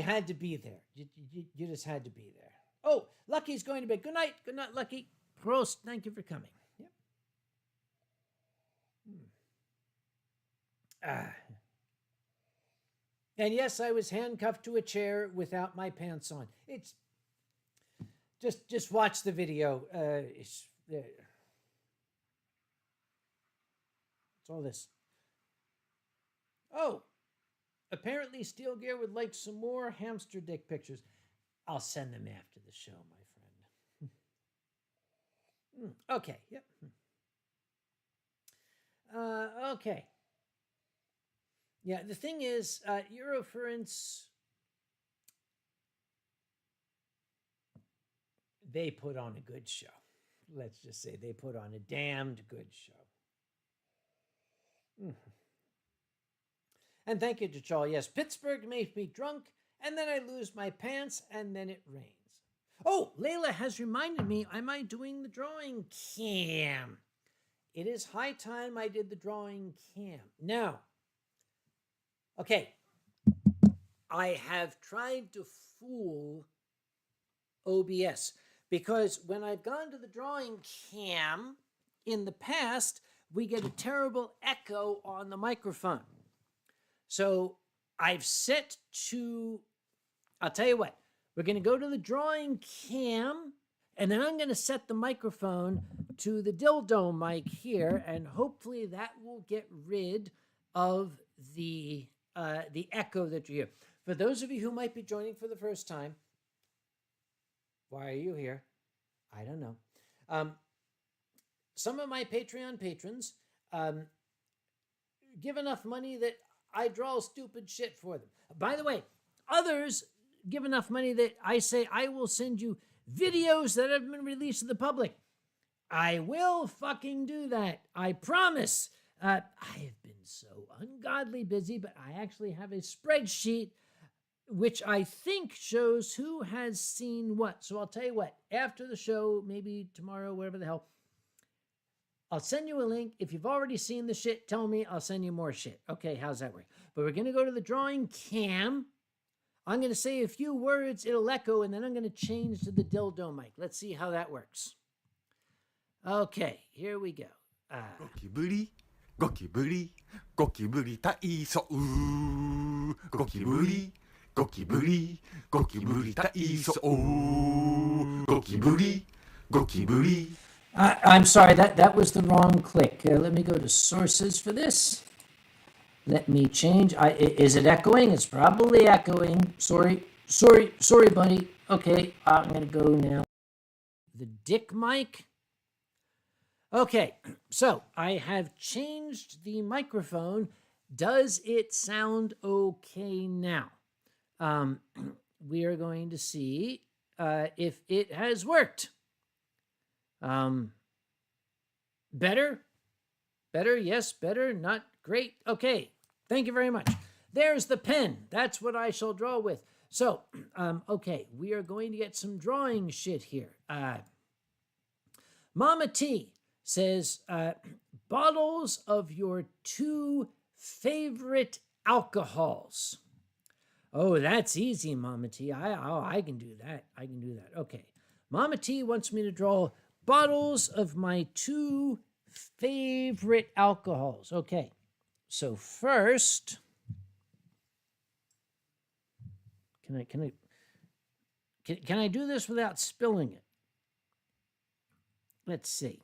had to be there. You just had to be there. Oh, Lucky's going to bed. Good night. Good night, Lucky. Prost. Thank you for coming. Yep. And yes, I was handcuffed to a chair without my pants on. It's just watch the video. It's all this. Oh, apparently Steel Gear would like some more hamster dick pictures. I'll send them after the show, my friend. Okay, yep. Okay. Yeah, the thing is, Eurofurence, they put on a good show. Let's just say they put on a damned good show. And thank you to Charles. Yes, Pittsburgh makes me drunk, and then I lose my pants, and then it rains. Oh, Layla has reminded me, am I doing the drawing cam? It is high time I did the drawing cam. Now, okay, I have tried to fool OBS because when I've gone to the drawing cam in the past, we get a terrible echo on the microphone. So I've set to, I'll tell you what, we're going to go to the drawing cam, and then I'm going to set the microphone to the dildo mic here, and hopefully that will get rid of the echo that you hear. For those of you who might be joining for the first time, why are you here? I don't know. Some of my Patreon patrons give enough money that I draw stupid shit for them. By the way, others give enough money that I say I will send you videos that have been released to the public. I will fucking do that. I promise. I have been so ungodly busy, but I actually have a spreadsheet which I think shows who has seen what. So I'll tell you what, after the show, maybe tomorrow, whatever the hell, I'll send you a link. If you've already seen the shit, tell me. I'll send you more shit. Okay, how's that work? But we're going to go to the drawing cam. I'm going to say a few words. It'll echo, and then I'm going to change to the dildo mic. Let's see how that works. Okay, here we go. ゴキブリゴキブリゴキブリ体操ゴキブリゴキブリゴキブリ体操ゴキブリゴキブリ I'm sorry, that was the wrong click. Let me go to sources for this. Let me change. Is it echoing? It's probably echoing. Sorry, buddy. Okay, I'm going to go now. The dick mic. Okay, so I have changed the microphone. Does it sound okay now? We are going to see if it has worked. Better? Better? Yes, better? Not great? Okay, thank you very much. There's the pen. That's what I shall draw with. So, okay, we are going to get some drawing shit here. Mama T says, bottles of your 2 favorite alcohols. Oh, that's easy, Mama T. I can do that. I can do that. Okay. Mama T wants me to draw bottles of my 2 favorite alcohols. Okay. So first, can I do this without spilling it? Let's see.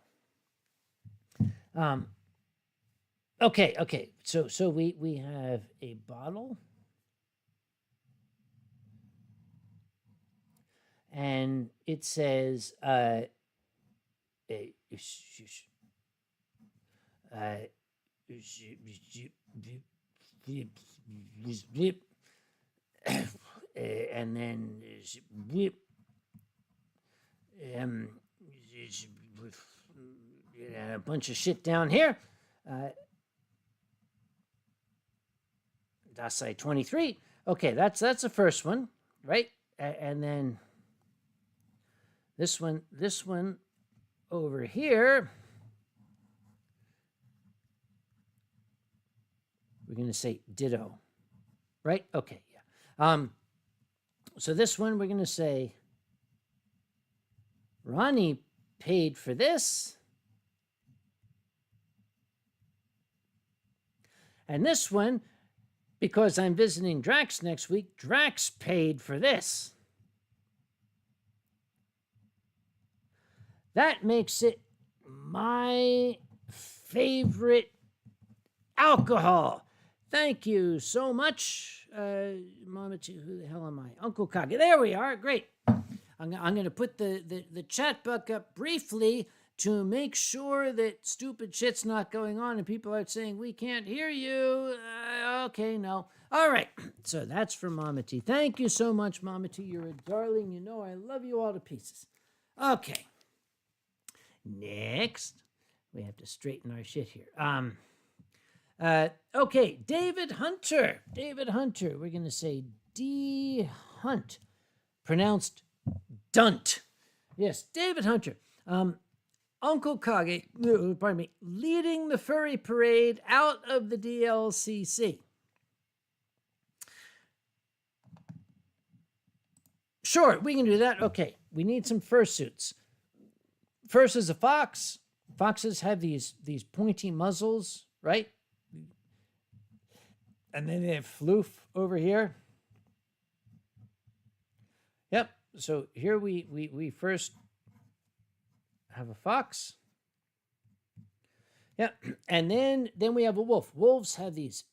Okay. So we have a bottle. And it says, and then a bunch of shit down here. Dasai 23. Okay, that's the first one, right? And then this one over here, we're going to say ditto, right? Okay, yeah. So this one we're going to say Ronnie paid for this. And this one, because I'm visiting Drax next week, Drax paid for this. That makes it my favorite alcohol. Thank you so much, Mama. Who the hell am I? Uncle Kage. There we are. Great. I'm going to put the chat book up briefly to make sure that stupid shit's not going on and people are saying, we can't hear you. Okay, no. All right. So that's for Mama T. Thank you so much, Mama T. You're a darling. You know I love you all to pieces. Okay. Next, we have to straighten our shit here. Okay, David Hunter. We're going to say D. Hunt. Pronounced Dunt. Yes, David Hunter. Uncle Kage, pardon me, leading the furry parade out of the DLCC. Sure, we can do that. Okay, we need some fursuits. First is a fox. Foxes have these pointy muzzles, right? And then they have floof over here. Yep. So here we first have a fox. Yep. And then we have a wolf. Wolves have these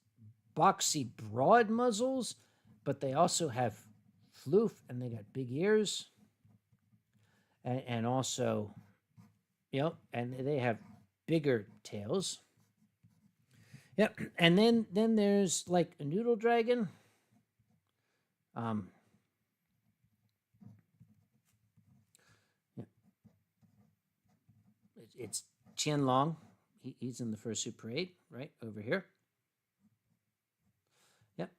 boxy broad muzzles, but they also have floof and they got big ears. And also, and they have bigger tails. Yep. And then there's like a noodle dragon. It's Qian Long. He's in the fursuit parade, right over here. Yep.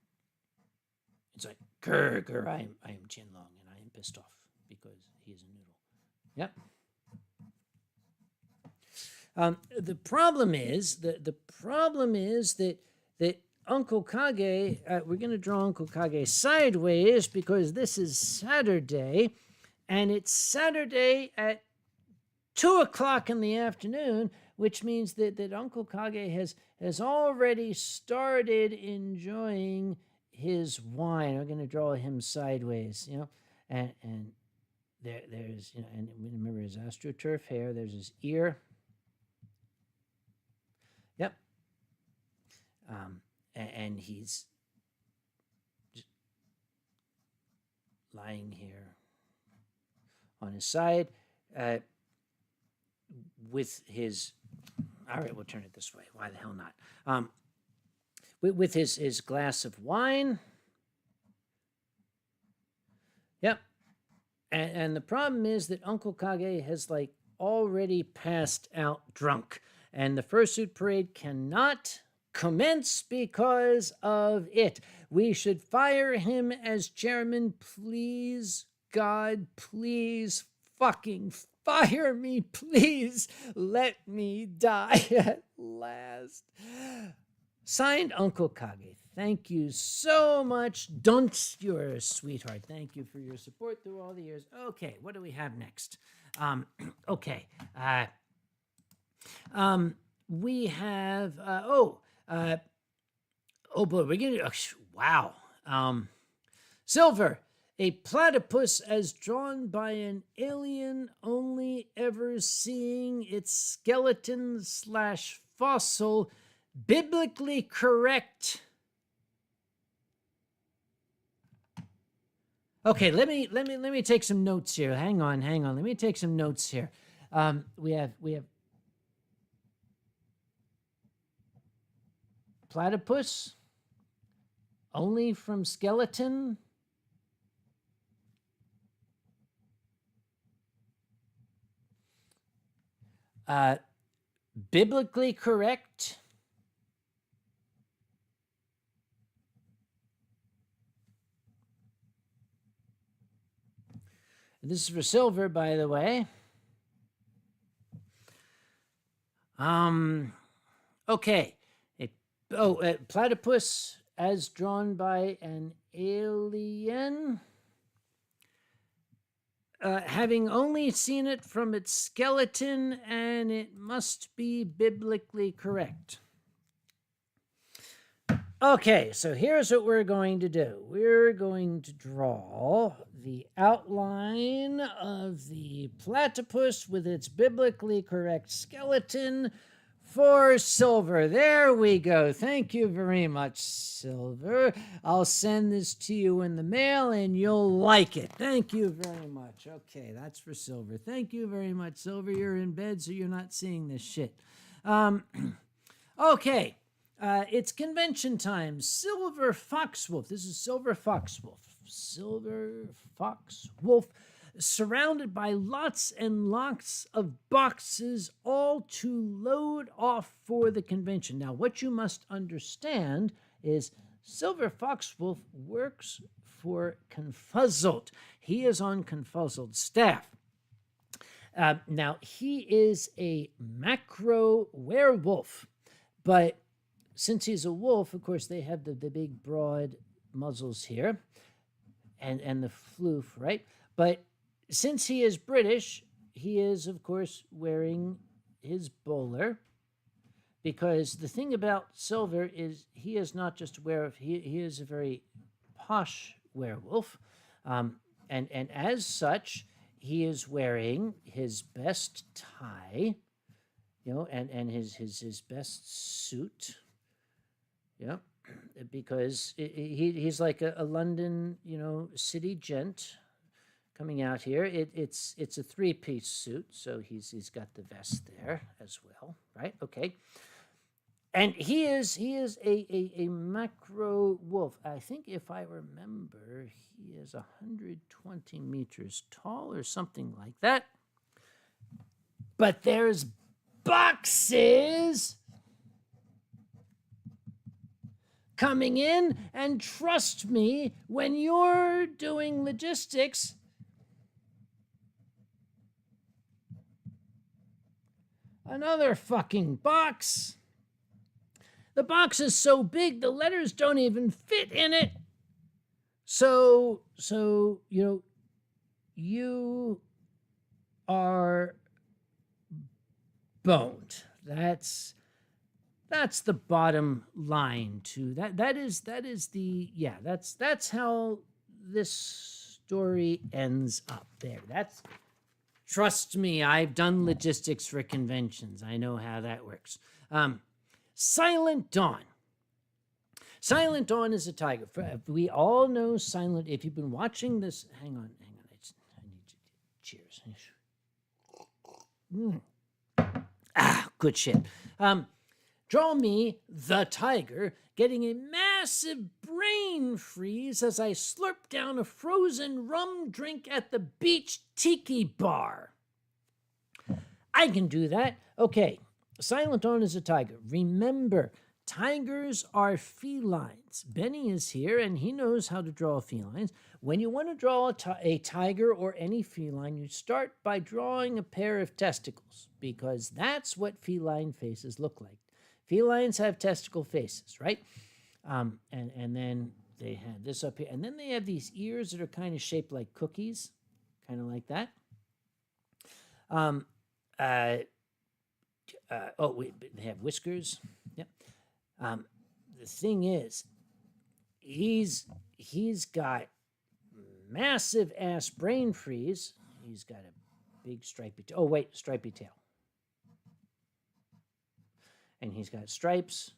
It's like, grr, I am Qian Long, and I am pissed off because he is a noodle. Yep. The problem is that Uncle Kage, we're going to draw Uncle Kage sideways because this is Saturday, and it's Saturday at 2:00 in the afternoon, which means that Uncle Kage has already started enjoying his wine. I'm going to draw him sideways, and there's and remember his astroturf hair. There's his ear. Yep. And and he's just lying here on his side with his, all right, we'll turn it this way. Why the hell not? With his glass of wine. Yep. And the problem is that Uncle Kage has like already passed out drunk, and the fursuit parade cannot commence because of it. We should fire him as chairman, please. God, please fucking fire me, please. Let me die at last. Signed, Uncle Kage. Thank you so much. Don't, you're a sweetheart. Thank you for your support through all the years. Okay, what do we have next? Okay. We have, oh boy, we're gonna, wow. Silver, a platypus as drawn by an alien only ever seeing its skeleton / fossil, biblically correct. Okay, let me take some notes here. Hang on. Let me take some notes here. We have platypus only from skeleton. Biblically correct. This is for Silver, by the way. Okay. Platypus as drawn by an alien. Having only seen it from its skeleton, and it must be biblically correct. Okay, so here's what we're going to do. We're going to draw the outline of the platypus with its biblically correct skeleton for Silver. There we go. Thank you very much, Silver. I'll send this to you in the mail and you'll like it. Thank you very much. Okay, that's for Silver. Thank you very much, Silver. You're in bed, so you're not seeing this shit. Okay. It's convention time. Silver Foxwolf. This is Silver Foxwolf. Silver Foxwolf, surrounded by lots and lots of boxes, all to load off for the convention. Now, what you must understand is Silver Foxwolf works for Confuzzled. He is on Confuzzled's staff. Now, he is a macro werewolf, but since he's a wolf, of course, they have the big, broad muzzles here and the floof, right? But since he is British, he is, of course, wearing his bowler, because the thing about Silver is he is not just a werewolf, he is a very posh werewolf. And as such, he is wearing his best tie, and his best suit. Yeah, because he's like a London, city gent coming out here. It's a 3-piece suit, so he's got the vest there as well, right? Okay, and he is a macro wolf. I think if I remember, he is 120 meters tall or something like that. But there's boxes coming in, and trust me, when you're doing logistics, another fucking box. The box is so big, the letters don't even fit in it. So you are boned. That's the bottom line to that. That's how this story ends up there. Trust me, I've done logistics for conventions. I know how that works. Silent Dawn. Silent Dawn is a tiger. We all know Silent. If you've been watching this, hang on. I need to cheers. Good shit. Draw me the tiger getting a massive brain freeze as I slurp down a frozen rum drink at the beach tiki bar. I can do that. Okay, Silent Dawn is a tiger. Remember, tigers are felines. Benny is here, and he knows how to draw felines. When you want to draw a tiger or any feline, you start by drawing a pair of testicles, because that's what feline faces look like. Felines have testicle faces, right? And then they have this up here. And then they have these ears that are kind of shaped like cookies, kind of like that. They have whiskers. Yep. The thing is, he's got massive ass brain freeze. He's got a big stripy stripy tail. And he's got stripes,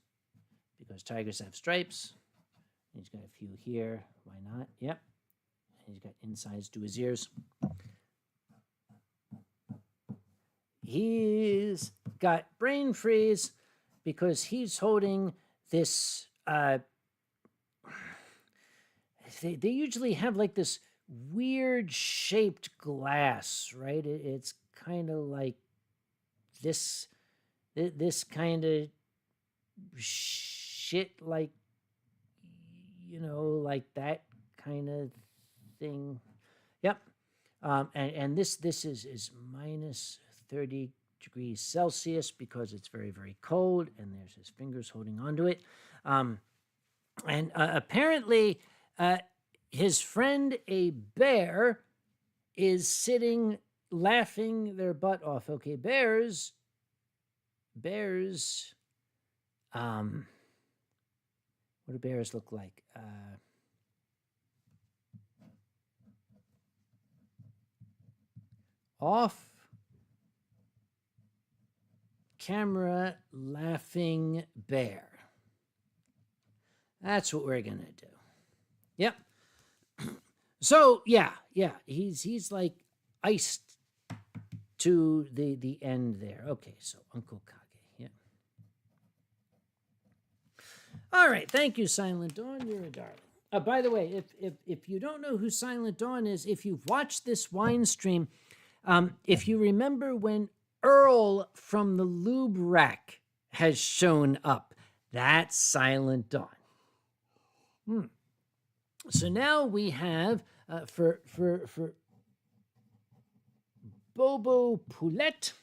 because tigers have stripes. He's got a few here. Why not? Yep. And he's got insides to his ears. He's got brain freeze because he's holding this. They usually have like this weird shaped glass, right? It's kind of like this kind of shit, like, like that kind of thing. Yep. And this is minus 30 degrees Celsius because it's very, very cold, and there's his fingers holding onto it. And apparently, his friend, a bear, is sitting laughing their butt off. Okay, bears, what do bears look like? Off camera laughing bear. That's what we're gonna do. Yep. So yeah, he's like iced to the end there. Okay, so Uncle Kage. Yeah. All right, thank you, Silent Dawn. You're a darling. By the way, if you don't know who Silent Dawn is, if you've watched this Winestream, if you remember when Earl from the lube rack has shown up, that's Silent Dawn. So now we have for Bobo Poulette,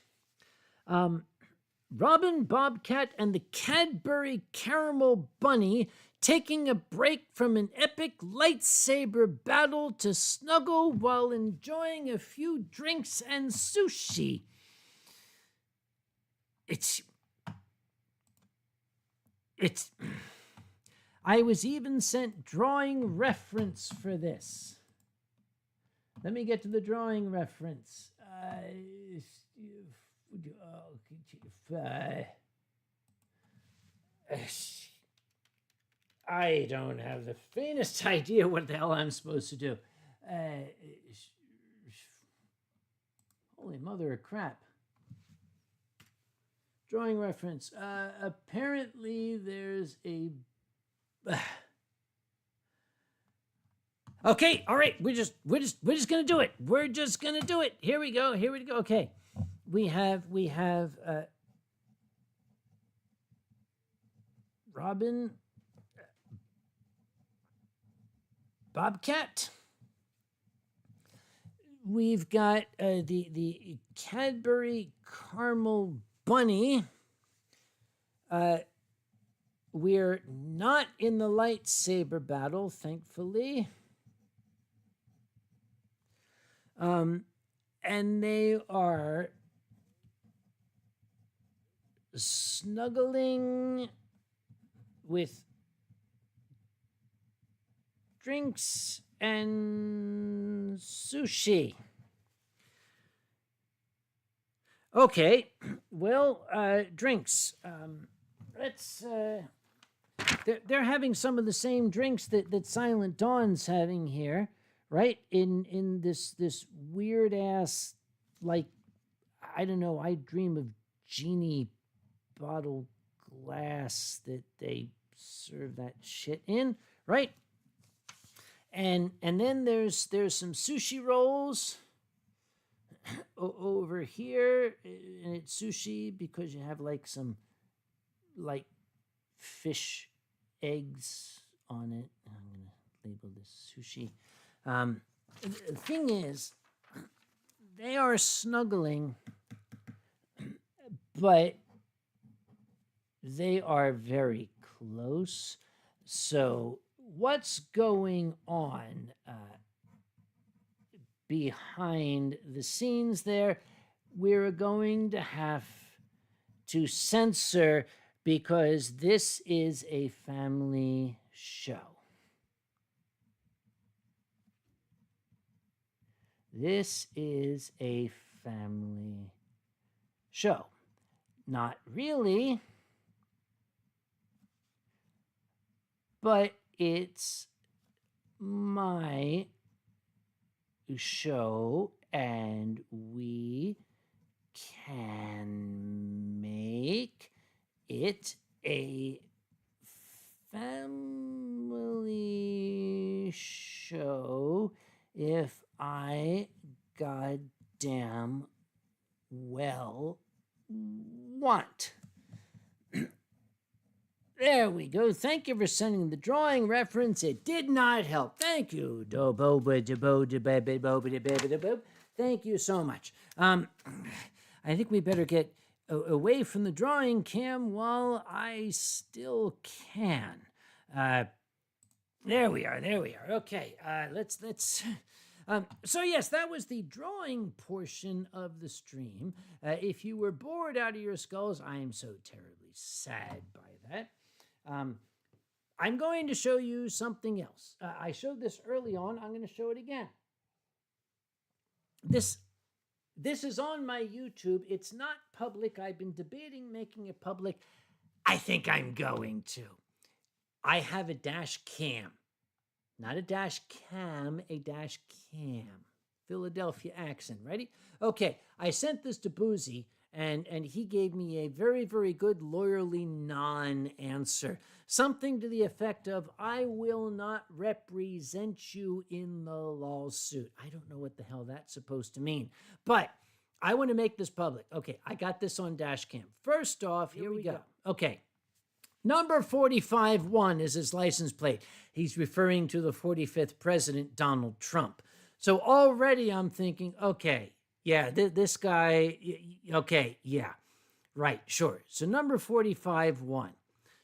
Robin Bobcat and the Cadbury Caramel Bunny taking a break from an epic lightsaber battle to snuggle while enjoying a few drinks and sushi. It's I was even sent drawing reference for this. Let me get to the drawing reference. I don't have the faintest idea what the hell I'm supposed to do. Holy mother of crap. Drawing reference. Apparently there's a... Okay, all right. We're just gonna do it. We're just gonna do it. Here we go. Okay. We have Robin Bobcat. We've got the Cadbury Caramel Bunny. We're not in the lightsaber battle, thankfully. And they are snuggling with drinks and sushi. Okay, well, drinks. Let's they're having some of the same drinks that Silent Dawn's having here, right? In this weird ass, like, I don't know, I dream of genie bottle glass that they serve that shit in, right? And then there's some sushi rolls over here, and it's sushi because you have like some like fish eggs on it. I'm gonna label this sushi. The thing is, they are snuggling, but they are very close. So what's going on behind the scenes there, we're going to have to censor because this is a family show. This is a family show. Not really, but it's my show, and we can make it a family show if I goddamn well want. There we go. Thank you for sending the drawing reference. It did not help. Thank you. Thank you so much. I think we better get away from the drawing cam while I still can. There we are. Okay, let's. So yes, that was the drawing portion of the stream. If you were bored out of your skulls, I am so terribly sad by that. I'm going to show you something else. I showed this early on. I'm going to show it again. This is on my YouTube. It's not public. I've been debating making it public. I think I'm going to. I have a dash cam. Not a dash cam, a dash cam. Philadelphia accent. Ready? Okay, I sent this to Boozy, and he gave me a very, very good lawyerly non-answer. Something to the effect of, I will not represent you in the lawsuit. I don't know what the hell that's supposed to mean, but I want to make this public. Okay, I got this on dash cam. First off, here we go. Okay. Number 45-1 is his license plate. He's referring to the 45th president, Donald Trump. So already I'm thinking, okay, yeah, this guy, okay, yeah, right, sure. So number 45-1.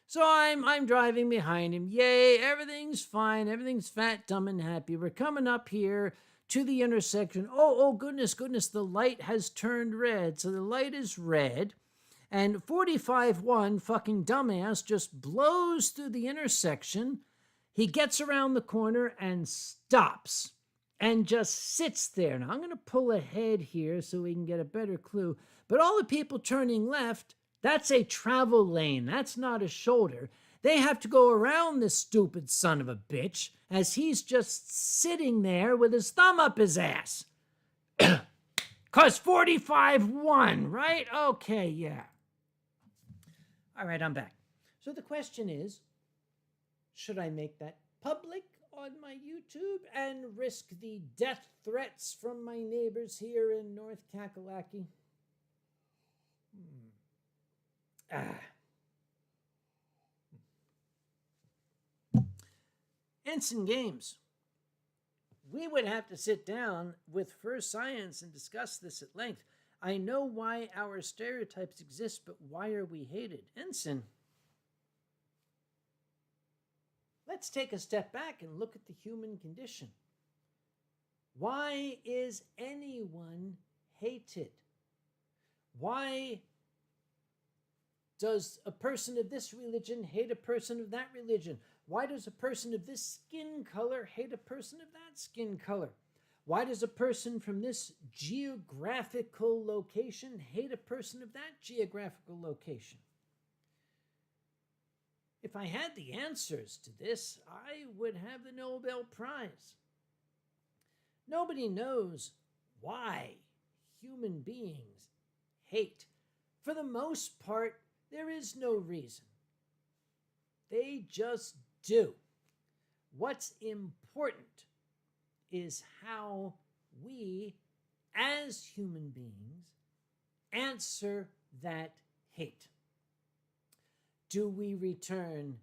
So I'm driving behind him. Yay, everything's fine. Everything's fat, dumb, and happy. We're coming up here to the intersection. Oh, goodness, the light has turned red. So the light is red. And 45-1, fucking dumbass, just blows through the intersection. He gets around the corner and stops and just sits there. Now, I'm going to pull ahead here so we can get a better clue. But all the people turning left, that's a travel lane. That's not a shoulder. They have to go around this stupid son of a bitch as he's just sitting there with his thumb up his ass. 'Cause 45-1, right? Okay, yeah. All right, I'm back. So the question is, should I make that public on my YouTube and risk the death threats from my neighbors here in North Kakalaki? Ensign Games. We would have to sit down with First Science and discuss this at length. I know why our stereotypes exist, but why are we hated? Ensign, let's take a step back and look at the human condition. Why is anyone hated? Why does a person of this religion hate a person of that religion? Why does a person of this skin color hate a person of that skin color? Why does a person from this geographical location hate a person of that geographical location? If I had the answers to this, I would have the Nobel Prize. Nobody knows why human beings hate. For the most part, there is no reason. They just do. What's important is how we, as human beings, answer that hate. Do we return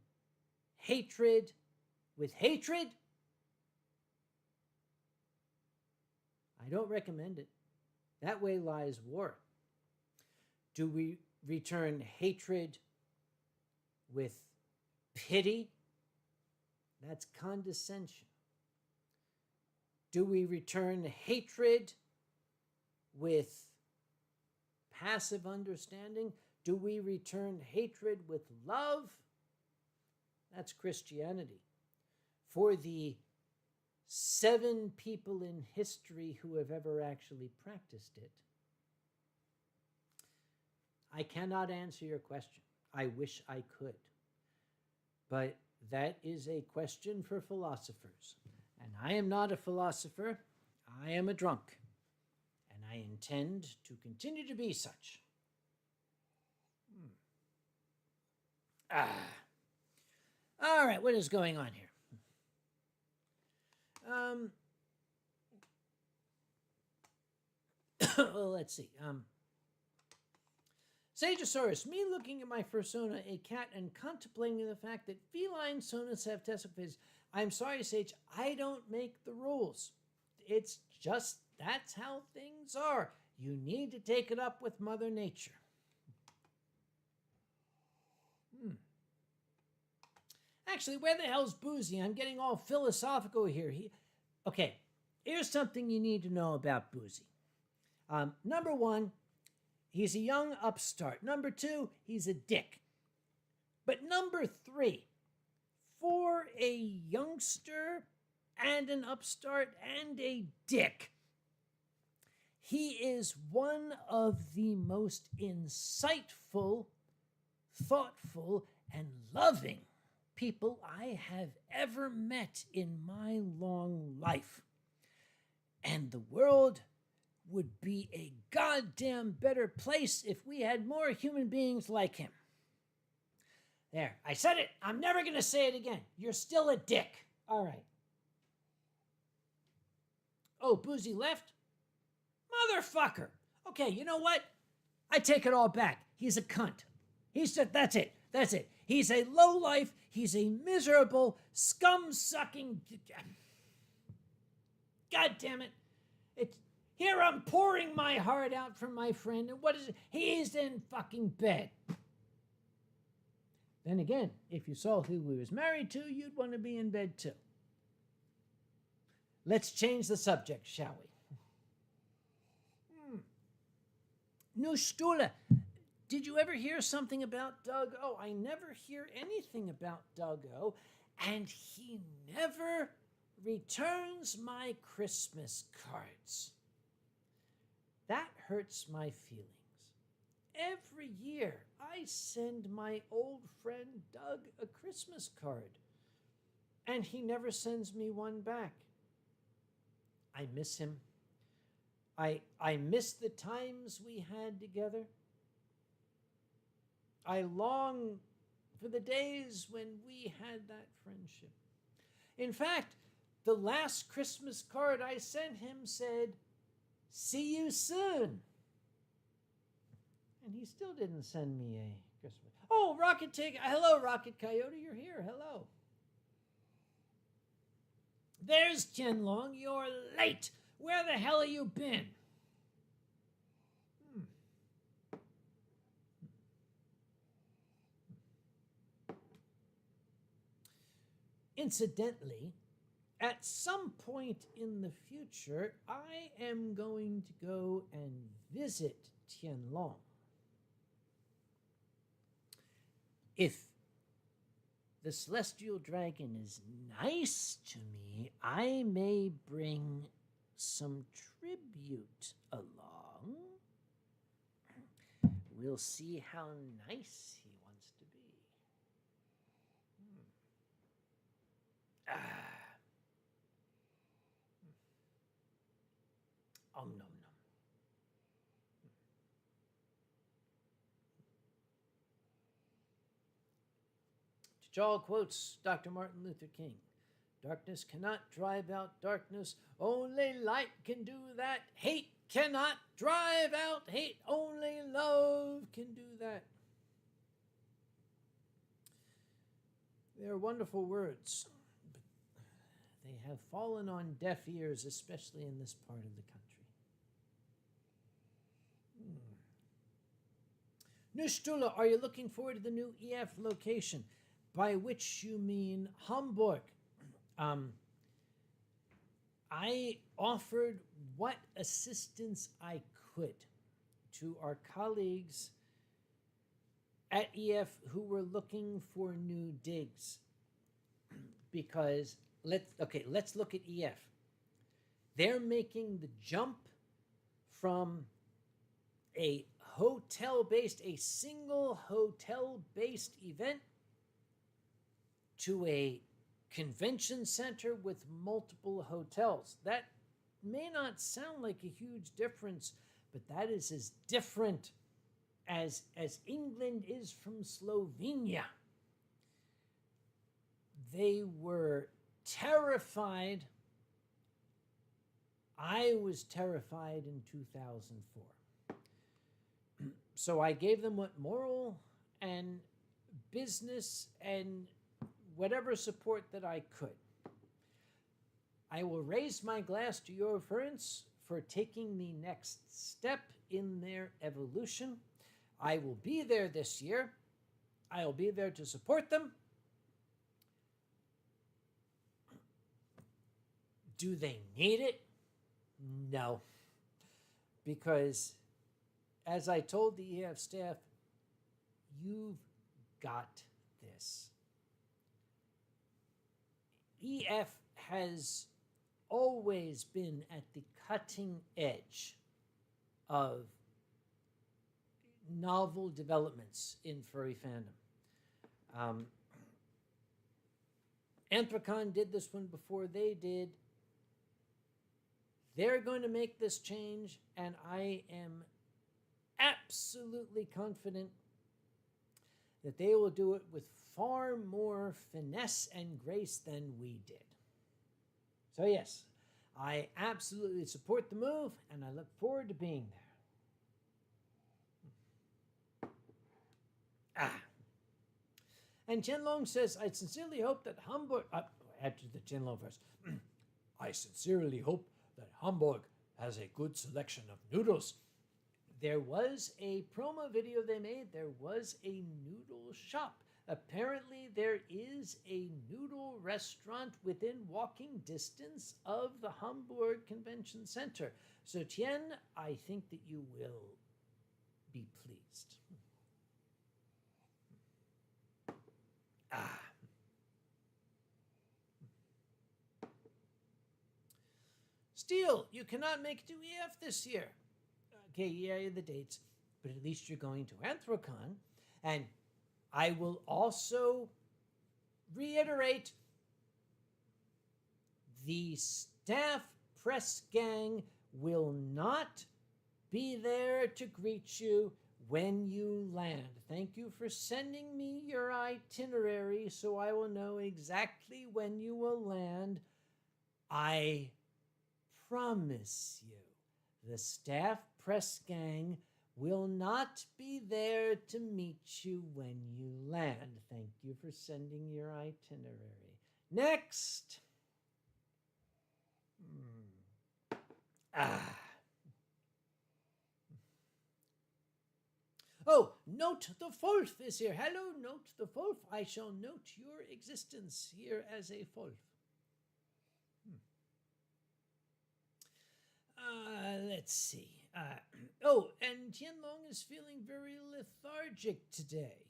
hatred with hatred? I don't recommend it. That way lies war. Do we return hatred with pity? That's condescension. Do we return hatred with passive understanding? Do we return hatred with love? That's Christianity. For the 7 people in history who have ever actually practiced it, I cannot answer your question. I wish I could. But that is a question for philosophers. And I am not a philosopher. I am a drunk. And I intend to continue to be such. All right, what is going on here? Well, let's see. Sageosaurus, me looking at my fursona, a cat, and contemplating the fact that feline sonas have testicles. I'm sorry, Sage, I don't make the rules. It's just, that's how things are. You need to take it up with Mother Nature. Actually, where the hell's Boozy? I'm getting all philosophical here. Okay, here's something you need to know about Boozy. Number 1, he's a young upstart. Number 2, he's a dick. But number 3, for a youngster and an upstart and a dick, he is one of the most insightful, thoughtful, and loving people I have ever met in my long life. And the world would be a goddamn better place if we had more human beings like him. There, I said it. I'm never going to say it again. You're still a dick. All right. Oh, Boozy left? Motherfucker. Okay, you know what? I take it all back. He's a cunt. That's it. That's it. He's a lowlife. He's a miserable, scum-sucking... God damn it. Here I'm pouring my heart out for my friend, and what is it? He's in fucking bed. Then again, if you saw who he was married to, you'd want to be in bed too. Let's change the subject, shall we? Nu Stula, did you ever hear something about Doug O? I never hear anything about Doug O, and he never returns my Christmas cards. That hurts my feelings. Every year, I send my old friend Doug a Christmas card, and he never sends me one back. I miss him. I miss the times we had together. I long for the days when we had that friendship. In fact, the last Christmas card I sent him said, "See you soon." And he still didn't send me a Christmas. Oh, hello, Rocket Coyote, you're here. Hello. There's Tianlong. You're late. Where the hell have you been? Incidentally, at some point in the future, I am going to go and visit Tianlong. If the celestial dragon is nice to me, I may bring some tribute along. We'll see how nice he wants to be. Om nom nom. T'Challa quotes Dr. Martin Luther King. Darkness cannot drive out darkness. Only light can do that. Hate cannot drive out hate. Only love can do that. They're wonderful words, but they have fallen on deaf ears, especially in this part of the country. Nushtula, are you looking forward to the new EF location? By which you mean Hamburg. I offered what assistance I could to our colleagues at EF who were looking for new digs, because let's look at EF. They're making the jump from a single hotel-based event to a convention center with multiple hotels. That may not sound like a huge difference, but that is as different as England is from Slovenia. They were terrified. I was terrified in 2004. So I gave them what moral and business and whatever support that I could. I will raise my glass to your parents for taking the next step in their evolution. I will be there this year. I will be there to support them. Do they need it? No. Because, as I told the EF staff, you've got this. EF has always been at the cutting edge of novel developments in furry fandom. Anthrocon did this one before they did. They're going to make this change, and I am absolutely confident that they will do it with far more finesse and grace than we did. So yes, I absolutely support the move, and I look forward to being there. And Chenlong says, I sincerely hope that Hamburg... add to the Chenlong first. I sincerely hope that Hamburg has a good selection of noodles. There was a promo video they made. There was a noodle shop. Apparently, there is a noodle restaurant within walking distance of the Hamburg Convention Center. So, Tien, I think that you will be pleased. Steel, you cannot make it to EF this year. Okay, yeah, the dates, but at least you're going to Anthrocon. And I will also reiterate, the staff press gang will not be there to greet you when you land. Thank you for sending me your itinerary so I will know exactly when you will land. I promise you, the staff press gang will not be there to meet you when you land. Thank you for sending your itinerary. Next. Oh, Note the Wolf is here. Hello, Note the Wolf. I shall note your existence here as a wolf. Let's see. And Tianlong is feeling very lethargic today.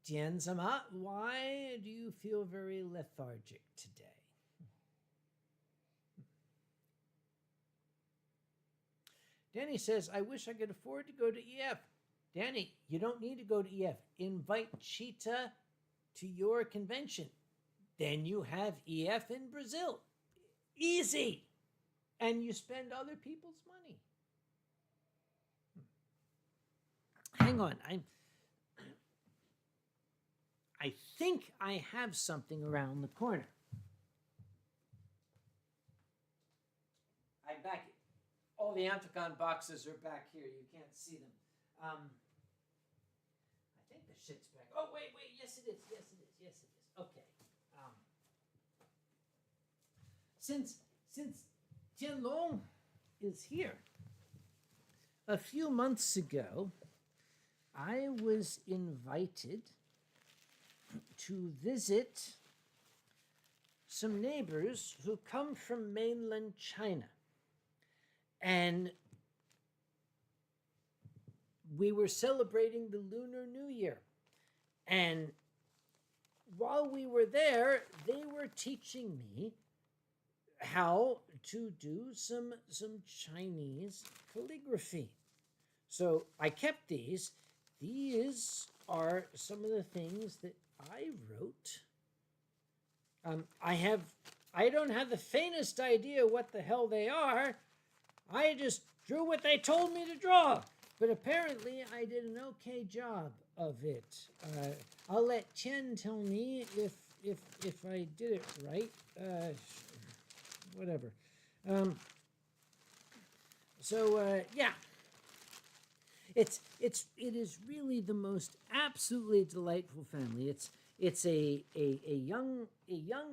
Tian-sama, why do you feel very lethargic today? Danny says, I wish I could afford to go to EF. Danny, you don't need to go to EF. Invite Cheetah to your convention. Then you have EF in Brazil. Easy. and you spend other people's money. Hang on, I think I have something around the corner. I'm back. All the Anthrocon boxes are back here. You can't see them. I think the shit's back. Oh, wait. Yes, it is. Okay. Since Tianlong is here, a few months ago, I was invited to visit some neighbors who come from mainland China. And we were celebrating the Lunar New Year. And while we were there, they were teaching me how to do some Chinese calligraphy. So I kept these. These are some of the things that I wrote. I don't have the faintest idea what the hell they are. I just drew what they told me to draw. But apparently I did an okay job of it. I'll let Chen tell me if I did it right. Whatever. Yeah. It is really the most absolutely delightful family. It's a young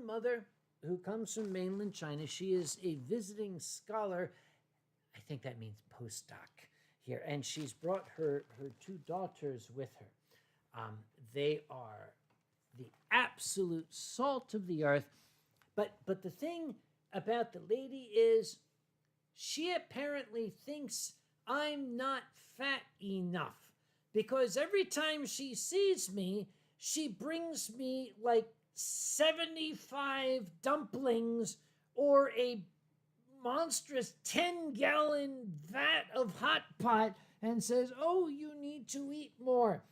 mother who comes from mainland China. She is a visiting scholar. I think that means postdoc here, and she's brought her two daughters with her. They are the absolute salt of the earth. But the thing about the lady is, she apparently thinks I'm not fat enough, because every time she sees me, she brings me like 75 dumplings or a monstrous 10-gallon vat of hot pot and says, "Oh, you need to eat more."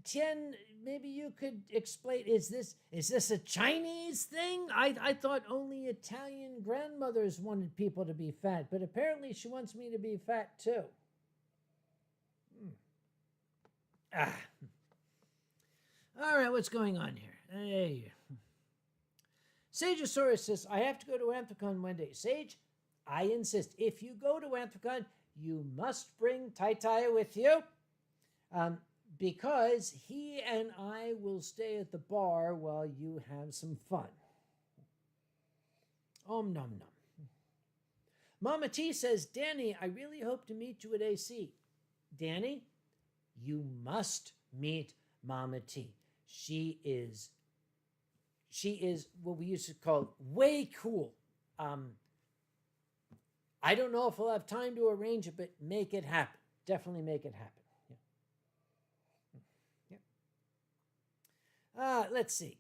Tian, maybe you could explain, is this a Chinese thing? I thought only Italian grandmothers wanted people to be fat, but apparently she wants me to be fat too. All right, what's going on here? Hey. Sageosaurus says, I have to go to Anthrocon one day. Sage, I insist. If you go to Anthrocon, you must bring Tai with you. Because he and I will stay at the bar while you have some fun. Nom nom. Mama T says, Danny, I really hope to meet you at AC. Danny, you must meet Mama T. She is what we used to call way cool. I don't know if we'll have time to arrange it, but make it happen. Definitely make it happen. Let's see.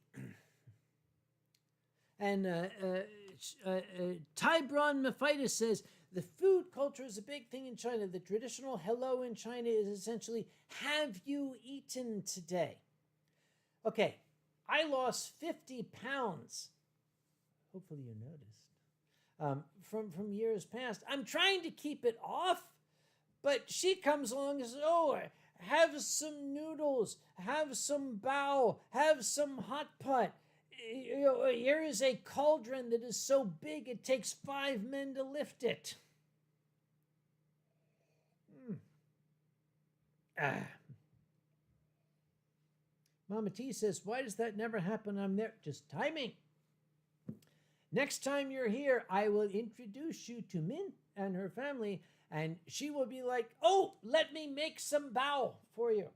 And Tybron Mephitis says, the food culture is a big thing in China. The traditional hello in China is essentially, have you eaten today? Okay, I lost 50 pounds. Hopefully you noticed. From years past. I'm trying to keep it off, but she comes along and says, oh, have some noodles, have some bao, have some hot pot. Here is a cauldron that is so big it takes 5 men to lift it. Mama T says, why does that never happen? I'm there. Just timing. Next time you're here, I will introduce you to Min and her family, and she will be like, oh, let me make some bao for you.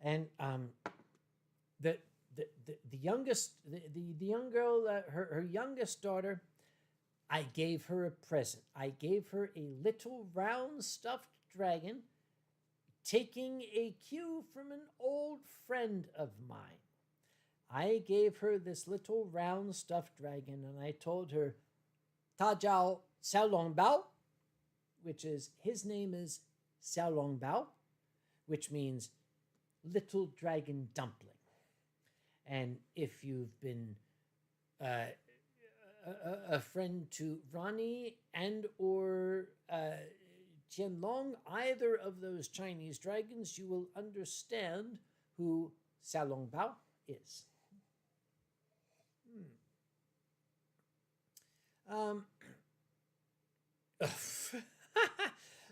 And the youngest, the young girl, her youngest daughter, I gave her a present. I gave her a little round stuffed dragon, taking a cue from an old friend of mine. I gave her this little round stuffed dragon, and I told her, Ta Jiao Xiao Long Bao, which is, his name is Xiao Long Bao, which means little dragon dumpling. And if you've been a friend to Ronnie and or Tianlong, either of those Chinese dragons, you will understand who Xiaolongbao is.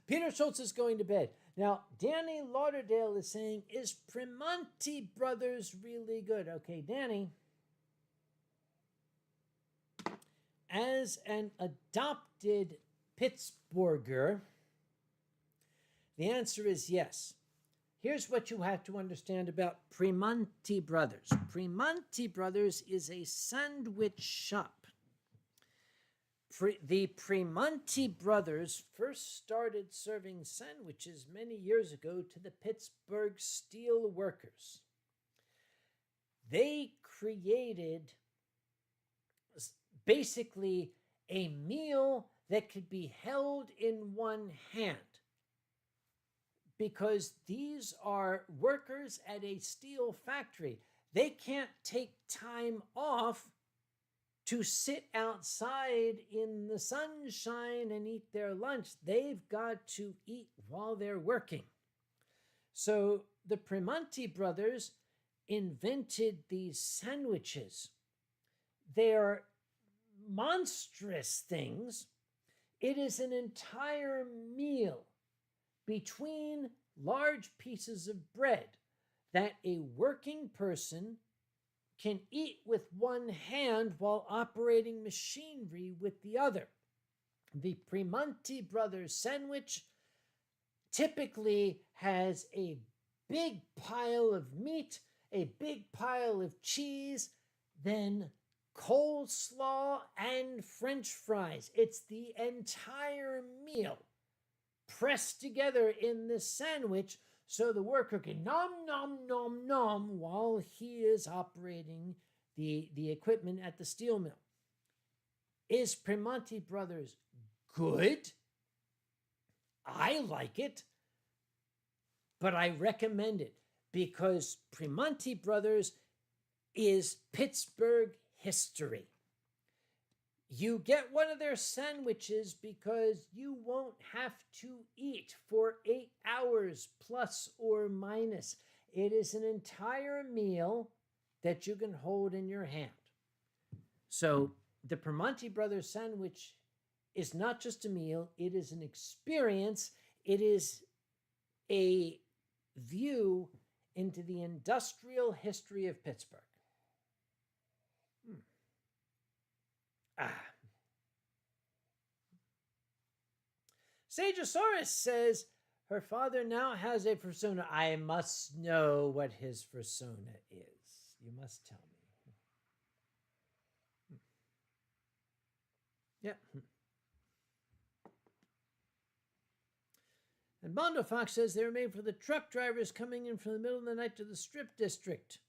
Peter Schultz is going to bed. Now, Danny Lauderdale is saying, is Primanti Brothers really good? Okay, Danny, as an adopted Pittsburgher, the answer is yes. Here's what you have to understand about Primanti Brothers. Primanti Brothers is a sandwich shop. The Primanti brothers first started serving sandwiches many years ago to the Pittsburgh steel workers. They created basically a meal that could be held in one hand, because these are workers at a steel factory. They can't take time off to sit outside in the sunshine and eat their lunch. They've got to eat while they're working. So the Primanti brothers invented these sandwiches. They are monstrous things. It is an entire meal between large pieces of bread that a working person can eat with one hand while operating machinery with the other. The Primanti brothers sandwich typically has a big pile of meat, a big pile of cheese, then coleslaw and French fries. It's the entire meal pressed together in this sandwich, so the worker can nom, nom, nom, nom while he is operating the equipment at the steel mill. Is Primanti Brothers good? I like it, but I recommend it because Primanti Brothers is Pittsburgh history. You get one of their sandwiches because you won't have to eat for 8 hours plus or minus. It is an entire meal that you can hold in your hand. So the Primanti Brothers sandwich is not just a meal, it is an experience. It is a view into the industrial history of Pittsburgh. Sageosaurus says her father now has a persona. I must know what his persona is. You must tell me. Yeah. And Bondo Fox says they were made for the truck drivers coming in from the middle of the night to the Strip District.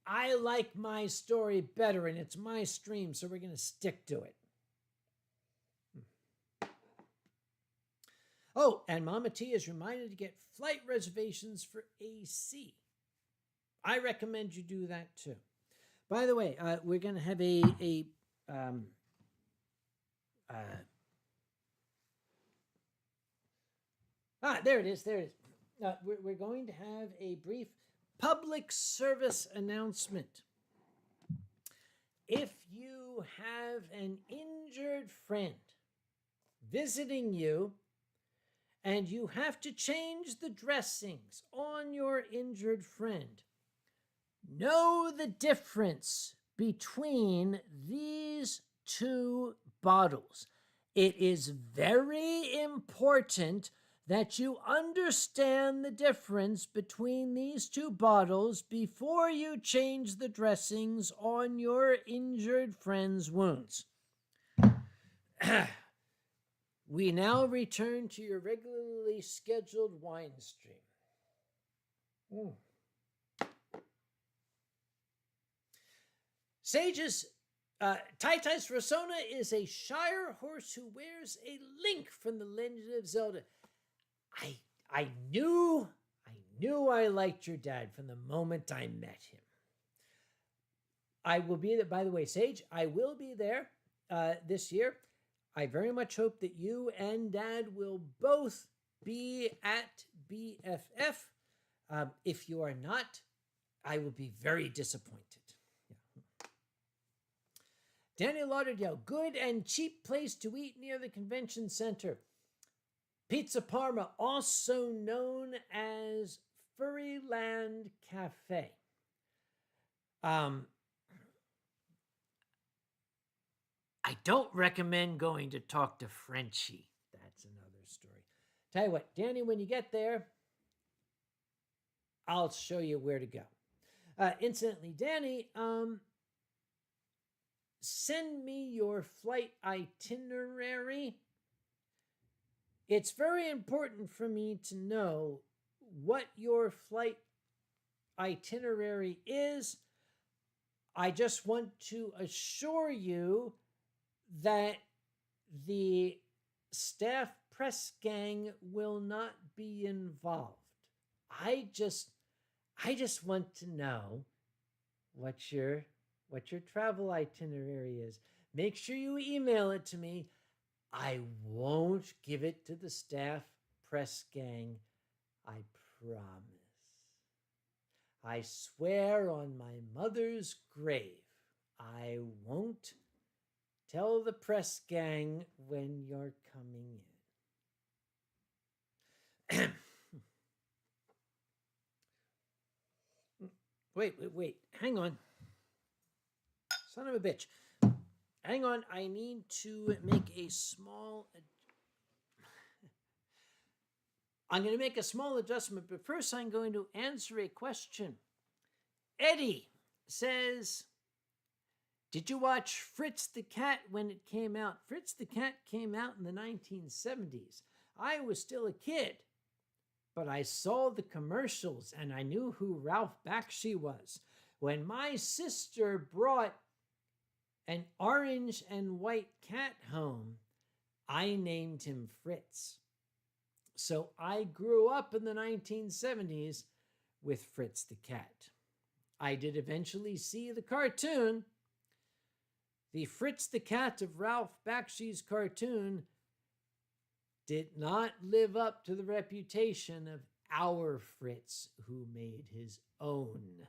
I like my story better, and it's my stream, so we're going to stick to it. Oh, and Mama T is reminded to get flight reservations for AC. I recommend you do that too. By the way, we're going to have there it is. There it is. We're going to have a brief public service announcement. If you have an injured friend visiting you and you have to change the dressings on your injured friend, know the difference between these two bottles. It is very important that you understand the difference between these two bottles before you change the dressings on your injured friend's wounds. We now return to your regularly scheduled Winestream. Sage's Tai-Tai's persona is a Shire horse who wears a link from the Legend of Zelda. I knew I liked your dad from the moment I met him. I will be there. By the way, Sage, I will be there this year. I very much hope that you and Dad will both be at BFF. If you are not, I will be very disappointed. Yeah. Daniel Lauderdale, good and cheap place to eat near the convention center. Pizza Parma, also known as Furryland Cafe. I don't recommend going to talk to Frenchie. That's another story. Tell you what, Danny, when you get there, I'll show you where to go. Incidentally, Danny, send me your flight itinerary. It's very important for me to know what your flight itinerary is. I just want to assure you that the staff press gang will not be involved. I just want to know what your travel itinerary is. Make sure you email it to me. I won't give it to the staff press gang. I promise. I swear on my mother's grave, I won't tell the press gang when you're coming in. Wait. Hang on. Son of a bitch. Hang on. I need to make a small... I'm going to make a small adjustment, but first I'm going to answer a question. Eddie says, did you watch Fritz the Cat when it came out? Fritz the Cat came out in the 1970s. I was still a kid, but I saw the commercials and I knew who Ralph Bakshi was. When my sister brought an orange and white cat home, I named him Fritz. So I grew up in the 1970s with Fritz the Cat. I did eventually see the cartoon. The Fritz the Cat of Ralph Bakshi's cartoon did not live up to the reputation of our Fritz, who made his own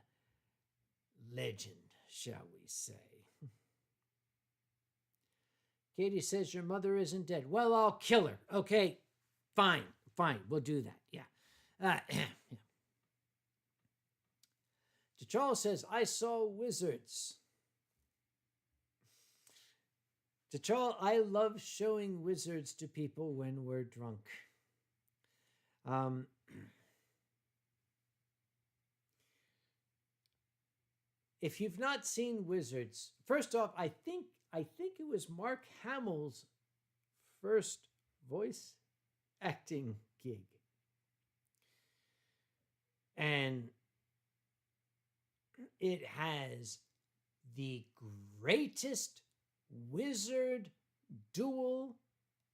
legend, shall we say. Katie says your mother isn't dead. Well, I'll kill her. Okay, fine, we'll do that. Yeah. Charles says, I saw wizards. Charles, I love showing wizards to people when we're drunk. If you've not seen Wizards, first off, I think it was Mark Hamill's first voice acting gig. And it has the greatest wizard duel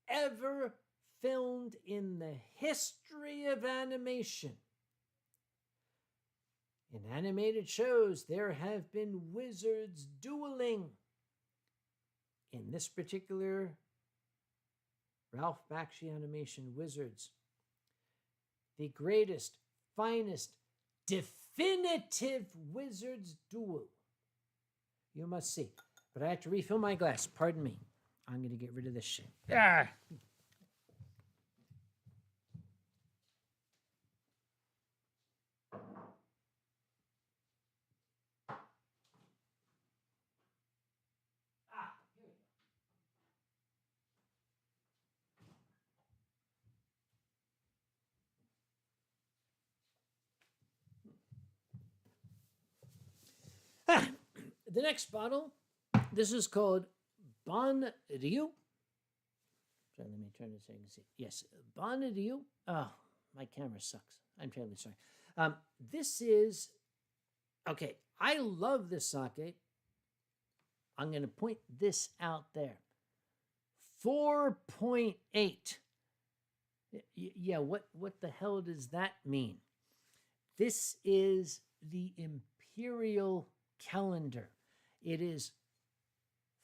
ever filmed in the history of animation. In animated shows, there have been wizards dueling. In this particular Ralph Bakshi animation, Wizards, the greatest, finest, definitive wizards duel you must see. But I have to refill my glass. Pardon me. I'm going to get rid of this shit. Ah! The next bottle, this is called Bon Ryu. Sorry, let me turn this so you can see. Yes, Bon Ryu. Oh, my camera sucks. I'm terribly sorry. This is, okay, I love this sake. I'm going to point this out there. 4.8. Yeah, what the hell does that mean? This is the imperial calendar. It is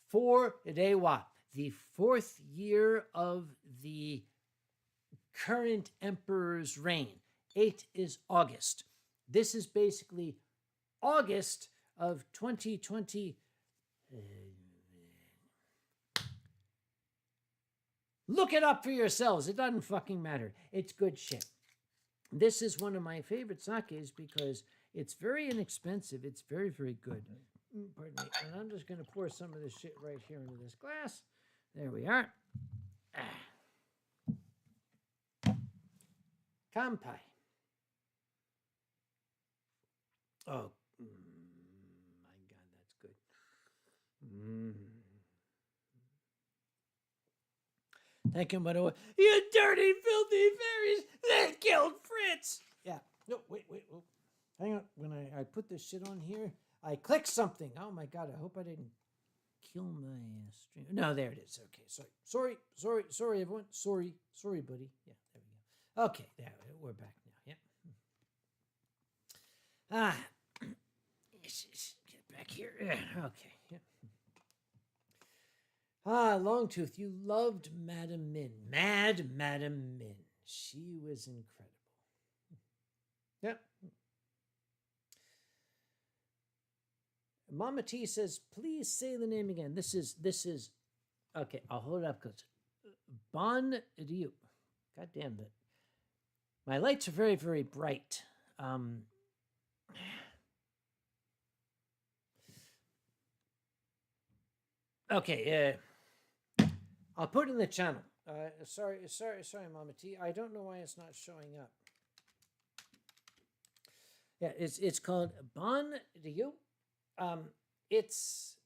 4 Reiwa, the 4th year of the current emperor's reign. 8 is August. This is basically August of 2020. Look it up for yourselves. It doesn't fucking matter. It's good shit. This is one of my favorite sakes because it's very inexpensive. It's very, very good. Pardon me. And I'm just going to pour some of this shit right here into this glass. There we are. Kampai. Oh, my God, that's good. Thank you, Mother. You dirty, filthy fairies! They killed Fritz! Yeah. No, wait. Oh. Hang on. When I put this shit on here, I clicked something. Oh, my God. I hope I didn't kill my stream. No, there it is. Okay, sorry, everyone. Sorry, buddy. Yeah, there we go. Okay, there, we're back now. Yeah. Get back here. Okay, yeah. Longtooth, you loved Madam Min. Mad Madam Min. She was incredible. Yep. Mama T says, please say the name again. This is, okay, I'll hold it up close. Bon Ryu. God damn it. My lights are very, very bright. Okay, I'll put it in the channel. Sorry, Mama T. I don't know why it's not showing up. Yeah, it's called Bon Ryu. It's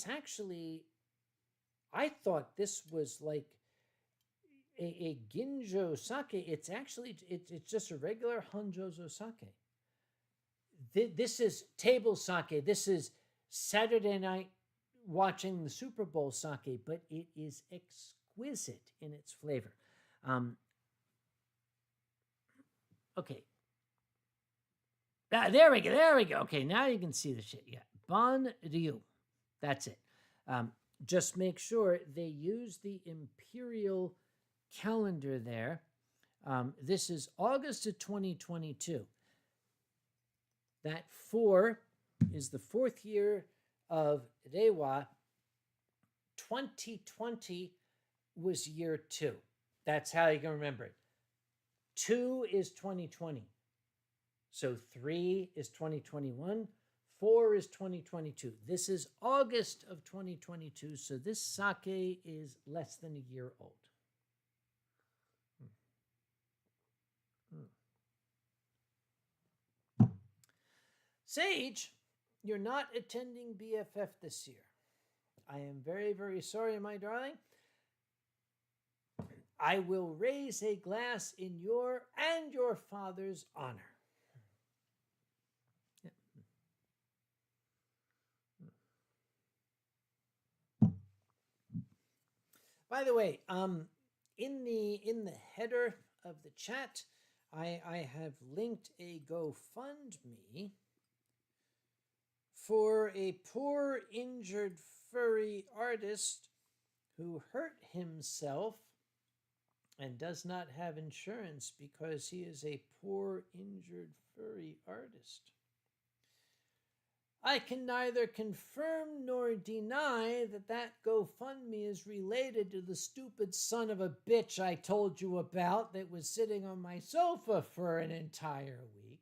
actually, I thought this was like a ginjo sake. It's actually, it's just a regular Hanjozo sake. This is table sake. This is Saturday night watching the Super Bowl sake, but it is exquisite in its flavor. Okay. There we go. Okay, now you can see the shit. Yeah, Bon Ryu. That's it. Just make sure they use the imperial calendar there. This is August of 2022. That 4 is the 4th year of Reiwa. 2020 was year 2. That's how you can remember it. 2 is 2020. So 3 is 2021, 4 is 2022. This is August of 2022, so this sake is less than a year old. Sage, you're not attending BFF this year. I am very, very sorry, my darling. I will raise a glass in your and your father's honor. By the way, in the header of the chat, I have linked a GoFundMe for a poor injured furry artist who hurt himself and does not have insurance because he is a poor injured furry artist. I can neither confirm nor deny that GoFundMe is related to the stupid son of a bitch I told you about that was sitting on my sofa for an entire week.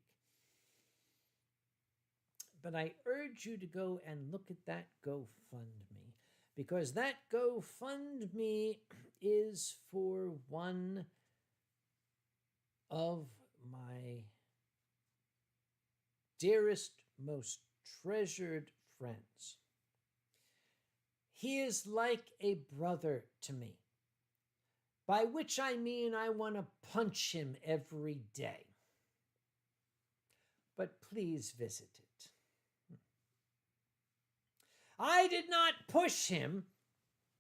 But I urge you to go and look at that GoFundMe, because that GoFundMe is for one of my dearest, most treasured friends. He is like a brother to me, by which I mean I want to punch him every day. But please visit it. I did not push him.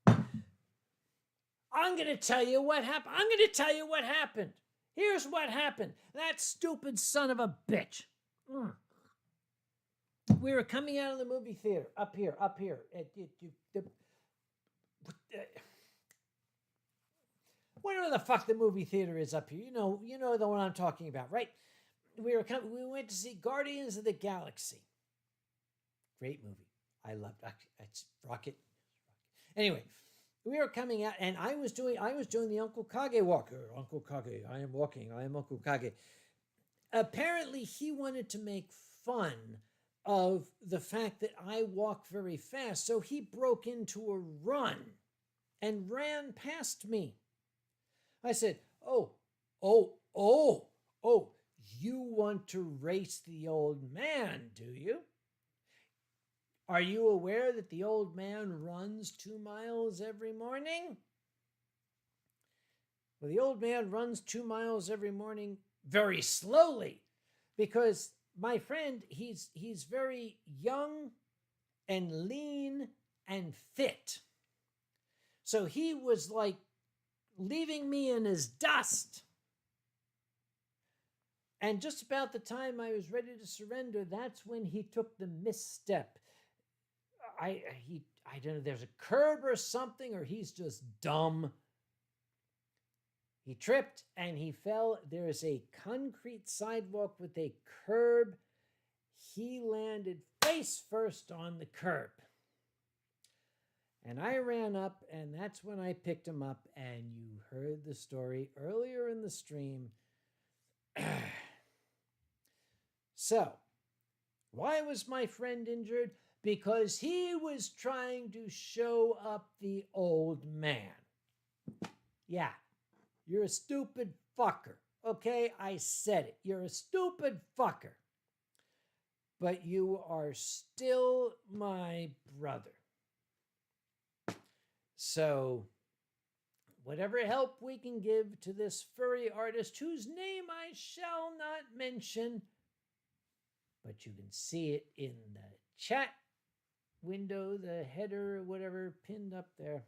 I'm going to tell you what happened. Here's what happened. That stupid son of a bitch. we were coming out of the movie theater up here. Whatever the fuck the movie theater is up here, you know the one I'm talking about, right? We went to see Guardians of the Galaxy. Great movie. I loved it. It's Rocket. Anyway, we were coming out, and I was doing the Uncle Kage walk. Uncle Kage, I am walking. I am Uncle Kage. Apparently, he wanted to make fun of the fact that I walk very fast, so he broke into a run and ran past me. I said, oh, you want to race the old man, do you? Are you aware that the old man runs 2 miles every morning? Well, the old man runs 2 miles every morning very slowly because, my friend, he's very young and lean and fit. So he was like leaving me in his dust. And just about the time I was ready to surrender, that's when he took the misstep. I don't know, there's a curb or something, or he's just dumb. He tripped and he fell. There's a concrete sidewalk with a curb. He landed face first on the curb. And I ran up, and that's when I picked him up, and you heard the story earlier in the stream. So, why was my friend injured? Because he was trying to show up the old man. Yeah, you're a stupid fucker. Okay, I said it. You're a stupid fucker. But you are still my brother. So, whatever help we can give to this furry artist, whose name I shall not mention, but you can see it in the chat window, the header, whatever, pinned up there.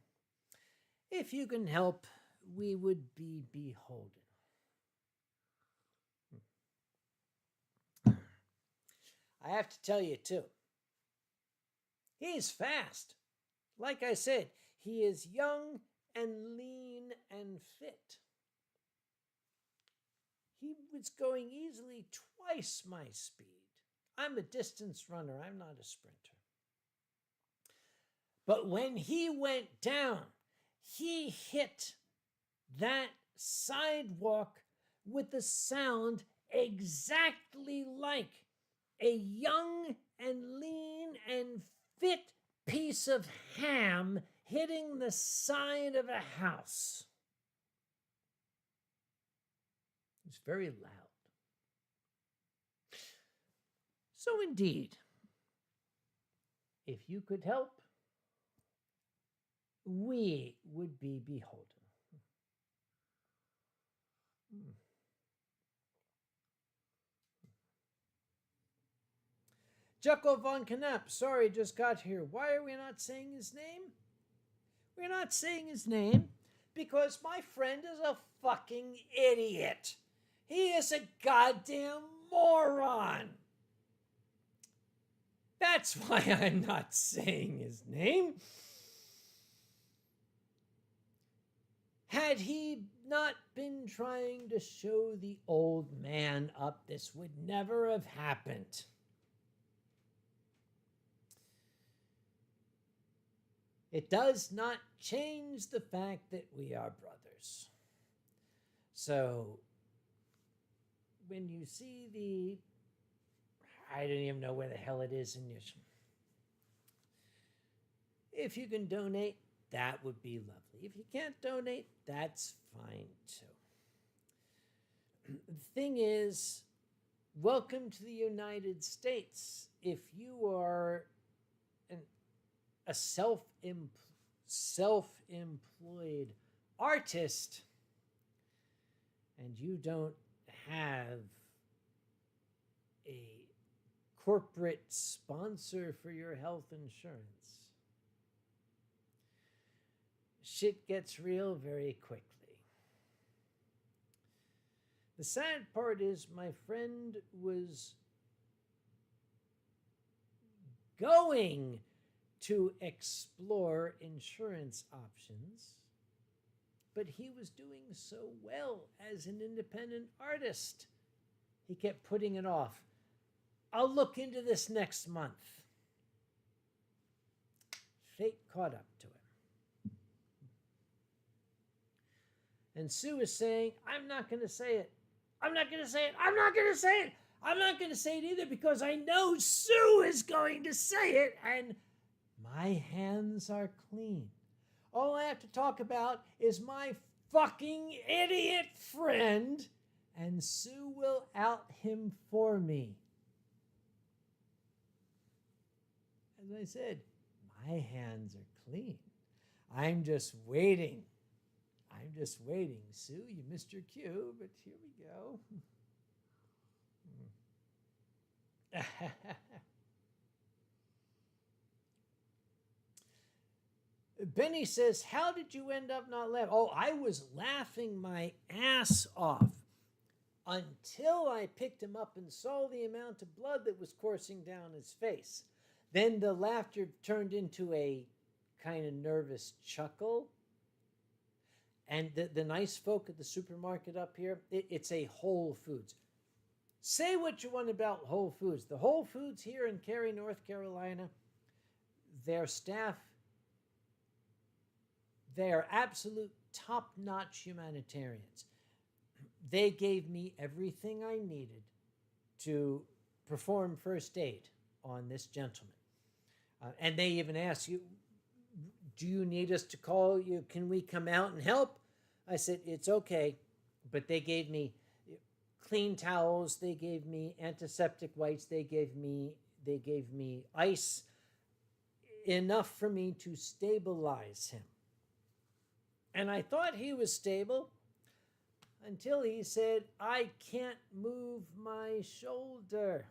If you can help, we would be beholden. I have to tell you, too, he's fast. Like I said, he is young and lean and fit. He was going easily twice my speed. I'm a distance runner. I'm not a sprinter. But when he went down, he hit that sidewalk with a sound exactly like a young and lean and fit piece of ham hitting the side of a house. It was very loud. So indeed, if you could help, we would be beholden. Jocko von Knapp, sorry, just got here. Why are we not saying his name? We're not saying his name because my friend is a fucking idiot. He is a goddamn moron. That's why I'm not saying his name. Had he not been trying to show the old man up, this would never have happened. It does not change the fact that we are brothers. So, when you see I don't even know where the hell it is in your... If you can donate, that would be lovely. If you can't donate, that's fine too. The thing is, welcome to the United States. If you are a self-employed artist and you don't have a corporate sponsor for your health insurance, shit gets real very quickly. The sad part is my friend was going to explore insurance options, but he was doing so well as an independent artist. He kept putting it off. I'll look into this next month. Fate caught up to him. And Sue is saying, I'm not going to say it. I'm not going to say it. I'm not going to say it. I'm not going to say it either because I know Sue is going to say it and my hands are clean. All I have to talk about is my fucking idiot friend, and Sue will out him for me. As I said, my hands are clean. I'm just waiting. Sue, you missed your cue, but here we go. Benny says, how did you end up not laughing? Oh, I was laughing my ass off until I picked him up and saw the amount of blood that was coursing down his face. Then the laughter turned into a kind of nervous chuckle. And the nice folk at the supermarket up here, it's a Whole Foods. Say what you want about Whole Foods. The Whole Foods here in Cary, North Carolina, their staff, they are absolute top-notch humanitarians. They gave me everything I needed to perform first aid on this gentleman. And they even asked you, do you need us to call you? Can we come out and help? I said, it's okay. But they gave me clean towels. They gave me antiseptic wipes. They gave me ice, enough for me to stabilize him. And I thought he was stable until he said, I can't move my shoulder.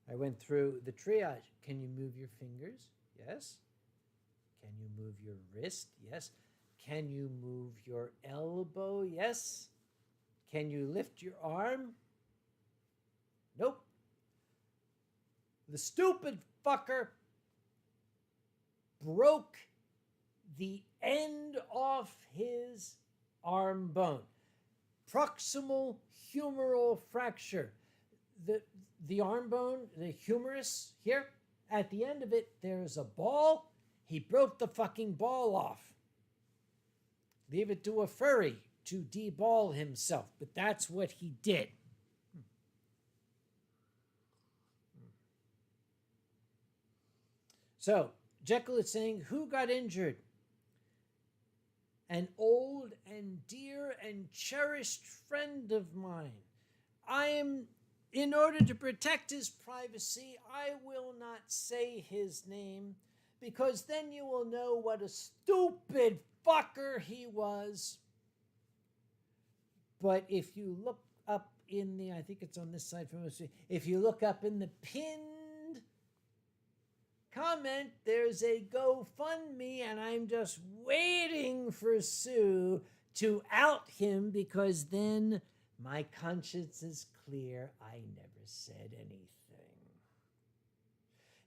I went through the triage. Can you move your fingers? Yes. Can you move your wrist? Yes. Can you move your elbow? Yes. Can you lift your arm? Nope. The stupid fucker broke the end off his arm bone. Proximal humeral fracture. The arm bone, the humerus here, at the end of it, there's a ball. He broke the fucking ball off. Leave it to a furry to deball himself, but that's what he did. So, Jekyll is saying, who got injured? An old and dear and cherished friend of mine. In order to protect his privacy, I will not say his name, because then you will know what a stupid fucker he was. But if you look up in the, I think it's on this side from us, if you look up in the pinned comment, there's a GoFundMe, and I'm just waiting for Sue to out him, because then my conscience is clear. I never said anything.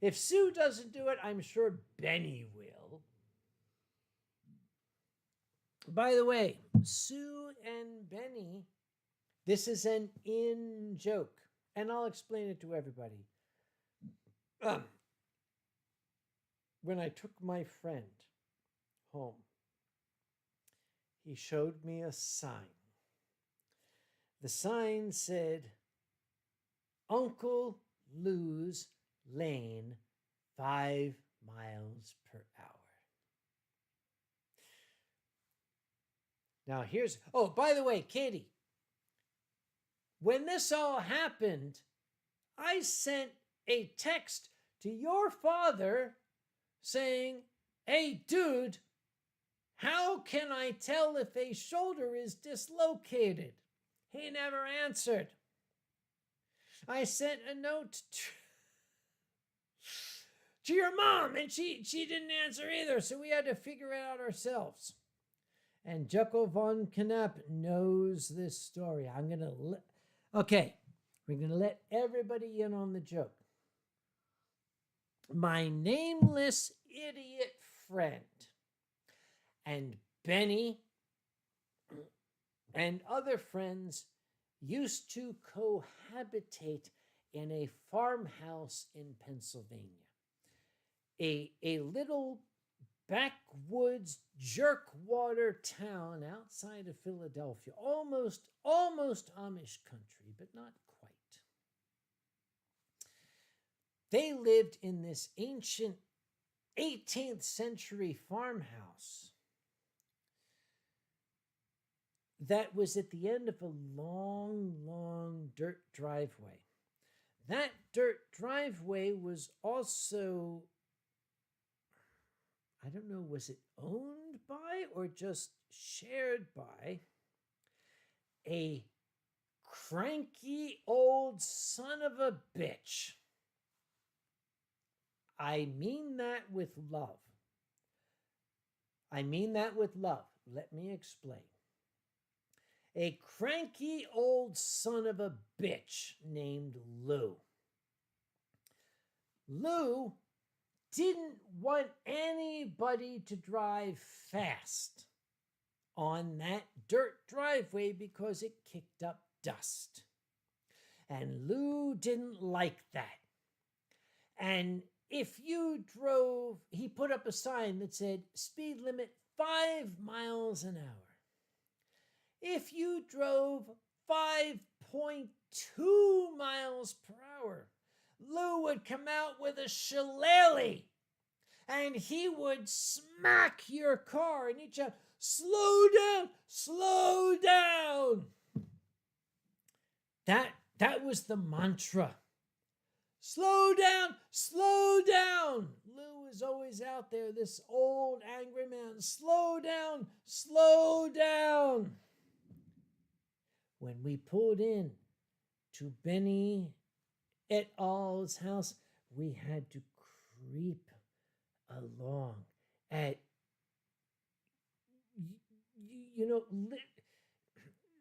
If Sue doesn't do it, I'm sure Benny will. By the way, Sue and Benny, this is an in joke, and I'll explain it to everybody. When I took my friend home, he showed me a sign. The sign said, Uncle Lou's Lane, 5 miles per hour. Now here's, oh, by the way, Katie, when this all happened, I sent a text to your father saying, hey, dude, how can I tell if a shoulder is dislocated? He never answered. I sent a note to your mom, and she didn't answer either, so we had to figure it out ourselves. And Jekyll von Knapp knows this story. I'm going to... Okay, We're going to let everybody in on the joke. My nameless idiot friend and Benny and other friends used to cohabitate in a farmhouse in Pennsylvania. A little backwoods jerkwater town outside of Philadelphia, almost Amish country, but not quite. They lived in this ancient 18th century farmhouse that was at the end of a long dirt driveway. That dirt driveway was also, I don't know, was it owned by or just shared by a cranky old son of a bitch. I mean that with love. I mean that with love. Let me explain. A cranky old son of a bitch named Lou. Lou didn't want anybody to drive fast on that dirt driveway because it kicked up dust. And Lou didn't like that. And if you drove, he put up a sign that said, speed limit 5 miles an hour. If you drove 5.2 miles per hour, Lou would come out with a shillelagh and he would smack your car and he'd shout, slow down, slow down. That was the mantra. Slow down, slow down. Lou is always out there, this old angry man. Slow down, slow down. When we pulled in to Benny et al.'s house, we had to creep along at,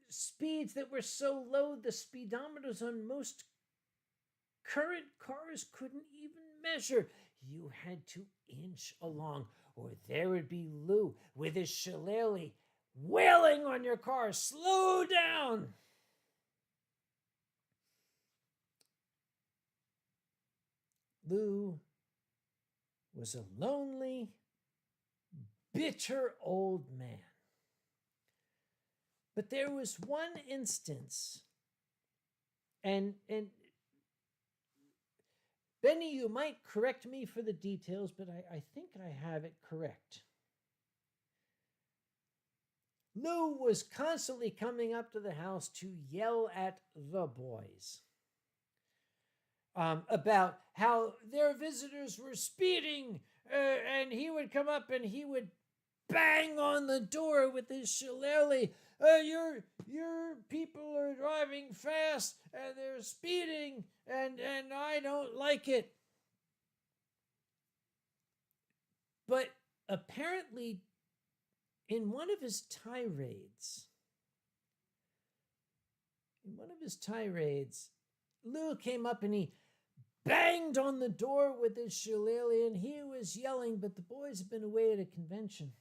speeds that were so low the speedometers on most current cars couldn't even measure. You had to inch along, or there would be Lou with his shillelagh wailing on your car. Slow down. Lou was a lonely, bitter old man. But there was one instance, and Benny, you might correct me for the details, but I think I have it correct. Lou was constantly coming up to the house to yell at the boys about how their visitors were speeding, and he would come up and he would bang on the door with his shillelagh. Your people are driving fast and they're speeding, and I don't like it. But apparently, in one of his tirades, Lou came up and he banged on the door with his shillelagh and he was yelling, but the boys had been away at a convention.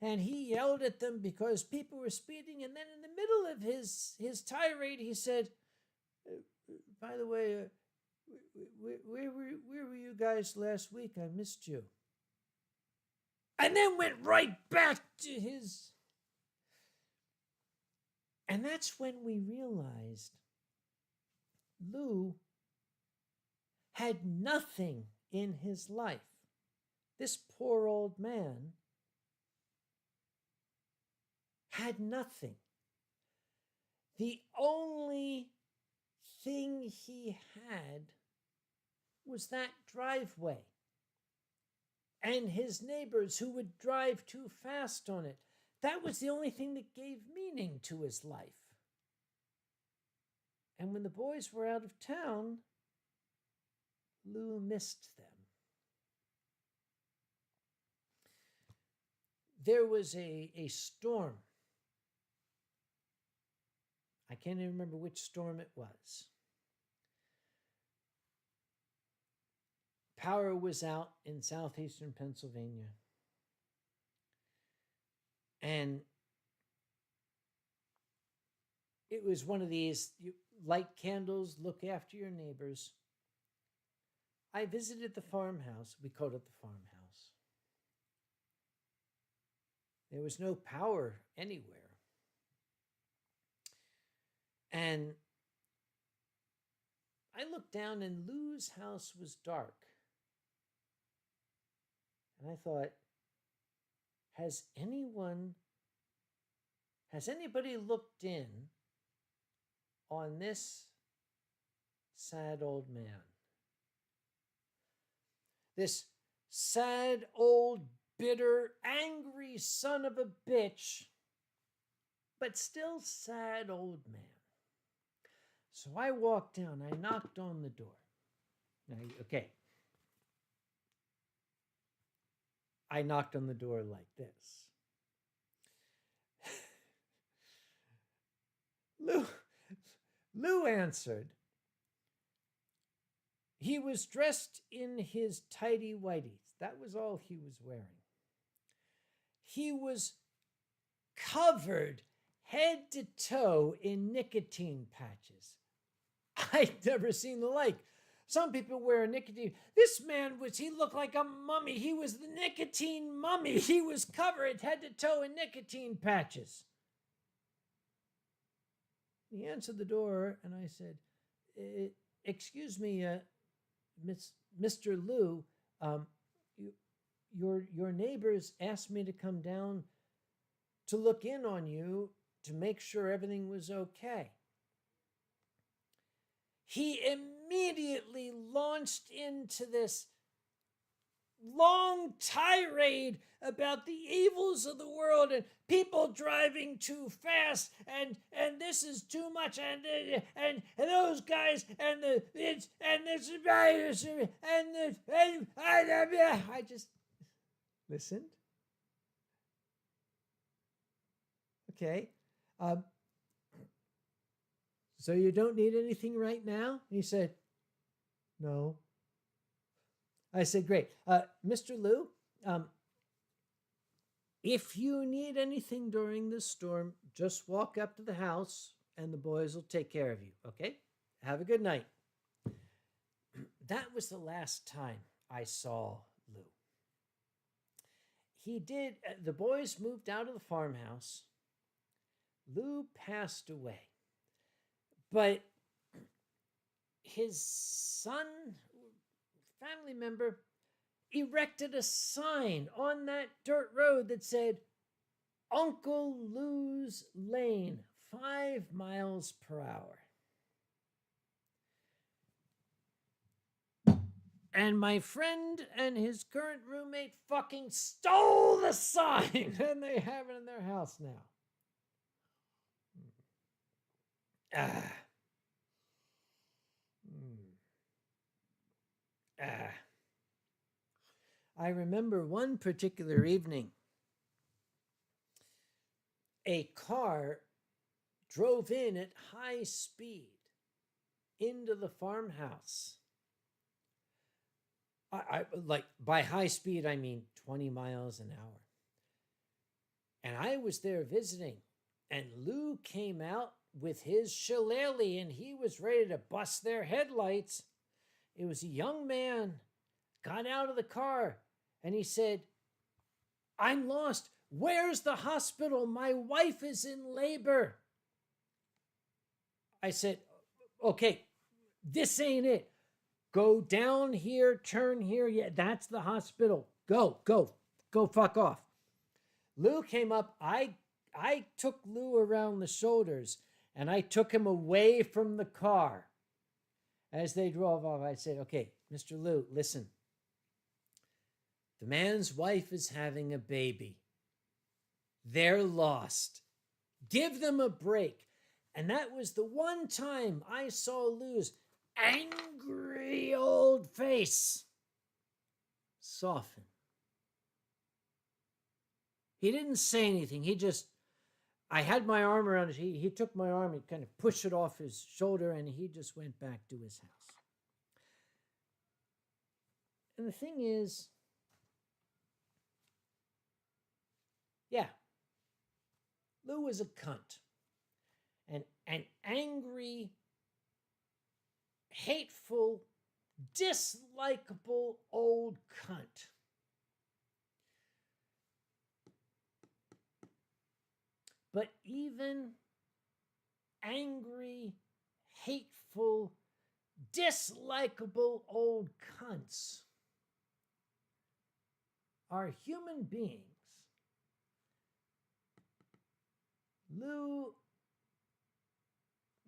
And he yelled at them because people were speeding. And then in the middle of his tirade, he said, by the way, where were you guys last week? I missed you. And then went right back to his. And that's when we realized Lou had nothing in his life. This poor old man had nothing. The only thing he had was that driveway and his neighbors who would drive too fast on it. That was the only thing that gave meaning to his life. And when the boys were out of town, Lou missed them. There was a storm. I can't even remember which storm it was. power was out in southeastern Pennsylvania. And it was one of these, you light candles, look after your neighbors. I visited the farmhouse. We called it the farmhouse. There was no power anywhere. And I looked down and Lou's house was dark. And I thought, has anybody looked in on this sad old man? This sad, old, bitter, angry son of a bitch, but still sad old man. So I walked down, I knocked on the door. Now, okay. I knocked on the door like this. Lou answered. He was dressed in his tidy whities. That was all he was wearing. He was covered head to toe in nicotine patches. I'd never seen the like. Some people wear nicotine. This man he looked like a mummy. He was the nicotine mummy. He was covered head to toe in nicotine patches. He answered the door and I said, excuse me, Mr. Lou, your neighbors asked me to come down to look in on you to make sure everything was okay. He immediately launched into this long tirade about the evils of the world and people driving too fast and this is too much and those guys and this and I just listened. Okay. So you don't need anything right now? He said, no. I said, great. Mr. Lou, if you need anything during this storm, just walk up to the house and the boys will take care of you, okay? Have a good night. That was the last time I saw Lou. The boys moved out of the farmhouse. Lou passed away. But his son, family member, erected a sign on that dirt road that said, Uncle Lou's Lane, 5 miles per hour. And my friend and his current roommate fucking stole the sign, and they have it in their house now. I remember one particular evening, a car drove in at high speed into the farmhouse. I like by high speed, I mean 20 miles an hour. And I was there visiting, and Lou came out with his shillelagh and he was ready to bust their headlights. It was a young man, got out of the car, and he said, I'm lost. Where's the hospital? My wife is in labor. I said, okay, this ain't it. Go down here, turn here. Yeah, that's the hospital. Go fuck off. Lou came up. I took Lou around the shoulders and I took him away from the car. As they drove off, I said, okay, Mr. Lou, listen. The man's wife is having a baby. They're lost. Give them a break. And that was the one time I saw Lou's angry old face soften. He didn't say anything. I had my arm around his, he took my arm and kind of pushed it off his shoulder and he just went back to his house. And the thing is, yeah, Lou was a cunt. An angry, hateful, dislikable old cunt. But even angry, hateful, dislikable old cunts are human beings. Lou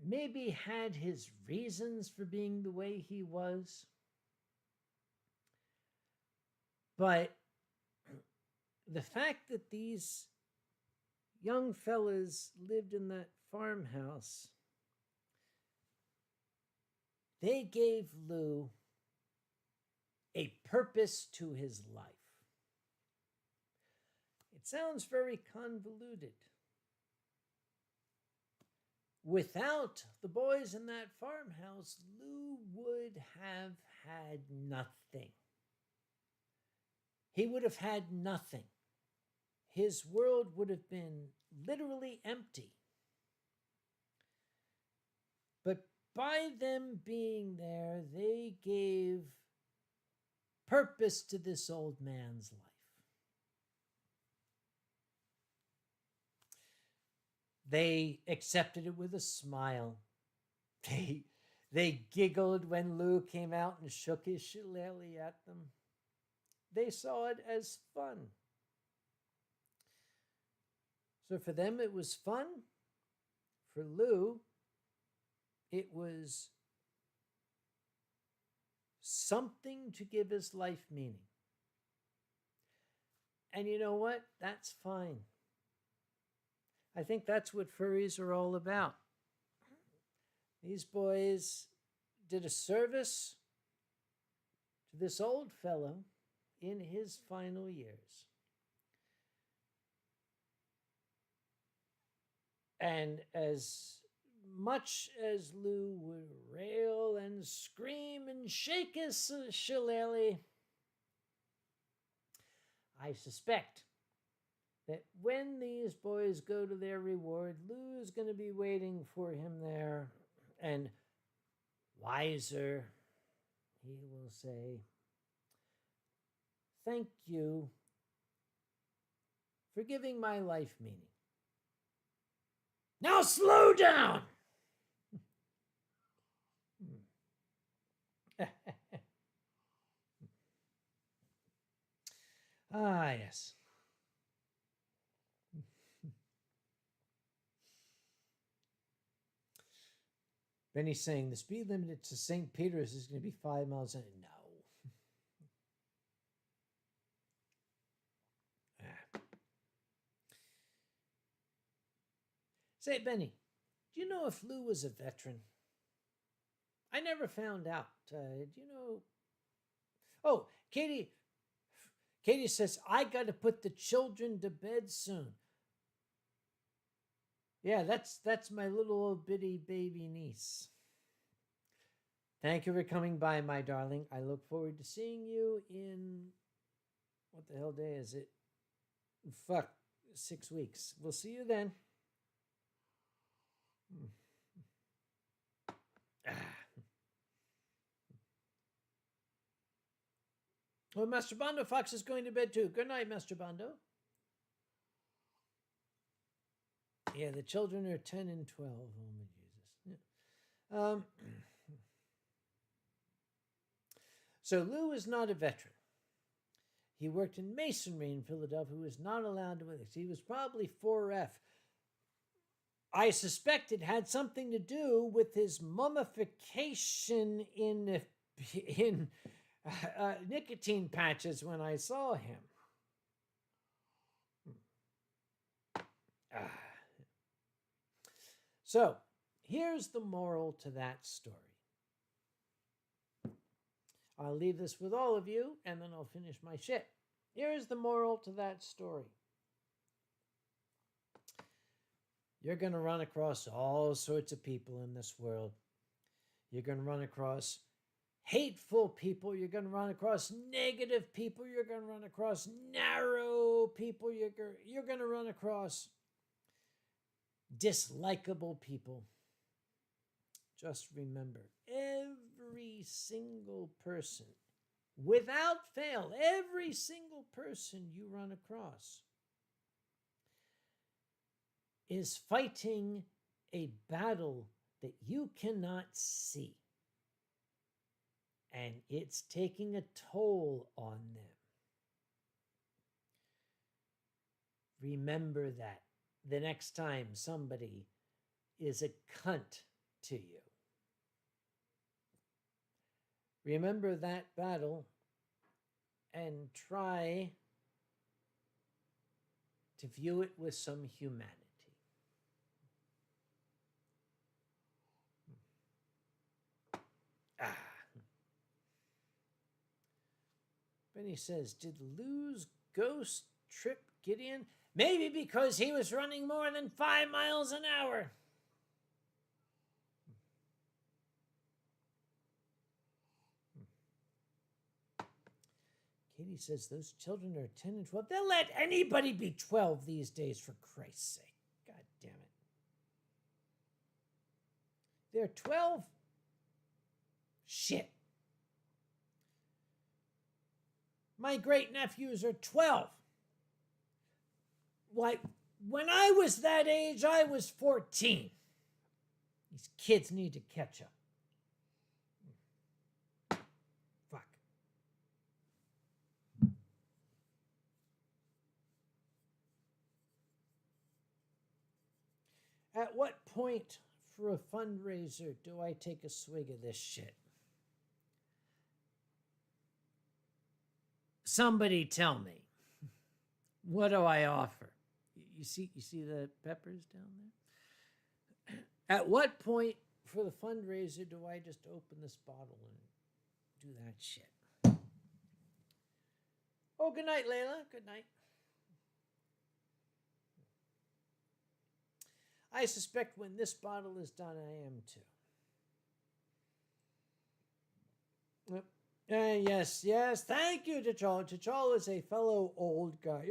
maybe had his reasons for being the way he was, but the fact that these young fellas lived in that farmhouse, they gave Lou a purpose to his life. It sounds very convoluted. Without the boys in that farmhouse, Lou would have had nothing. He would have had nothing. His world would have been literally empty. But by them being there, they gave purpose to this old man's life. They accepted it with a smile. They giggled when Lou came out and shook his shillelagh at them. They saw it as fun. So for them, it was fun. For Lou, it was something to give his life meaning. And you know what? That's fine. I think that's what furries are all about. These boys did a service to this old fellow in his final years. And as much as Lou would rail and scream and shake his shillelagh, I suspect that when these boys go to their reward, Lou's going to be waiting for him there, and wiser, he will say, "Thank you for giving my life meaning. Now slow down!" Ah, yes. Benny's saying the speed limit to St. Peter's is going to be 5 miles an hour. No. Say, Benny, do you know if Lou was a veteran? I never found out. Do you know? Oh, Katie says, I got to put the children to bed soon. Yeah, that's my little old bitty baby niece. Thank you for coming by, my darling. I look forward to seeing you in, what the hell day is it? 6 weeks. We'll see you then. Well, Master Bondo Fox is going to bed too. Good night, Master Bondo. Yeah, the children are 10 and 12. Oh, my Jesus. Yeah. So Lou is not a veteran. He worked in masonry in Philadelphia. He was not allowed to do this. He was probably 4F. I suspect it had something to do with his mummification in nicotine patches when I saw him. So, here's the moral to that story. I'll leave this with all of you, and then I'll finish my shit. Here's the moral to that story. You're going to run across all sorts of people in this world. You're going to run across hateful people, you're going to run across negative people, you're going to run across narrow people, you're going to run across dislikable people. Just remember, every single person, without fail, every single person you run across is fighting a battle that you cannot see. And it's taking a toll on them. Remember that the next time somebody is a cunt to you. Remember that battle and try to view it with some humanity. Benny says, did Lou's ghost trip Gideon? Maybe because he was running more than 5 miles an hour. Katie says, those children are 10 and 12. They'll let anybody be 12 these days, for Christ's sake. God damn it. They're 12? Shit. My great-nephews are 12. Like, when I was that age, I was 14. These kids need to catch up. Fuck. At what point for a fundraiser do I take a swig of this shit? Somebody tell me. What do I offer? You see the peppers down there? At what point for the fundraiser do I just open this bottle and do that shit? Oh, good night, Layla. Good night. I suspect when this bottle is done, I am too. Yes. Thank you, T'Challa. T'Challa is a fellow old guy.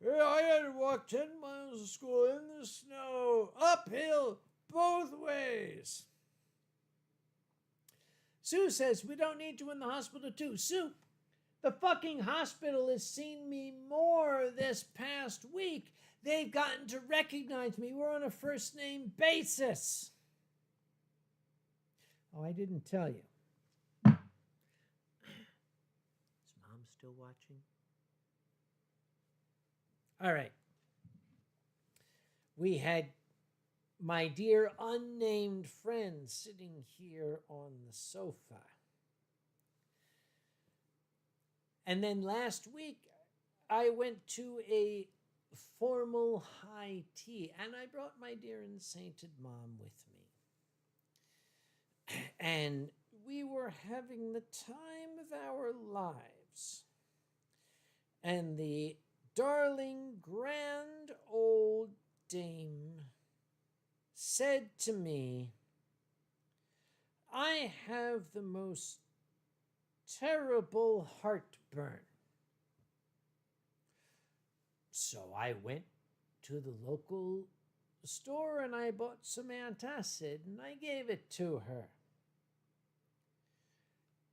I had to walk 10 miles to school in the snow, uphill, both ways. Sue says, we don't need you in the hospital too. Sue, the fucking hospital has seen me more this past week. They've gotten to recognize me. We're on a first name basis. Oh, I didn't tell you. Still watching? All right. We had my dear unnamed friend sitting here on the sofa. And then last week, I went to a formal high tea, and I brought my dear and sainted mom with me. And we were having the time of our lives. And the darling, grand old dame said to me, I have the most terrible heartburn. So I went to the local store and I bought some antacid and I gave it to her.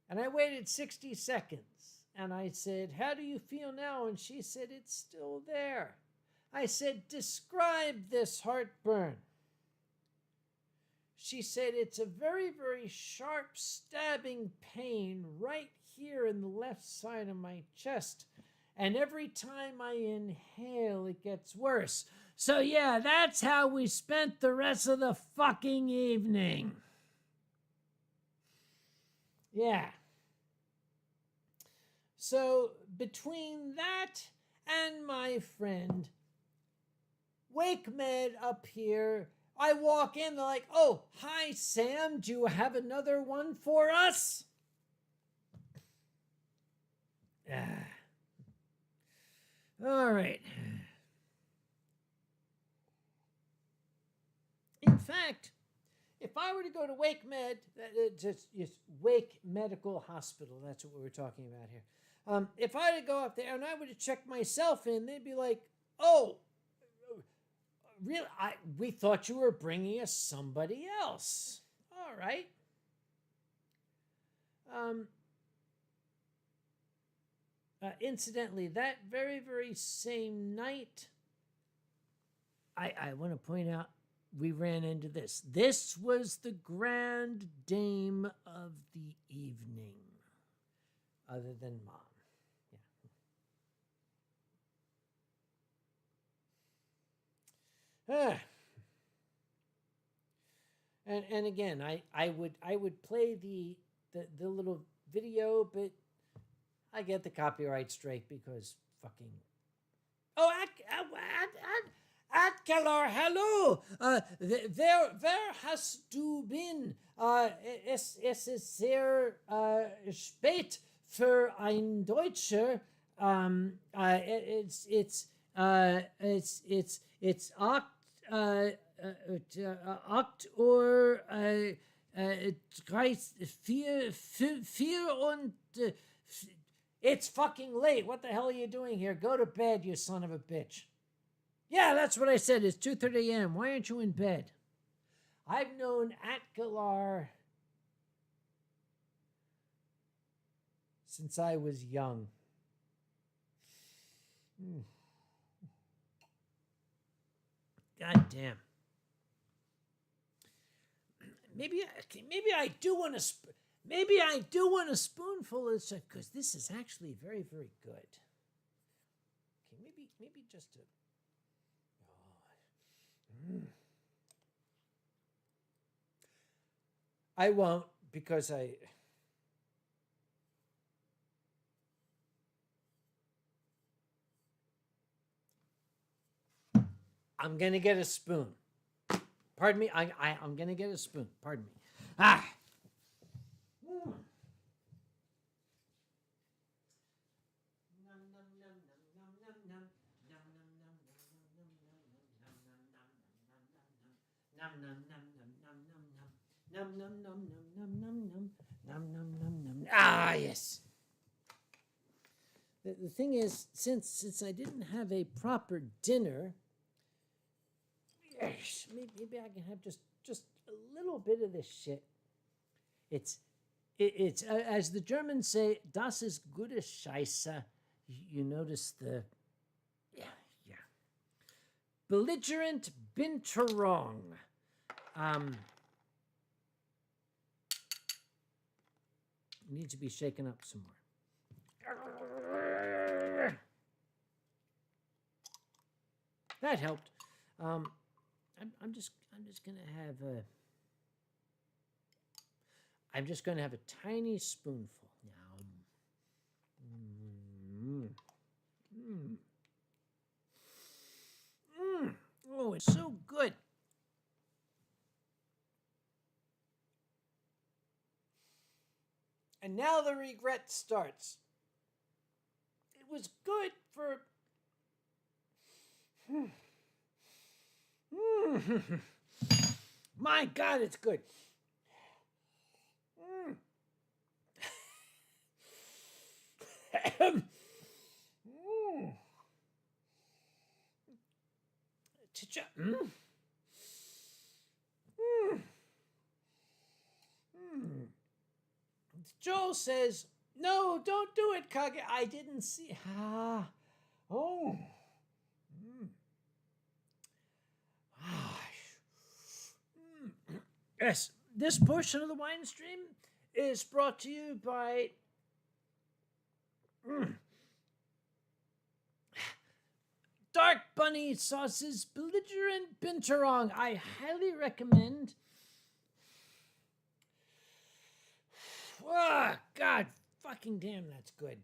And I waited 60 seconds. And I said, how do you feel now? And she said, it's still there. I said, describe this heartburn. She said, it's a very, very sharp stabbing pain right here in the left side of my chest. And every time I inhale, it gets worse. So yeah, that's how we spent the rest of the fucking evening. Yeah. So between that and my friend, WakeMed up here, I walk in, they're like, oh, hi, Sam, do you have another one for us? All right. In fact, if I were to go to Wake Med, just Wake Medical Hospital, that's what we were talking about here. If I were to go up there and I were to check myself in, they'd be like, "Oh, really? We thought you were bringing us somebody else." All right. Incidentally, that very, very same night, I want to point out, we ran into this. This was the grand dame of the evening, other than Mom. Yeah. And again, I would play the little video, but I get the copyright strike because fucking. Oh, Atkelar, hello. Wer hast du been? Es ist sehr spät für ein Deutscher. It's 8 Uhr 4 und it's fucking late. What the hell are you doing here? Go to bed, you son of a bitch. Yeah, that's what I said. It's 2:30 a.m. Why aren't you in bed? I've known Atkelar since I was young. God damn. Maybe I do want to. Maybe I do want a spoonful of this because this is actually very, very good. Okay, maybe just a. I won't because I'm gonna get a spoon. Pardon me. I'm gonna get a spoon. Pardon me. Ah. Ah, yes. The thing is, since I didn't have a proper dinner, yes, maybe I can have just a little bit of this shit. It's as the Germans say, das ist gute Scheiße. You notice the belligerent binturong. Needs to be shaken up some more. That helped. I'm just gonna have a. I'm just gonna have a tiny spoonful now. Oh, it's so good. And now the regret starts. It was good for. My God, it's good. Joel says, "No, don't do it, Kage. I didn't see." Oh. Yes, this portion of the Winestream is brought to you by Dark Bunny Sauce's Belligerent Binturong. I highly recommend. Oh, God fucking damn, that's good.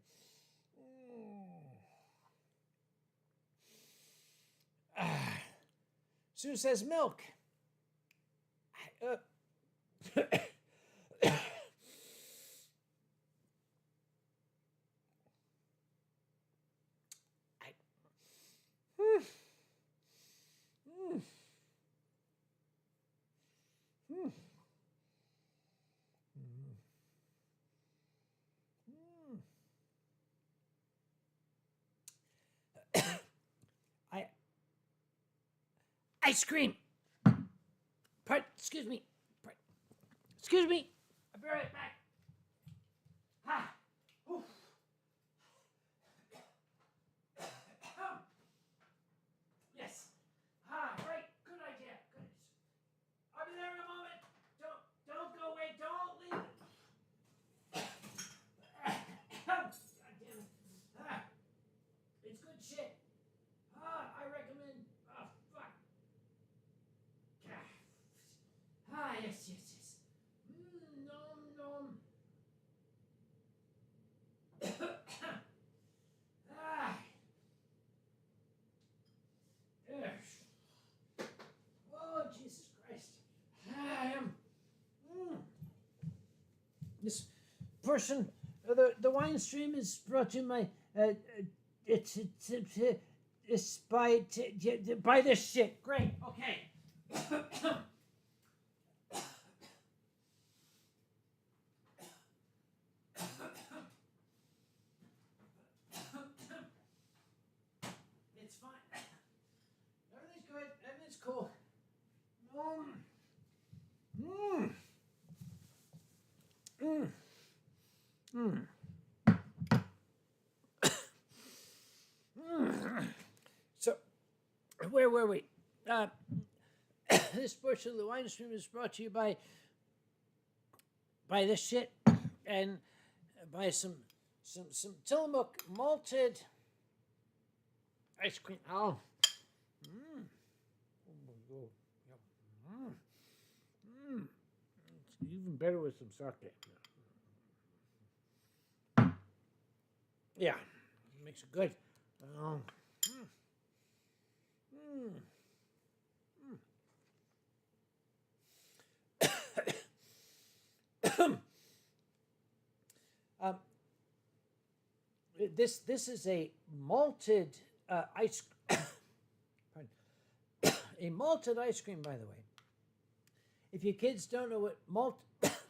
Sue says milk. ice cream. Excuse me. Excuse me. I'll be right back. Ha. Oof. Yes. Right. Good idea. Good. I'll be there in a moment. Don't go away. Don't leave. God damn it. It's good shit. I recommend. Oh, fuck. Yes. Nom, nom. Yes. Oh, Jesus Christ. I am. This portion of the Winestream is brought to my. It's by this shit. Great. Okay. It's fine. Everything's good. Everything's cool. So, where were we? This portion of the wine stream is brought to you by this shit and by some Tillamook malted ice cream. Oh. It's even better with some sake. Yeah, makes it good. This is a malted ice. A malted ice cream, by the way. If your kids don't know what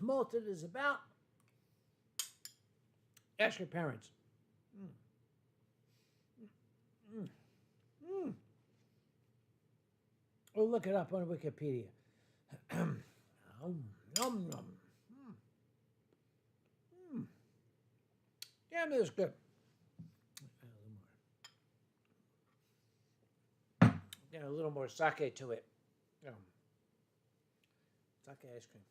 malted is about, ask your parents. Or look it up on Wikipedia. Nom. Yeah, this is good. Get a little more sake to it. Sake ice cream.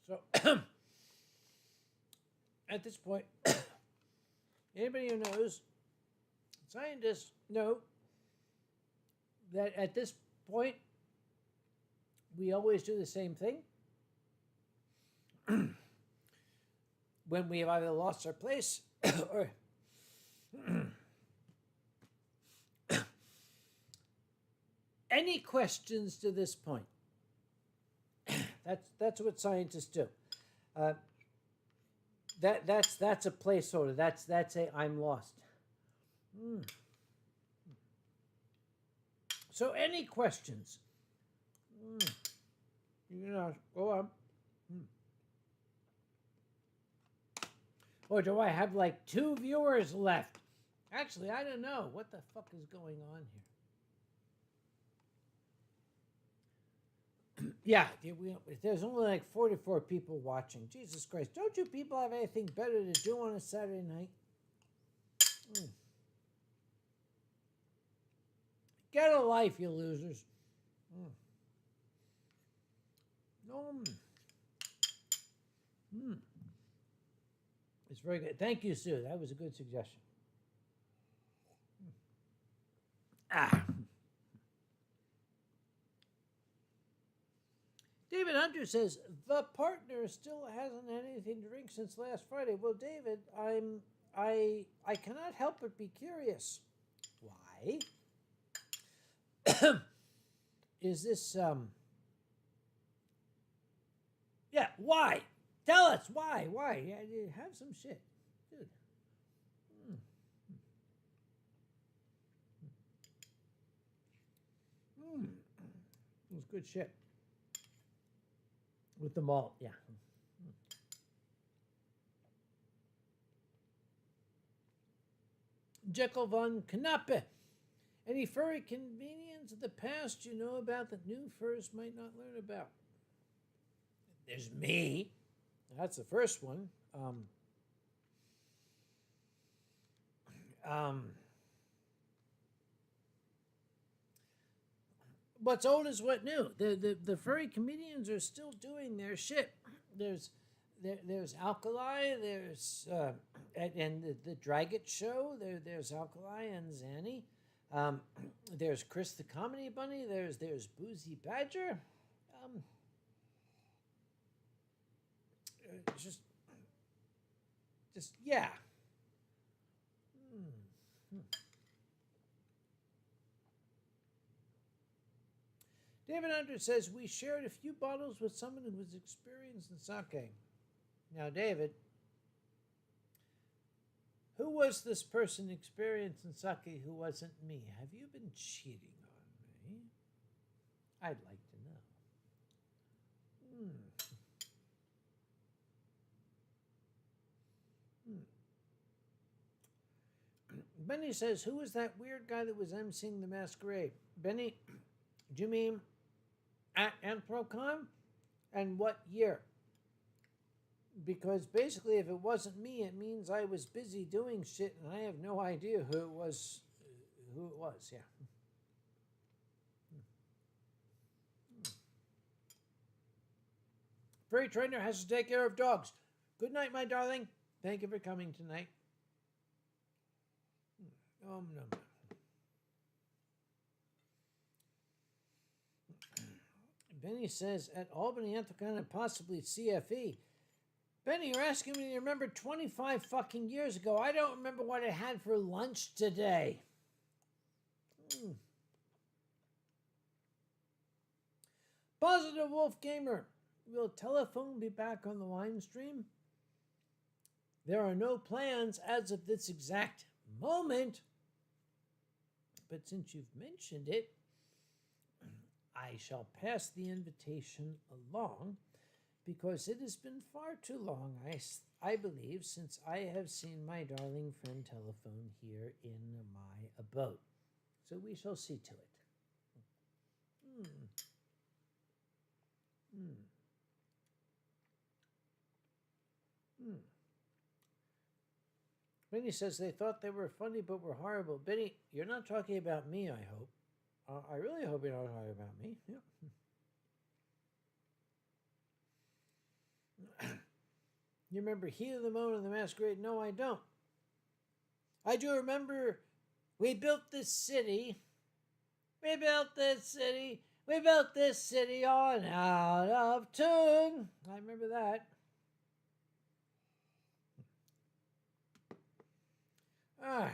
So, at this point, anybody who knows, scientists know that at this point, we always do the same thing. When we have either lost our place or any questions to this point. That's what scientists do. That's a placeholder. That's a I'm lost. So any questions? Go on. Or do I have like 2 viewers left? Actually, I don't know. What the fuck is going on here? Yeah, there's only like 44 people watching. Jesus Christ. Don't you people have anything better to do on a Saturday night? Get a life, you losers. It's very good. Thank you, Sue. That was a good suggestion. David Hunter says, the partner still hasn't had anything to drink since last Friday. Well, David, I cannot help but be curious. Why? Is this, yeah, why? Tell us why? Yeah, have some shit, dude. It was good shit with the malt, yeah. Jekyll von Knappe. Any furry convenience of the past you know about that new furs might not learn about? There's me. That's the first one. What's old is what new. The furry comedians are still doing their shit. There's Alkali. There's and the Draggett show. There's Alkali and Zanny. There's Chris the Comedy Bunny. There's Boozy Badger. Just yeah. David Hunter says we shared a few bottles with someone who was experienced in sake. Now, David, who was this person experienced in sake who wasn't me? Have you been cheating on me? I'd like to know. Benny says, who was that weird guy that was emceeing the masquerade? Benny, do you mean at Anthrocon? And what year? Because basically, if it wasn't me, it means I was busy doing shit, and I have no idea who it was. Yeah. Furry trainer has to take care of dogs. Good night, my darling. Thank you for coming tonight. No. Benny says at Albany, Anthrocon, and possibly CFE. Benny, you're asking me to remember 25 fucking years ago. I don't remember what I had for lunch today. Positive Wolf Gamer. Will Telephone be back on the Winestream? There are no plans as of this exact moment. But since you've mentioned it, I shall pass the invitation along because it has been far too long, I believe, since I have seen my darling friend Telephone here in my abode. So we shall see to it. Benny says they thought they were funny but were horrible. Benny, you're not talking about me, I hope. I really hope you're not talking about me. Yeah. You remember Heat of the Moment of the Masquerade? No, I don't. I do remember we built this city. We built this city on Out of Tune. I remember that. All right.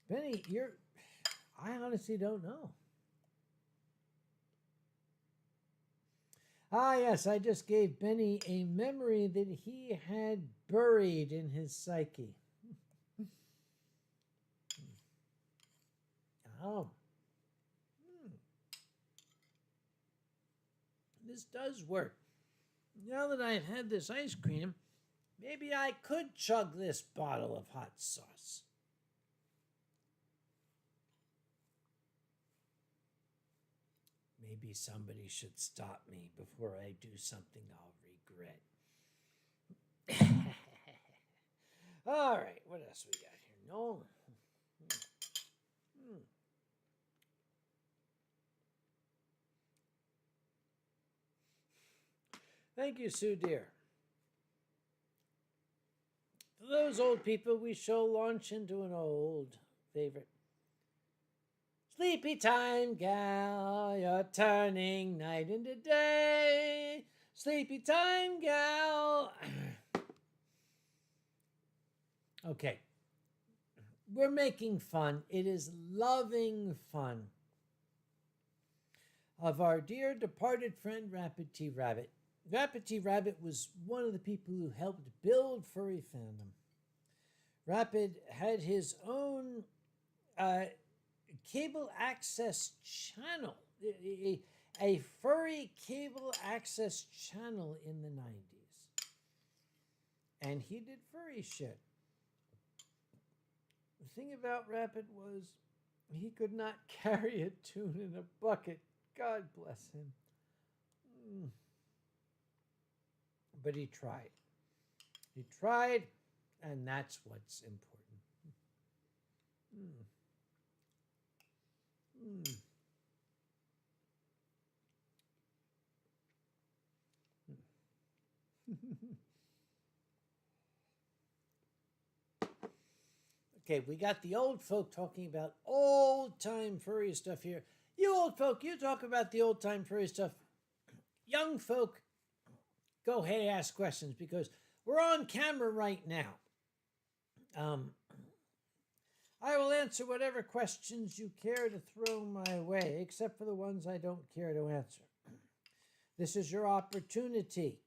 Benny, I honestly don't know. Yes, I just gave Benny a memory that he had buried in his psyche. This does work. Now that I've had this ice cream, maybe I could chug this bottle of hot sauce. Maybe somebody should stop me before I do something I'll regret. All right, what else we got here? No. Thank you, Sue dear. For those old people, we shall launch into an old favorite. Sleepy time, gal, you're turning night into day. Sleepy time, gal. Okay. We're making fun. It is loving fun of our dear departed friend, Rapid T. Rabbit. Rapid T. Rabbit was one of the people who helped build furry fandom. Rapid had his own cable access channel, a furry cable access channel in the 90s. and he did furry shit. The thing about Rapid was he could not carry a tune in a bucket. God bless him. But he tried. He tried, and that's what's important. Okay, we got the old folk talking about old-time furry stuff here. You old folk, you talk about the old-time furry stuff. Young folk, go ahead and ask questions because we're on camera right now. I will answer whatever questions you care to throw my way, except for the ones I don't care to answer. This is your opportunity.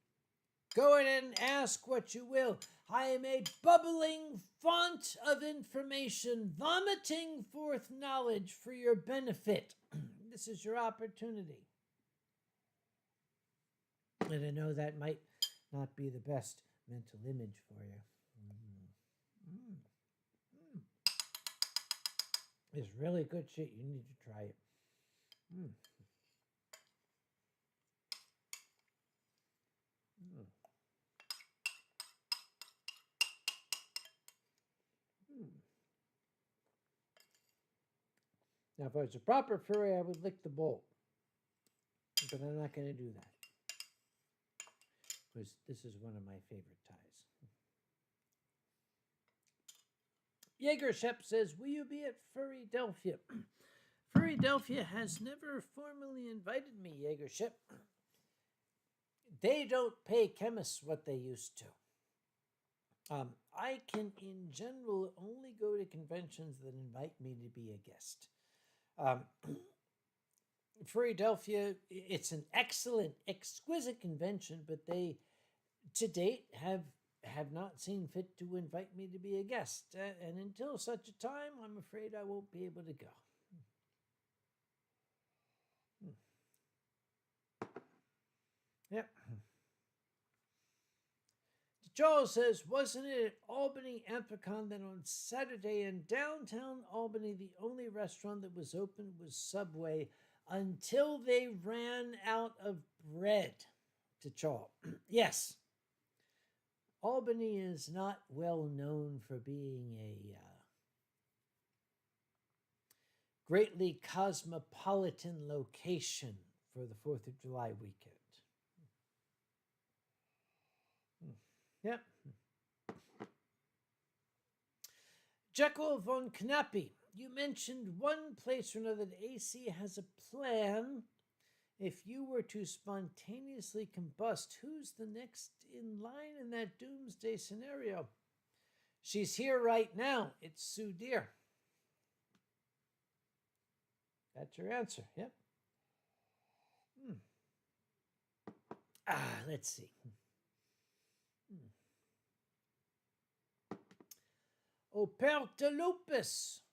Go ahead and ask what you will. I am a bubbling font of information, vomiting forth knowledge for your benefit. This is your opportunity. And I know that might not be the best mental image for you. It's really good shit. You need to try it. Now, if I was a proper furry, I would lick the bowl. But I'm not going to do that. Because this is one of my favorite ties. Jaeger Shep says, will you be at Furrydelphia? Furrydelphia has never formally invited me, Jaeger Shep. They don't pay chemists what they used to. I can, in general, only go to conventions that invite me to be a guest. Furrydelphia, it's an excellent, exquisite convention, but they, to date, have not seen fit to invite me to be a guest. And until such a time, I'm afraid I won't be able to go. Yep. Charles says, wasn't it at Albany Anthrocon that on Saturday in downtown Albany, the only restaurant that was open was Subway until they ran out of bread? To Charles. Yes. Albany is not well known for being a greatly cosmopolitan location for the 4th of July weekend. Yep. Jekyll von Knappy, you mentioned one place or another that AC has a plan. If you were to spontaneously combust, who's the next in line in that doomsday scenario? She's here right now. It's Sue Deer. That's your answer. Yep. Let's see. Oh, Père de Lupus,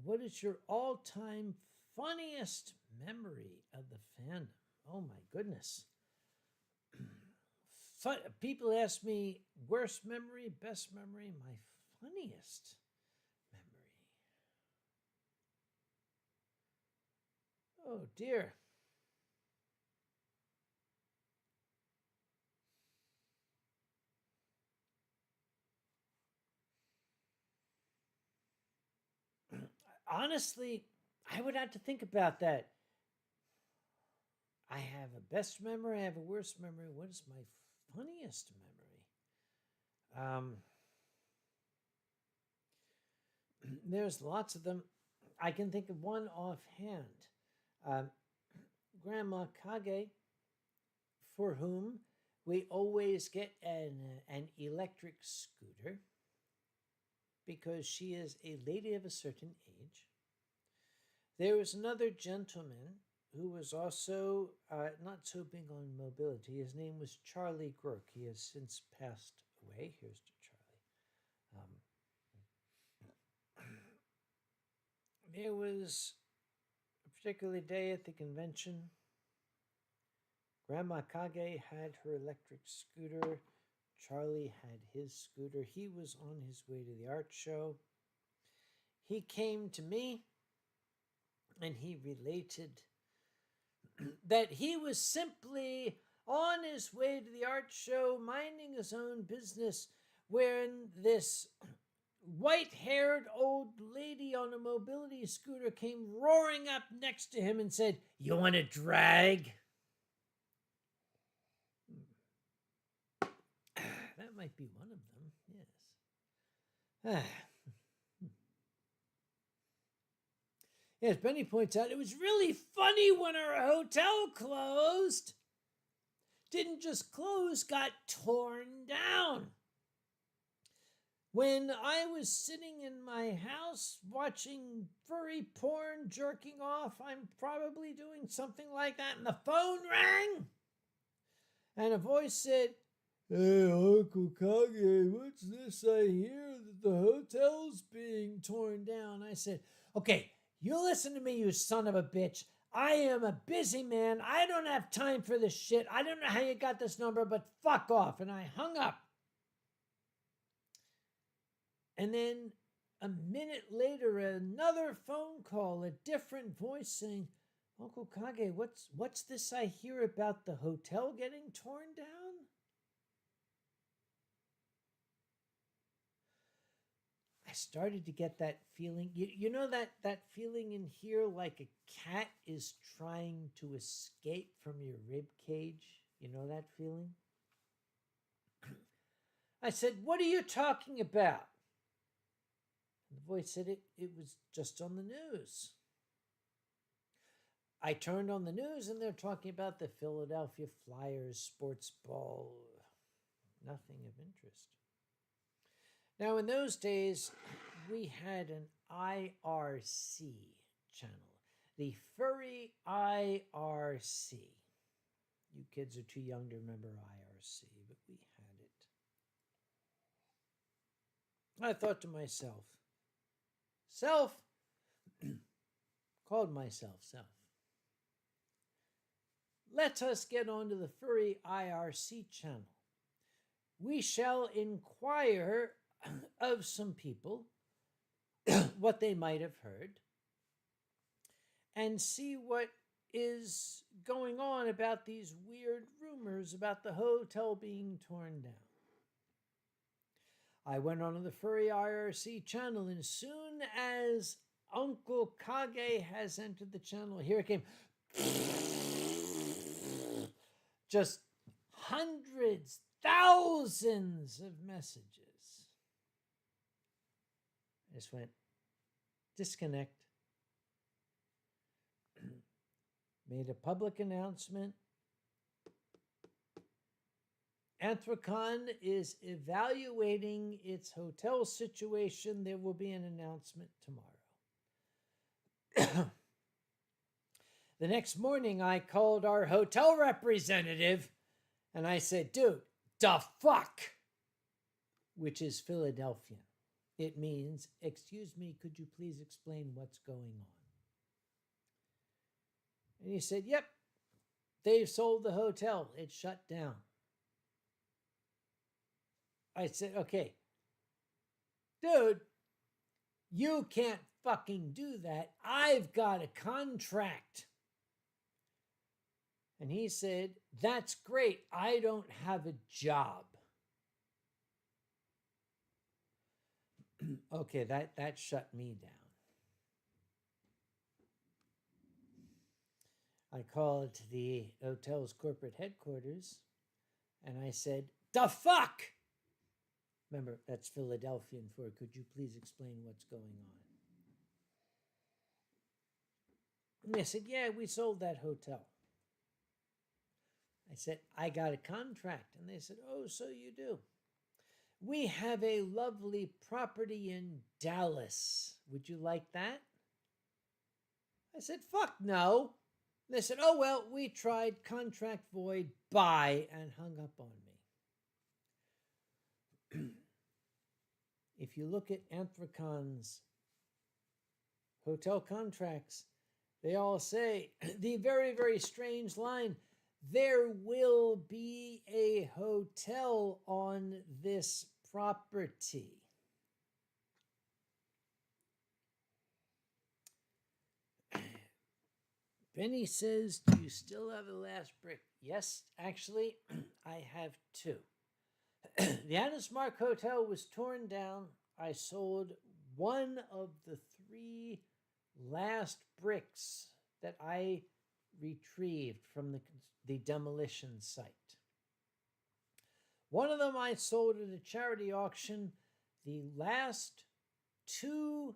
what is your all-time funniest memory of the fandom? Oh, my goodness. People ask me, worst memory, best memory, my funniest memory. Oh, dear. Honestly, I would have to think about that. I have a best memory, I have a worst memory. What is my funniest memory? There's lots of them. I can think of one offhand. Grandma Kage, for whom we always get an electric scooter because she is a lady of a certain age. There was another gentleman who was also not so big on mobility. His name was Charlie Grook. He has since passed away. Here's to Charlie. There was a particular day at the convention. Grandma Kage had her electric scooter Charlie had his scooter. He was on his way to the art show. He came to me and he related that he was simply on his way to the art show, minding his own business, when this white-haired old lady on a mobility scooter came roaring up next to him and said, "You want to drag?" That might be one of them, yes. Yes, Benny points out it was really funny when our hotel closed. Didn't just close, got torn down. When I was sitting in my house watching furry porn, jerking off, I'm probably doing something like that, and the phone rang. And a voice said, "Hey, Uncle Kage, what's this I hear that the hotel's being torn down?" I said, "Okay, you listen to me, you son of a bitch. I am a busy man. I don't have time for this shit. I don't know how you got this number, but fuck off." And I hung up. And then a minute later, another phone call, a different voice saying, "Uncle Kage, what's this I hear about the hotel getting torn down?" I started to get that feeling. You know that feeling in here like a cat is trying to escape from your rib cage? You know that feeling? I said, "What are you talking about?" And the voice said it was just on the news. I turned on the news and they're talking about the Philadelphia Flyers sports ball. Nothing of interest. Now, in those days, we had an IRC channel, the Furry IRC. You kids are too young to remember IRC, but we had it. I thought to myself, called myself self. Let us get onto the Furry IRC channel. We shall inquire of some people what they might have heard and see what is going on about these weird rumors about the hotel being torn down. I went on to the Furry IRC channel, and as soon as Uncle Kage has entered the channel, here it came. Just hundreds, thousands of messages. I just went, disconnect. Made a public announcement. Anthrocon is evaluating its hotel situation. There will be an announcement tomorrow. The next morning, I called our hotel representative and I said, "Dude, the fuck," which is Philadelphian. It means, "Excuse me, could you please explain what's going on?" And he said, "Yep, they've sold the hotel. It's shut down." I said, "Okay, dude, you can't fucking do that. I've got a contract." And he said, "That's great. I don't have a job." Okay, that shut me down. I called the hotel's corporate headquarters and I said, "The fuck?" Remember, that's Philadelphian for "could you please explain what's going on?" And they said, "Yeah, we sold that hotel." I said, "I got a contract." And they said, "Oh, so you do. We have a lovely property in Dallas. Would you like that?" I said, "Fuck no." They said, "Oh, well, we tried, contract void, bye," and hung up on me. If you look at Anthrocon's hotel contracts, they all say the very, very strange line, "There will be a hotel on on this property. Benny says, do you still have the last brick? Yes, actually, I have two. The Anasmark Hotel was torn down. I sold one of the three last bricks that I retrieved from the demolition site. One of them I sold at a charity auction. The last two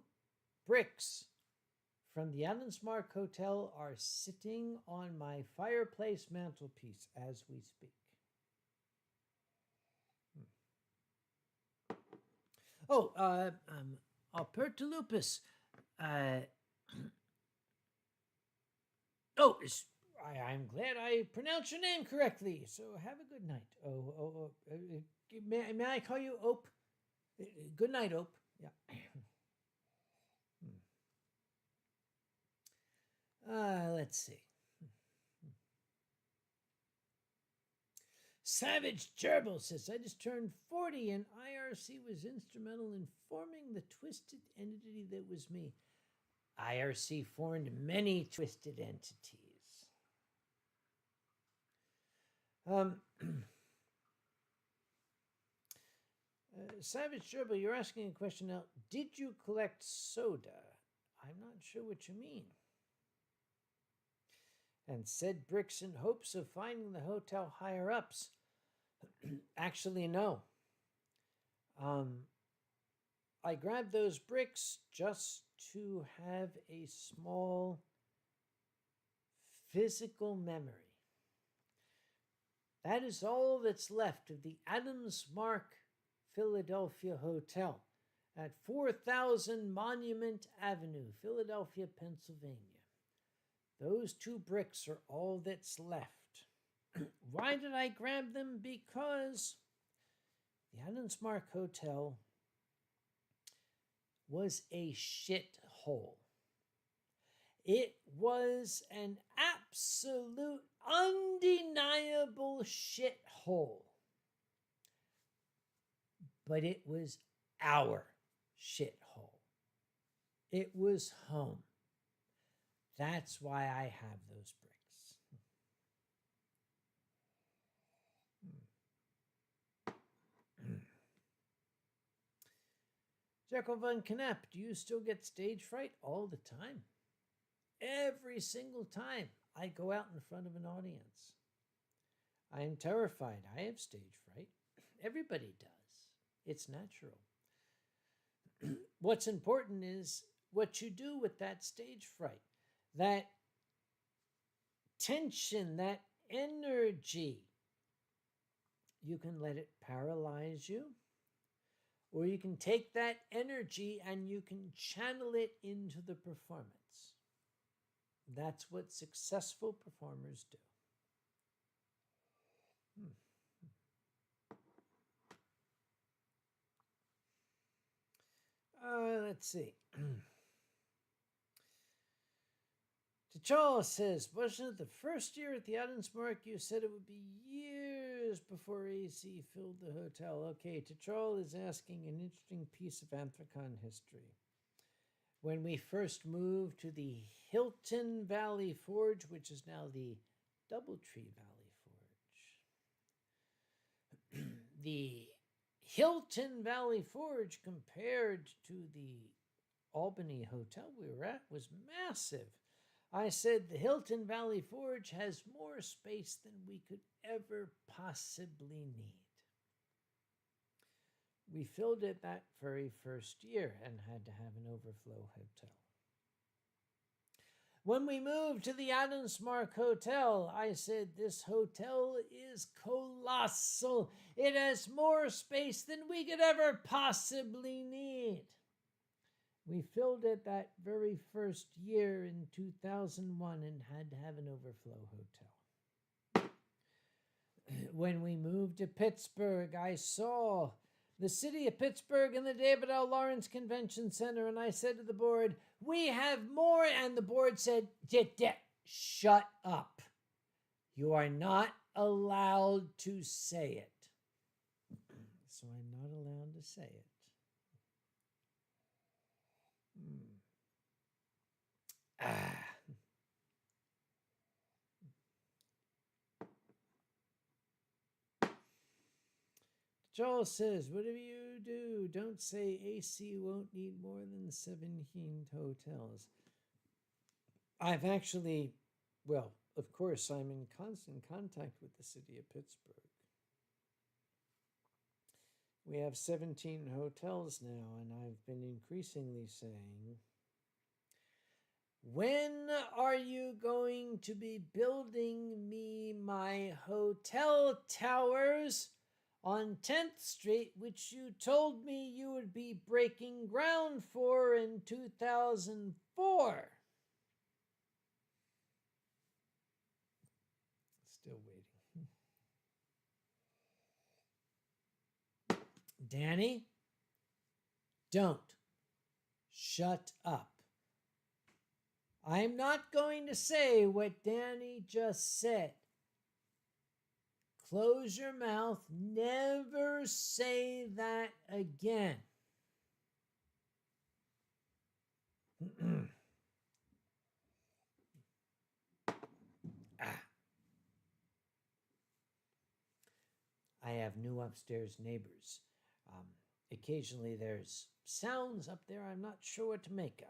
bricks from the Anasmark Hotel are sitting on my fireplace mantelpiece as we speak. Oh, Alpertolupus. I'm glad I pronounced your name correctly. So have a good night. May I call you Ope? Good night, Ope. Yeah. Let's see. Savage Gerbil says, I just turned 40 and IRC was instrumental in forming the twisted entity that was me. IRC formed many twisted entities. Savage Gerbil, you're asking a question now. Did you collect soda? I'm not sure what you mean. And said bricks in hopes of finding the hotel higher ups. Actually, no. I grabbed those bricks just to have a small physical memory. That is all that's left of the Adams Mark Philadelphia Hotel at 4000 Monument Avenue, Philadelphia, Pennsylvania. Those two bricks are all that's left. Why did I grab them? Because the Adamsmark Hotel was a shithole. It was an absolute, undeniable shithole. But it was our shithole. It was home. That's why I have those bricks. Jekyll Von Knapp, do you still get stage fright? All the time. Every single time I go out in front of an audience. I am terrified. I have stage fright. Everybody does. It's natural. What's important is what you do with that stage fright. That tension, that energy. You can let it paralyze you. Or you can take that energy and you can channel it into the performance. That's what successful performers do. Let's see. T'Challa says, wasn't it the first year at the Adamsmark you said it would be years before AC filled the hotel? Okay, T'Challa is asking an interesting piece of Anthrocon history. When we first moved to the Hilton Valley Forge, which is now the Doubletree Valley Forge, the Hilton Valley Forge compared to the Albany Hotel we were at was massive. I said the Hilton Valley Forge has more space than we could ever possibly need. We filled it that very first year and had to have an overflow hotel. When we moved to the Adamsmark Hotel, I said this hotel is colossal. It has more space than we could ever possibly need. We filled it that very first year in 2001 and had to have an overflow hotel. When we moved to Pittsburgh, I saw the city of Pittsburgh and the David L. Lawrence Convention Center, and I said to the board, we have more, and the board said, shut up. You are not allowed to say it. so I'm not allowed to say it. Ah. Joel says, whatever you do, don't say AC won't need more than 17 hotels. I've actually, well, of course, I'm in constant contact with the city of Pittsburgh. We have 17 hotels now, and I've been increasingly saying, when are you going to be building me my hotel towers on 10th Street, which you told me you would be breaking ground for in 2004? Still waiting. Danny, don't. Shut up. I'm not going to say what Danny just said. Close your mouth. Never say that again. I have new upstairs neighbors. Occasionally there's sounds up there I'm not sure what to make of.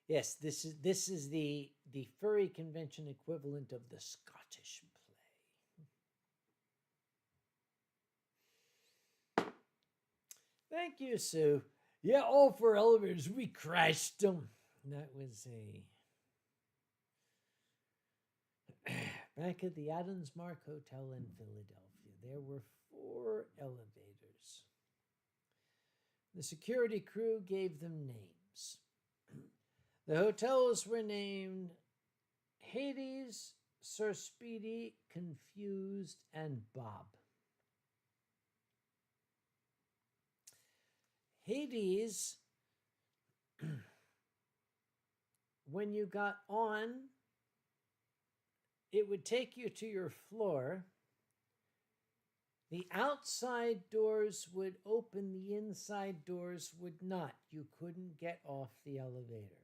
Yes, this is the furry convention equivalent of the Scottish play. Thank you, Sue. Yeah, all 4 elevators, we crashed them. That was back at the Adams Mark Hotel in Philadelphia. There were 4 elevators. The security crew gave them names. The hotels were named Hades, Sir Speedy, Confused, and Bob. Hades, when you got on, it would take you to your floor. The outside doors would open, the inside doors would not. You couldn't get off the elevator.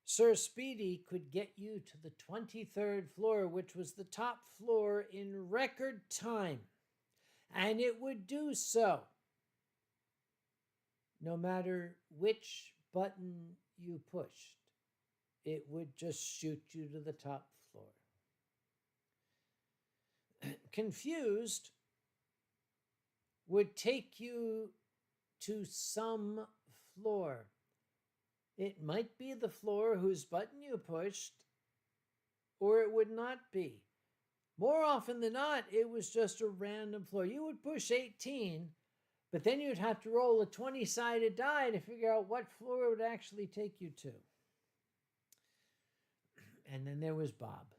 Sir Speedy could get you to the 23rd floor, which was the top floor, in record time. And it would do so no matter which button you pushed. It would just shoot you to the top floor. Confused would take you to some floor. It might be the floor whose button you pushed, or it would not be. More often than not, it was just a random floor. You would push 18, but then you'd have to roll a 20-sided die to figure out what floor it would actually take you to. And then there was Bob.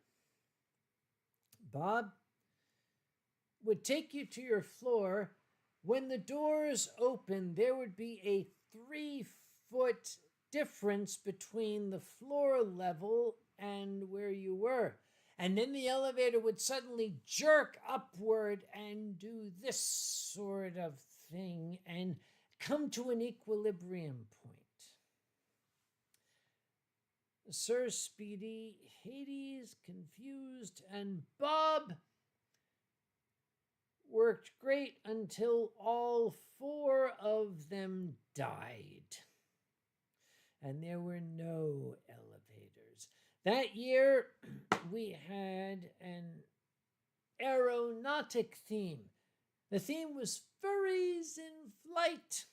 Bob would take you to your floor. When the doors opened, there would be a 3-foot difference between the floor level and where you were. And then the elevator would suddenly jerk upward and do this sort of thing and come to an equilibrium point. Sir Speedy, Hades, Confused, and Bob worked great until all 4 of them died. And there were no elevators. That year, we had an aeronautic theme. The theme was furries in flight.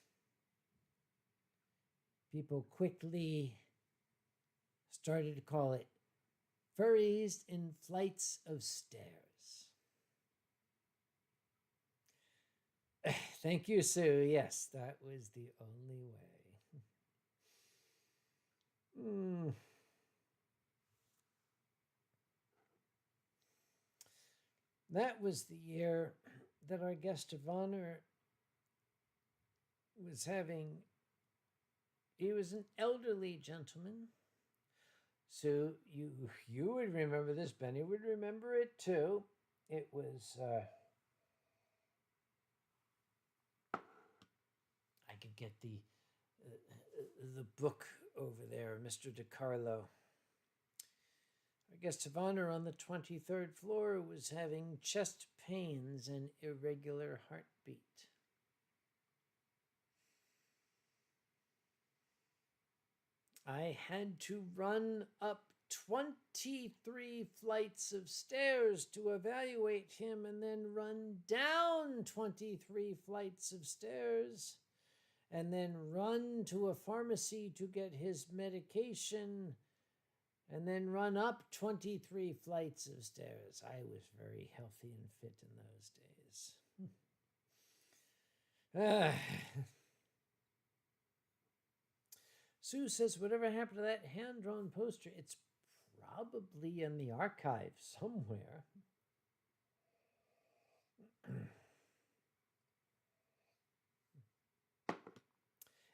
People quickly started to call it furries in flights of stairs. Thank you, Sue. Yes, that was the only way. That was the year that our guest of honor was having He was an elderly gentleman. So you would remember this. Benny would remember it too. It was I could get the book over there, Mr. DiCarlo. Our guest of honor on the 23rd floor was having chest pains and irregular heartbeat. I had to run up 23 flights of stairs to evaluate him and then run down 23 flights of stairs and then run to a pharmacy to get his medication and then run up 23 flights of stairs. I was very healthy and fit in those days. Sue says, whatever happened to that hand-drawn poster? It's probably in the archive somewhere.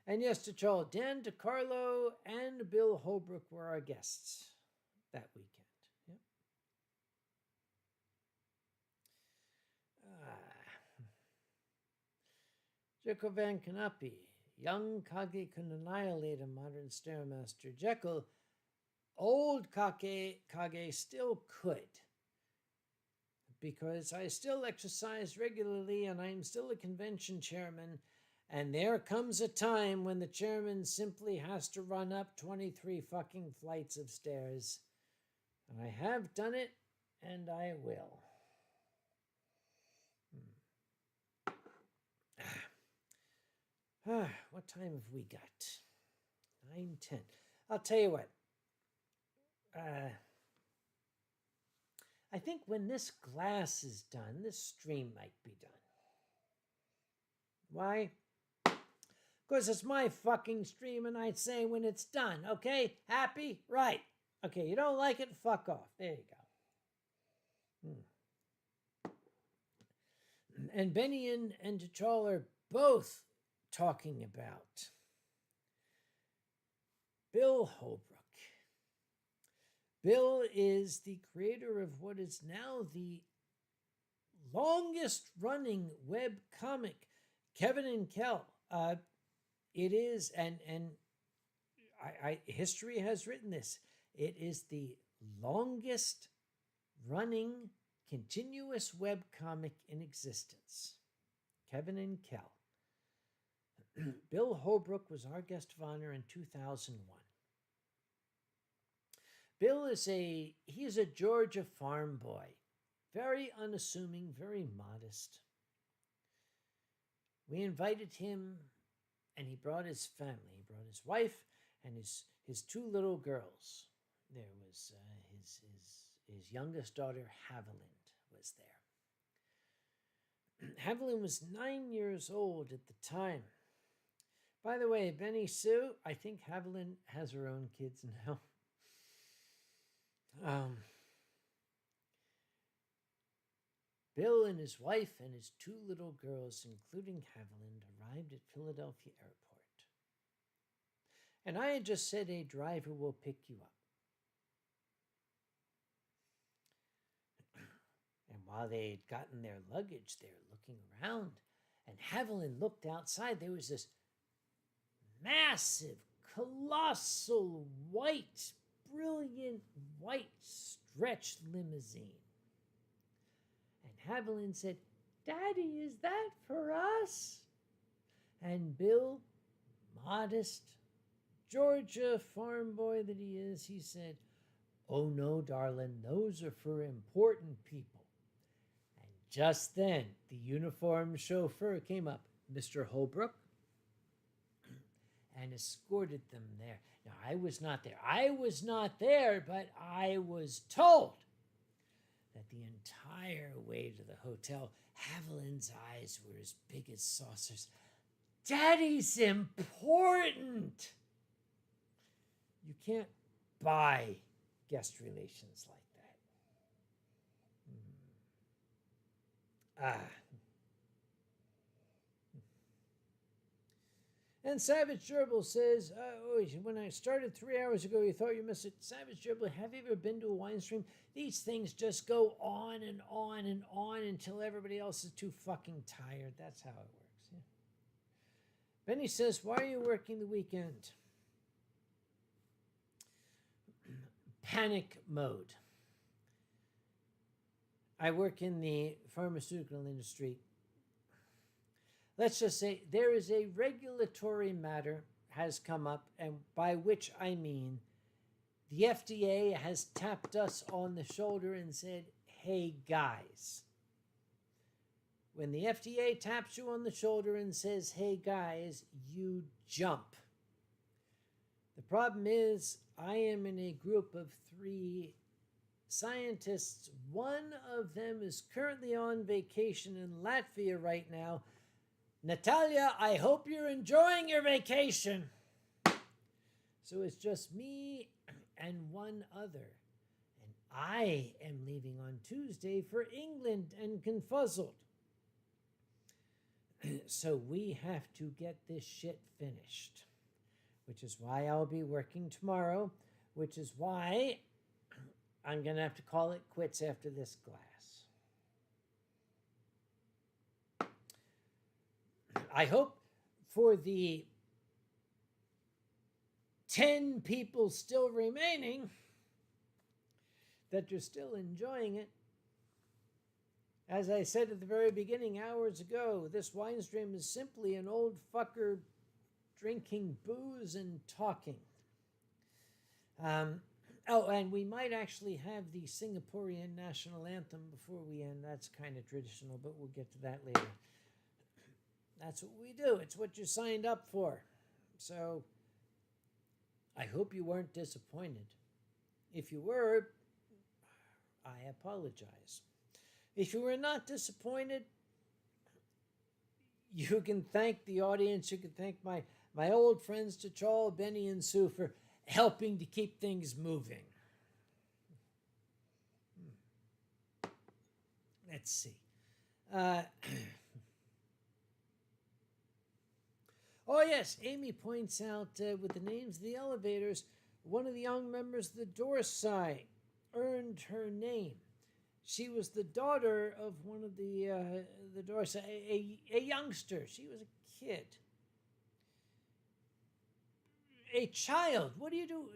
And yes, to Charles, Dan DiCarlo and Bill Holbrook were our guests that weekend. Yep. Jekyll Van Canapi. Young Kage can annihilate a modern Stairmaster. Jekyll, old Kage still could. Because I still exercise regularly and I'm still a convention chairman. And there comes a time when the chairman simply has to run up 23 fucking flights of stairs. And I have done it, and I will. What time have we got? 9:10. I'll tell you what. I think when this glass is done, this stream might be done. Why? Because it's my fucking stream and I say when it's done, okay? Happy? Right. Okay, you don't like it? Fuck off. There you go. And Benny and T'Chall are both talking about Bill Holbrook. Bill is the creator of what is now the longest running web comic, Kevin and Kel. It is, and history has written this, it is the longest running continuous web comic in existence. Kevin and Kel. Bill Holbrook was our guest of honor in 2001. Bill is a Georgia farm boy. Very unassuming, very modest. We invited him, and he brought his family. He brought his wife and his two little girls. There was his youngest daughter, Haviland, was there. Haviland was 9 years old at the time. By the way, Benny Sue, I think Haviland has her own kids now. Bill and his wife and his two little girls, including Haviland, arrived at Philadelphia Airport. And I had just said a driver will pick you up. And while they had gotten their luggage, they were looking around. And Haviland looked outside. There was this massive, colossal, white, brilliant, white stretch limousine. And Haviland said, "Daddy, is that for us?" And Bill, modest, Georgia farm boy that he is, he said, "Oh no, darling, those are for important people." And just then, the uniformed chauffeur came up, Mr. Holbrook, and escorted them there. Now, I was not there. But I was told that the entire way to the hotel, Haviland's eyes were as big as saucers. Daddy's important! You can't buy guest relations like that. And Savage Gerbil says, when I started 3 hours ago, you thought you missed it. Savage Gerbil, have you ever been to a Winestream? These things just go on and on and on until everybody else is too fucking tired. That's how it works. Yeah. Benny says, why are you working the weekend? Panic mode. I work in the pharmaceutical industry. Let's just say there is a regulatory matter has come up, and by which I mean the FDA has tapped us on the shoulder and said, hey guys. When the FDA taps you on the shoulder and says, hey guys, you jump. The problem is I am in a group of 3 scientists. One of them is currently on vacation in Latvia right now. Natalia, I hope you're enjoying your vacation. So it's just me and one other. And I am leaving on Tuesday for England and Confuzzled. So we have to get this shit finished. Which is why I'll be working tomorrow. Which is why I'm going to have to call it quits after this glass. I hope for the 10 people still remaining that you're still enjoying it. As I said at the very beginning hours ago, this Winestream is simply an old fucker drinking booze and talking. And we might actually have the Singaporean national anthem before we end. That's kind of traditional, but we'll get to that later. That's what we do. It's what you signed up for. So I hope you weren't disappointed. If you were, I apologize. If you were not disappointed, you can thank the audience. You can thank my old friends T'Challa, Benny, and Sue for helping to keep things moving. Let's see. Oh, yes, Amy points out with the names of the elevators, one of the young members of the Dorsai earned her name. She was the daughter of one of the Dorsai, a youngster. She was a kid. A child. What do you do?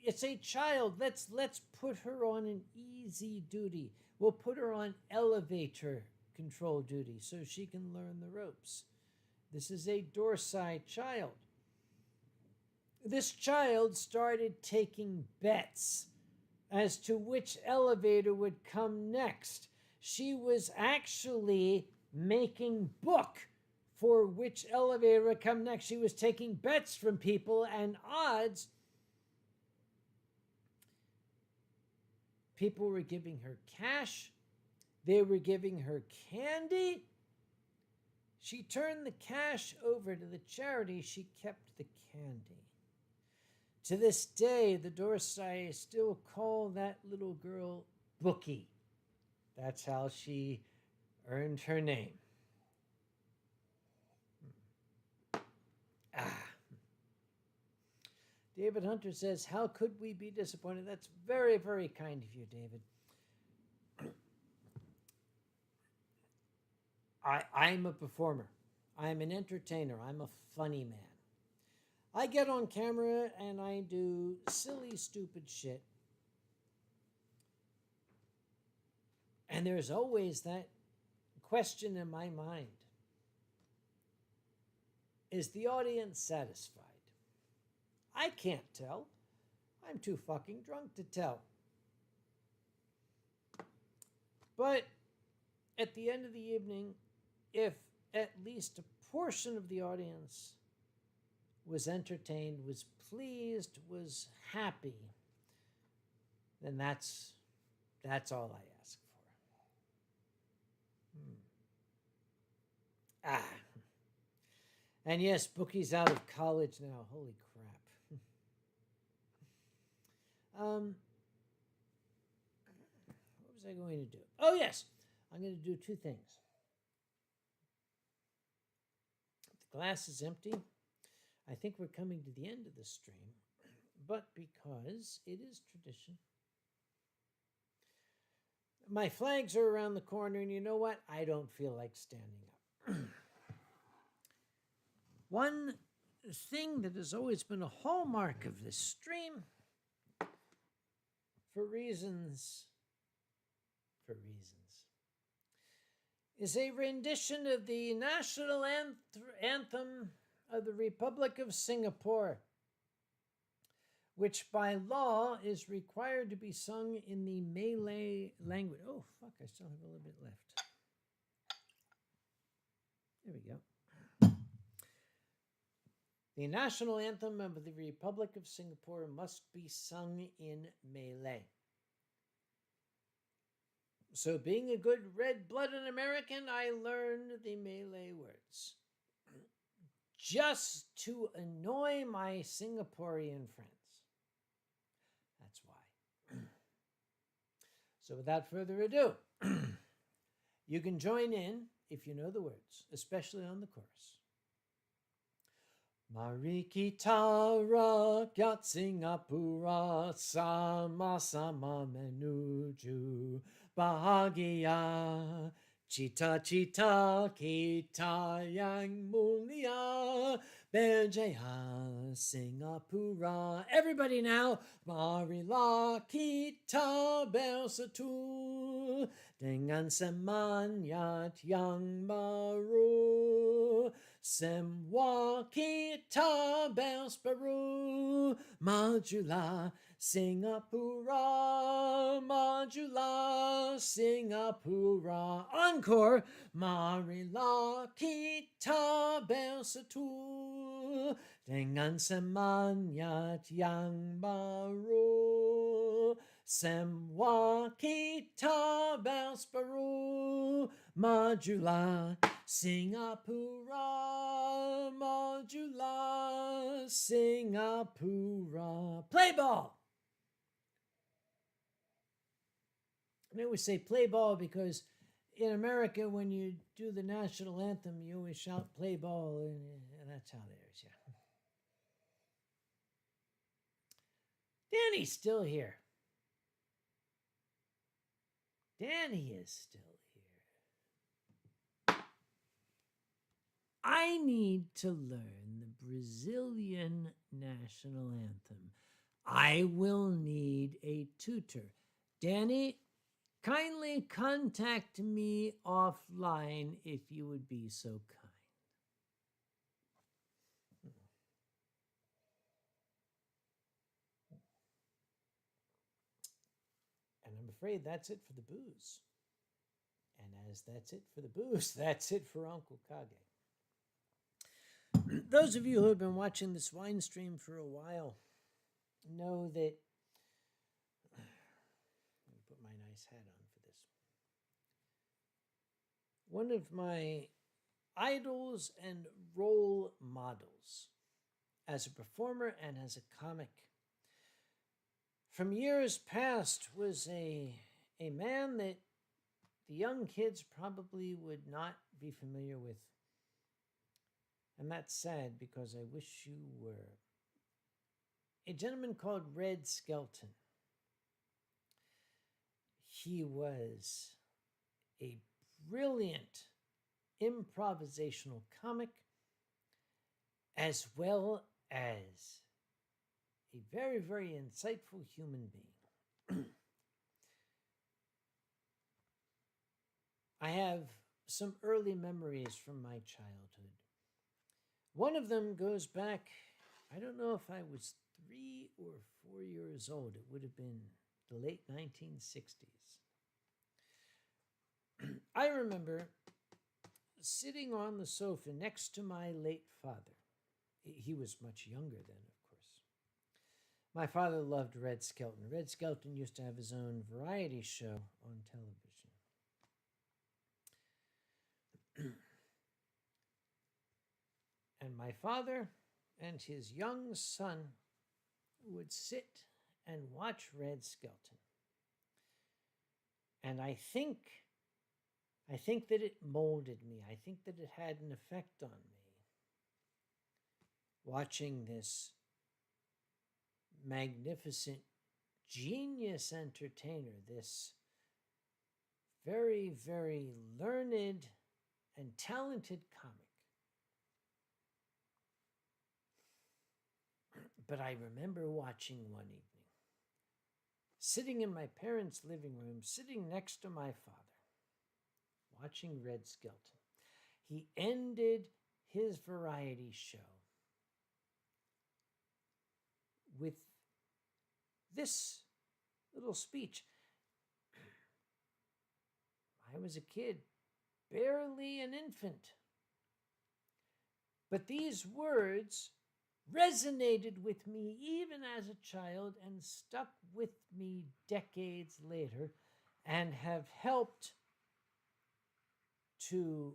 It's a child. Let's put her on an easy duty. We'll put her on elevator control duty so she can learn the ropes. This is a Dorsai child. This child started taking bets as to which elevator would come next. She was actually making book for which elevator would come next. She was taking bets from people and odds. People were giving her cash. They were giving her candy. She turned the cash over to the charity. She kept the candy. To this day, the Dorsai still call that little girl Bookie. That's how she earned her name. David Hunter says, how could we be disappointed? That's very, very kind of you, David. I'm a performer. I'm an entertainer. I'm a funny man. I get on camera and I do silly, stupid shit. And there's always that question in my mind. Is the audience satisfied? I can't tell. I'm too fucking drunk to tell. But at the end of the evening, if at least a portion of the audience was entertained, was pleased, was happy, then that's all I ask for. And yes, Bookie's out of college now. Holy crap. What was I going to do? Oh, yes. I'm going to do 2 things. The glass is empty. I think we're coming to the end of the stream, but because it is tradition, my flags are around the corner, and you know what? I don't feel like standing up. One thing that has always been a hallmark of this stream, for reasons, is a rendition of the national anthem of the Republic of Singapore, which by law is required to be sung in the Malay language. Oh, fuck, I still have a little bit left. There we go. The national anthem of the Republic of Singapore must be sung in Malay. So, being a good red-blooded American, I learned the Malay words just to annoy my Singaporean friends. That's why. So, without further ado, you can join in if you know the words, especially on the chorus. Mari kita rakyat Singapura sama-sama menuju bahagia. Cita-cita kita yang mulia berjaya Singapura. Everybody now, marilah kita bersatu dengan semangat yang baru. Semua kita berseru, majulah Singapura, majulah Singapura. Encore, marilah kita bersatu dengan semangat yang baru. Semua kita berseru, majulah Singapura, majulah Singapura. Play ball! I always say play ball because in America, when you do the national anthem, you always shout play ball, and that's how it is, yeah. Danny's still here. Danny is still here. I need to learn the Brazilian national anthem. I will need a tutor. Danny, kindly contact me offline if you would be so kind. And I'm afraid that's it for the booze. And as that's it for the booze, that's it for Uncle Kage. Those of you who have been watching this Winestream for a while know that... Let me put my nice hat on for this. One of my idols and role models as a performer and as a comic from years past was a man that the young kids probably would not be familiar with. And that's sad because I wish you were. A gentleman called Red Skelton. He was a brilliant improvisational comic as well as a very, very insightful human being. I have some early memories from my childhood. One of them goes back, I don't know if I was 3 or 4 years old. It would have been the late 1960s. I remember sitting on the sofa next to my late father. He was much younger then, of course. My father loved Red Skelton. Red Skelton used to have his own variety show on television. And my father and his young son would sit and watch Red Skelton. And I think that it molded me. I think that it had an effect on me. watching this magnificent genius entertainer, this very, very learned and talented comic. But I remember watching one evening, sitting in my parents' living room, sitting next to my father, watching Red Skelton. He ended his variety show with this little speech. I was a kid, barely an infant. But these words resonated with me even as a child and stuck with me decades later and have helped to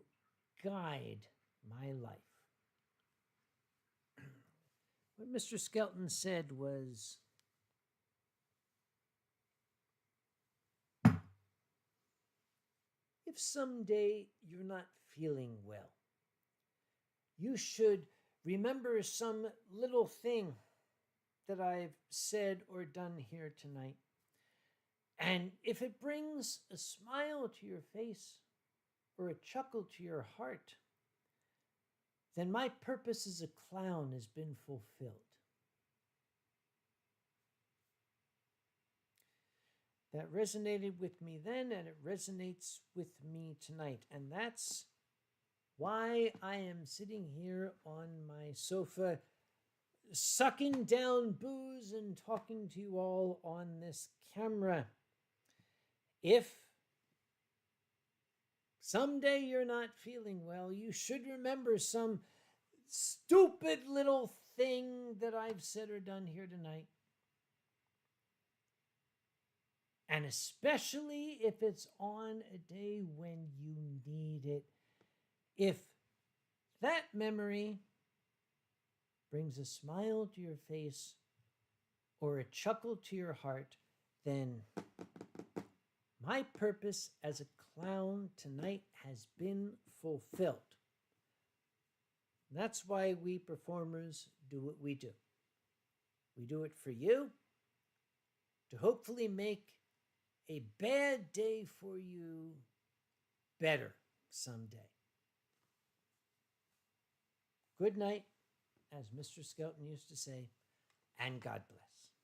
guide my life. What Mr. Skelton said was, if someday you're not feeling well, you should remember some little thing that I've said or done here tonight. And if it brings a smile to your face or a chuckle to your heart, then my purpose as a clown has been fulfilled. That resonated with me then, and it resonates with me tonight. And that's why I am sitting here on my sofa, sucking down booze and talking to you all on this camera. If someday you're not feeling well, you should remember some stupid little thing that I've said or done here tonight. And especially if it's on a day when you need it. If that memory brings a smile to your face or a chuckle to your heart, then my purpose as a clown tonight has been fulfilled. That's why we performers do what we do. We do it for you, to hopefully make a bad day for you better someday. Good night, as Mr. Skelton used to say, and God bless.